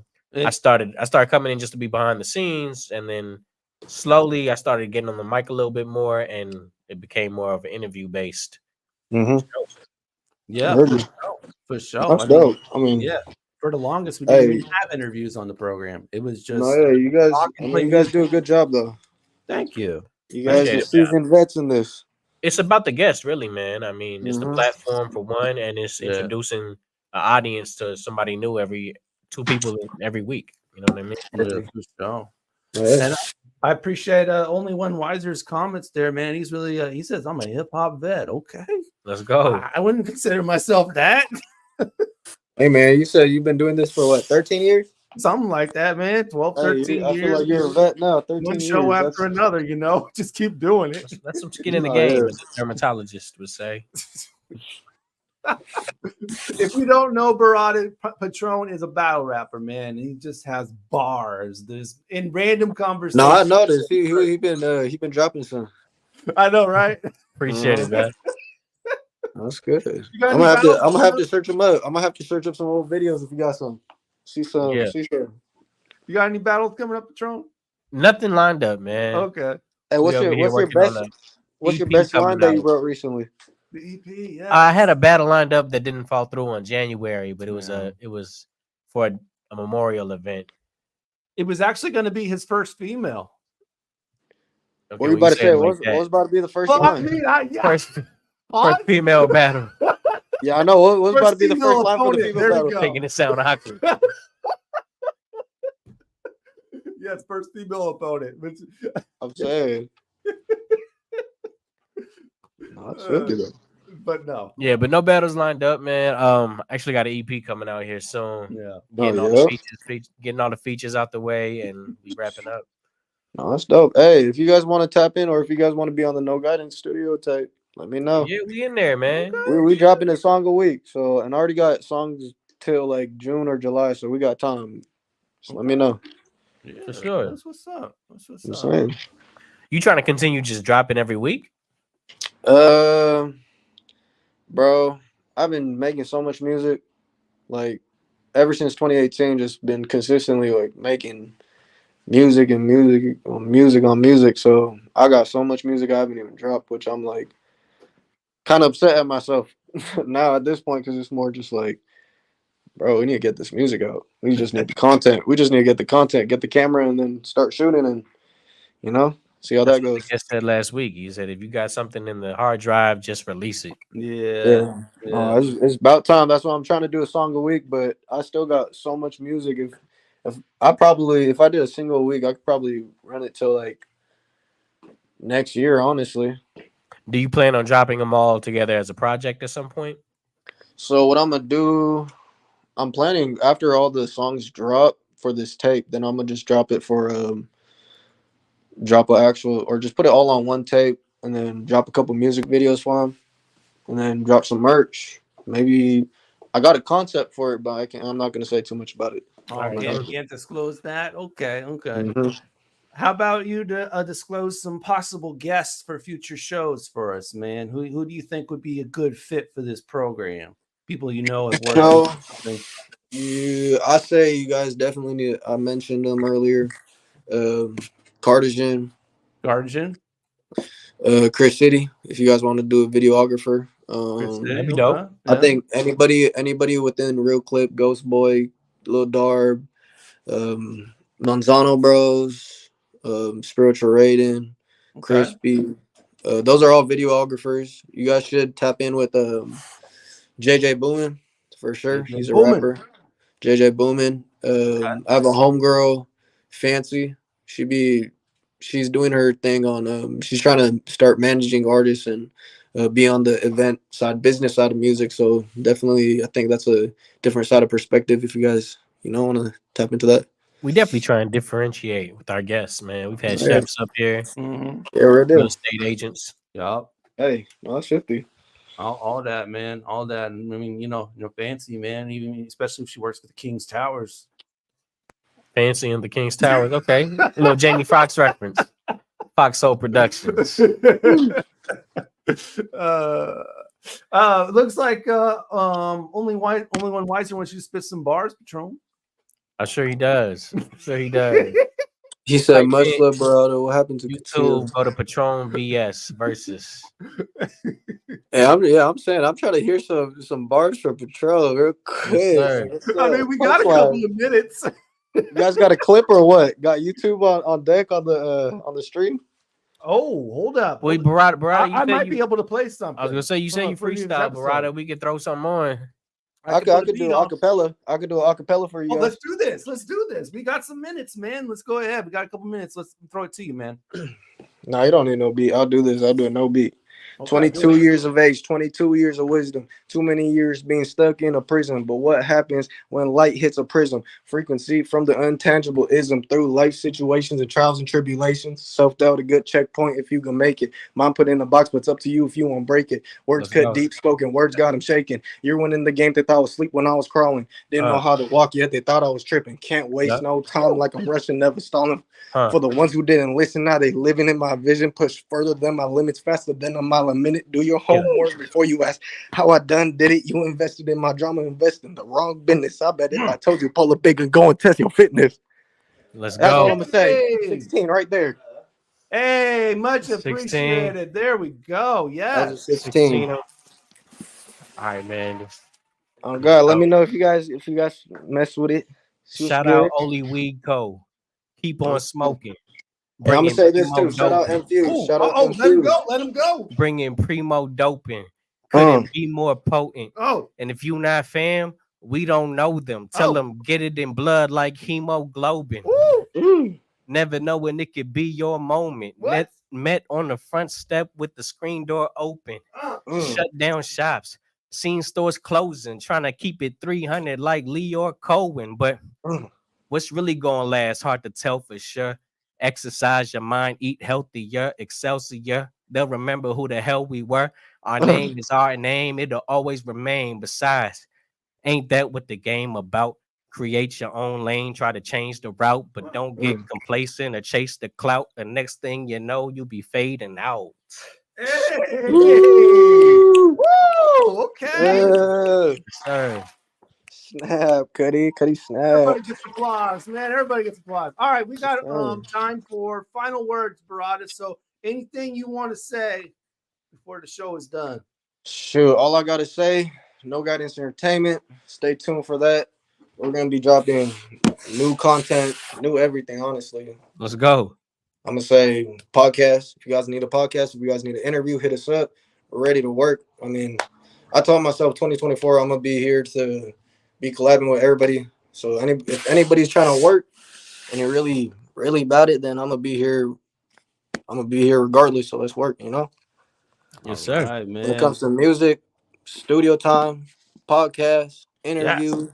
Speaker 18: started coming in just to be behind the scenes, and then slowly I started getting on the mic a little bit more, and it became more of an interview based.
Speaker 17: For sure.
Speaker 4: That's dope. I mean,
Speaker 17: for the longest, we didn't even have interviews on the program. It was just
Speaker 4: you guys do a good job though.
Speaker 17: Thank you.
Speaker 4: You guys are seasoned vets in this.
Speaker 18: It's about the guest, really, man. I mean, it's the platform for one, and it's introducing an audience to somebody new every 2 people every week. You know what I mean?
Speaker 17: For sure. And I appreciate Only One Wiser's comments there, man. He's really he says I'm a hip hop vet. Okay,
Speaker 18: let's go.
Speaker 17: I wouldn't consider myself that.
Speaker 4: Hey, man, you said you've been doing this for what, 13 years?
Speaker 17: Something like that, man. 12, 13 years.
Speaker 4: I feel like you're a vet now. 13
Speaker 17: One
Speaker 4: years.
Speaker 17: show after another, just keep doing it.
Speaker 18: That's some skin in the game, as a dermatologist would say.
Speaker 1: If you don't know, Berada, Patron is a battle rapper, man. He just has bars. There's in random conversations.
Speaker 4: No, I noticed he been dropping some.
Speaker 1: I know, right?
Speaker 18: Appreciate it, man.
Speaker 4: That's good.
Speaker 1: got
Speaker 4: I'm
Speaker 1: any
Speaker 4: gonna have to search them up. I'm gonna have to search up some old videos if you got some. See some.
Speaker 18: Yeah.
Speaker 4: See some.
Speaker 1: You got any battles coming up, Patron?
Speaker 18: Nothing lined up, man.
Speaker 1: Okay.
Speaker 4: Hey,
Speaker 18: We over here working on a
Speaker 4: what's your
Speaker 18: EP
Speaker 4: best
Speaker 18: coming
Speaker 4: line that you
Speaker 18: out.
Speaker 4: wrote recently?
Speaker 1: The EP, yeah.
Speaker 18: I had a battle lined up that didn't fall through in January, but it was for a memorial event.
Speaker 1: It was actually going to be his first female.
Speaker 18: Okay,
Speaker 4: What were you about to say? What was about to be the first
Speaker 1: Well,
Speaker 4: line?
Speaker 1: I mean, yeah.
Speaker 18: First female battle.
Speaker 4: Yeah, I know. What was
Speaker 1: First
Speaker 4: about to be the
Speaker 1: female
Speaker 4: first line for the
Speaker 1: opponent.
Speaker 4: female
Speaker 1: There you
Speaker 4: battle?
Speaker 1: go.
Speaker 18: Making it sound awkward.
Speaker 1: Yes, first female opponent.
Speaker 4: I'm saying. No, that's really good.
Speaker 1: But no.
Speaker 18: Yeah, but no battles lined up, man. Actually got an EP coming out here soon.
Speaker 1: Yeah.
Speaker 18: Getting all
Speaker 4: yeah?
Speaker 18: the features out the way, and we wrapping up.
Speaker 4: No, that's dope. Hey, if you guys want to tap in or if you guys want to be on the No Guidance studio tape, let me know.
Speaker 18: Yeah, we in there, man.
Speaker 4: We dropping a song a week, so and I already got songs till like June or July, so we got time. So let me know.
Speaker 1: Yeah,
Speaker 18: For sure.
Speaker 1: That's what's up. That's what's
Speaker 4: I'm
Speaker 1: up.
Speaker 4: saying.
Speaker 18: You trying to continue just dropping every week?
Speaker 4: Bro, I've been making so much music, like ever since 2018. Just been consistently like making music and music on music. So I got so much music I haven't even dropped, which I'm like kind of upset at myself now at this point because it's more just like, bro, we need to get this music out. We just need the content. We just need to get the content, get the camera, and then start shooting and see how that goes.
Speaker 18: I said last week. You said if you got something in the hard drive, just release it.
Speaker 1: Yeah.
Speaker 4: It's about time. That's why I'm trying to do a song a week, but I still got so much music. If I did a single a week, I could probably run it till like next year, honestly.
Speaker 18: Do you plan on dropping them all together as a project at some point?
Speaker 4: So what I'm gonna do, I'm planning after all the songs drop for this tape, then I'm gonna just drop it for drop an actual or just put it all on one tape and then drop a couple music videos for them and then drop some merch. Maybe I got a concept for it, but I'm not gonna say too much about it.
Speaker 1: Oh, you can't disclose that? Okay.
Speaker 4: Mm-hmm.
Speaker 1: How about you to disclose some possible guests for future shows for us, man? Who do you think would be a good fit for this program? People you know at work.
Speaker 4: Yeah, I say you guys definitely need. I mentioned them earlier. Cardigan, Chris City. If you guys want to do a videographer,
Speaker 18: that'd be dope.
Speaker 4: I think anybody within Real Clip, Ghost Boy, Lil Darb, Manzano Bros, Spiritual Raiden, Crispy. Those are all videographers. You guys should tap in with JJ Boomin for sure. He's a rapper. JJ Boomin. I have a homegirl, Fancy. She's doing her thing on she's trying to start managing artists and be on the event side, business side of music. So definitely I think that's a different side of perspective if you guys want to tap into that.
Speaker 18: We definitely try and differentiate with our guests, man. We've had chefs up here,
Speaker 1: Mm-hmm.
Speaker 18: real estate agents.
Speaker 1: Yup.
Speaker 4: Hey, no, that's 50.
Speaker 1: All that, man. All that. I mean, Fancy, man. Even especially if she works with the King's Towers.
Speaker 18: Fancy in the King's Towers. Okay. A little Jamie Foxx reference. Foxhole Productions.
Speaker 1: Looks like only one Wiser wants you to spit some bars, Patron.
Speaker 18: I'm sure he does.
Speaker 4: He said, "Much love, brother. What happened to
Speaker 18: YouTube? Go to Patron BS versus."
Speaker 4: Hey, I'm saying I'm trying to hear some bars from Patron real quick.
Speaker 1: I mean, we got a couple of minutes.
Speaker 4: You guys got a clip or what? Got YouTube on deck on the stream?
Speaker 1: Oh, hold up.
Speaker 18: Wait, Berada,
Speaker 1: I might be able to play something.
Speaker 18: I was gonna say you freestyle, Berada. We could throw something on.
Speaker 4: I could do acapella. I could do acapella for you.
Speaker 1: Let's do this. We got some minutes, man. Let's go ahead. We got a couple minutes. Let's throw it to you, man.
Speaker 4: No, you don't need no beat. I'll do this. I'll do it no beat. 22 years of age, 22 years of wisdom, too many years being stuck in a prison. But what happens when light hits a prism? Frequency from the untangible ism through life situations and trials and tribulations. Self-doubt, a good checkpoint if you can make it. Mine put in a box, but it's up to you if you won't break it. Words cut deep spoken, words got him shaking. You're winning the game, they thought I was asleep when I was crawling. Didn't know how to walk yet, they thought I was tripping. Can't waste no time like I'm rushing, never stalling. For the ones who didn't listen, now they living in my vision, push further than my limits, faster than a mile a minute. Do your homework before you ask how I done did it. You invested in my drama, invest in the wrong business. I bet if I told you pull a big and go and test your fitness.
Speaker 18: Let's
Speaker 4: That's
Speaker 18: go.
Speaker 4: all I'm gonna say. 16 right there.
Speaker 1: Hey, much
Speaker 18: 16.
Speaker 1: appreciated. There we go.
Speaker 4: That
Speaker 1: Yes.
Speaker 4: was 16.
Speaker 18: All right, man.
Speaker 4: Oh God, let me know if you guys mess with it.
Speaker 18: Shout out Oli Weed Co. Keep on smoking.
Speaker 4: And I'm gonna say this
Speaker 18: Primo
Speaker 4: too. Shout out
Speaker 18: doping.
Speaker 4: Infuse. Shout out
Speaker 1: let him
Speaker 4: Infuse.
Speaker 1: go. Let him go.
Speaker 18: Bringing primo doping. Couldn't be more potent.
Speaker 1: Oh.
Speaker 18: And if you not fam, we don't know them. Tell them get it in blood like hemoglobin. Never know when it could be your moment. Met on the front step with the screen door open. Shut down shops. Seen stores closing. Trying to keep it 300 like Leo Cohen. But what's really gonna last? Hard to tell for sure. Exercise your mind, eat healthier, Excelsior. They'll remember who the hell we were. Our name is our name. It'll always remain. Besides, ain't that what the game about? Create your own lane, try to change the route, but don't get complacent or chase the clout. The next thing you know, you'll be fading out.
Speaker 1: Hey. Woo. Okay.
Speaker 18: Sir.
Speaker 4: Snap, Cuddy snap.
Speaker 1: Everybody gets applause, man. Everybody gets applause. All right, we got time for final words, Berada. So anything you want to say before the show is done?
Speaker 4: Shoot, all I gotta say, No Guidance Entertainment. Stay tuned for that. We're gonna be dropping new content, new everything, honestly.
Speaker 18: Let's go.
Speaker 4: I'm gonna say podcast. If you guys need a podcast, if you guys need an interview, hit us up. We're ready to work. I mean, I told myself 2024, I'm gonna be here to be collabing with everybody. So if anybody's trying to work and you're really, really about it, then I'm gonna be here. I'm gonna be here regardless. So let's work, you know?
Speaker 18: Yes, sir.
Speaker 1: Right, man.
Speaker 4: When it comes to music, studio time, podcast, interviews,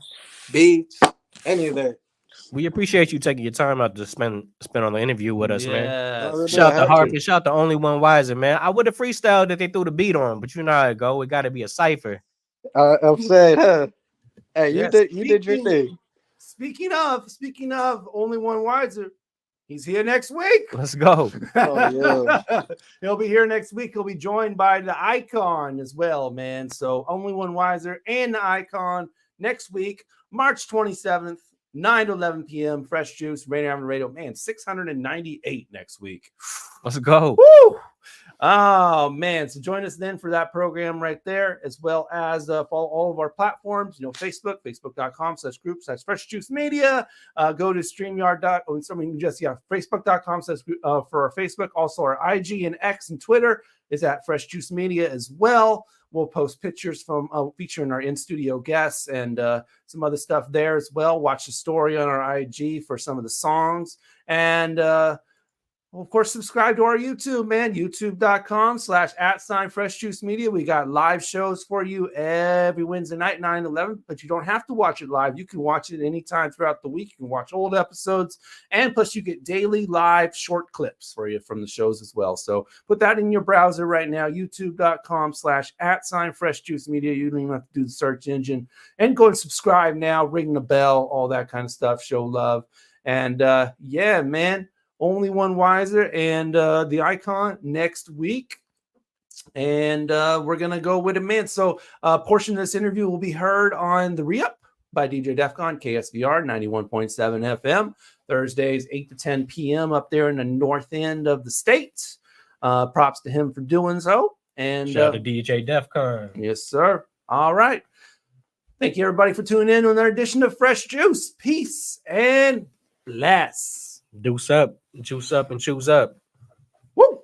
Speaker 4: beats, any of that.
Speaker 18: We appreciate you taking your time out to spend on the interview with us, man.
Speaker 1: Yes.
Speaker 18: Shout out to Harkin, shout out to Only One Wiser, man. I would have freestyled that they threw the beat on, but you know how it go. It got to be a cipher.
Speaker 4: I'm saying, huh? Hey,
Speaker 1: Yes.
Speaker 4: you did your thing.
Speaker 1: Speaking of Only One Wiser, he's here next week.
Speaker 18: Let's go.
Speaker 4: Oh, yeah.
Speaker 1: He'll be here next week. He'll be joined by the Icon as well, man. So Only One Wiser and the Icon next week, March 27th, 9 to 11 p.m. Fresh Juice, Rainier Avenue Radio. Man, 698 next week.
Speaker 18: Let's go.
Speaker 1: Woo! Oh, man. So join us then for that program right there, as well as follow all of our platforms. You know, Facebook.com/group/Fresh Juice Media. Go to StreamYard. Facebook.com/ for our Facebook. Also, our IG and X and Twitter is at Fresh Juice Media as well. We'll post pictures from featuring our in-studio guests and some other stuff there as well. Watch the story on our IG for some of the songs. And, of course, subscribe to our YouTube, man. YouTube.com/@Fresh Juice Media. We got live shows for you every Wednesday night, 9 to 11. But you don't have to watch it live. You can watch it anytime throughout the week. You can watch old episodes. And plus, you get daily live short clips for you from the shows as well. So put that in your browser right now. YouTube.com/@Fresh Juice Media. You don't even have to do the search engine. And go and subscribe now. Ring the bell. All that kind of stuff. Show love. And, yeah, man. Only One Wiser and the Icon next week. And we're going to go with it, man. So a portion of this interview will be heard on the Re-Up by DJ Defcon, KSVR 91.7 FM, Thursdays, 8 to 10 p.m. up there in the north end of the state. Props to him for doing so. And
Speaker 18: shout out to DJ Defcon.
Speaker 1: Yes, sir. All right. Thank you, everybody, for tuning in to another edition of Fresh Juice. Peace and bless.
Speaker 18: Deuce up, juice up, and choose up.
Speaker 1: Woo!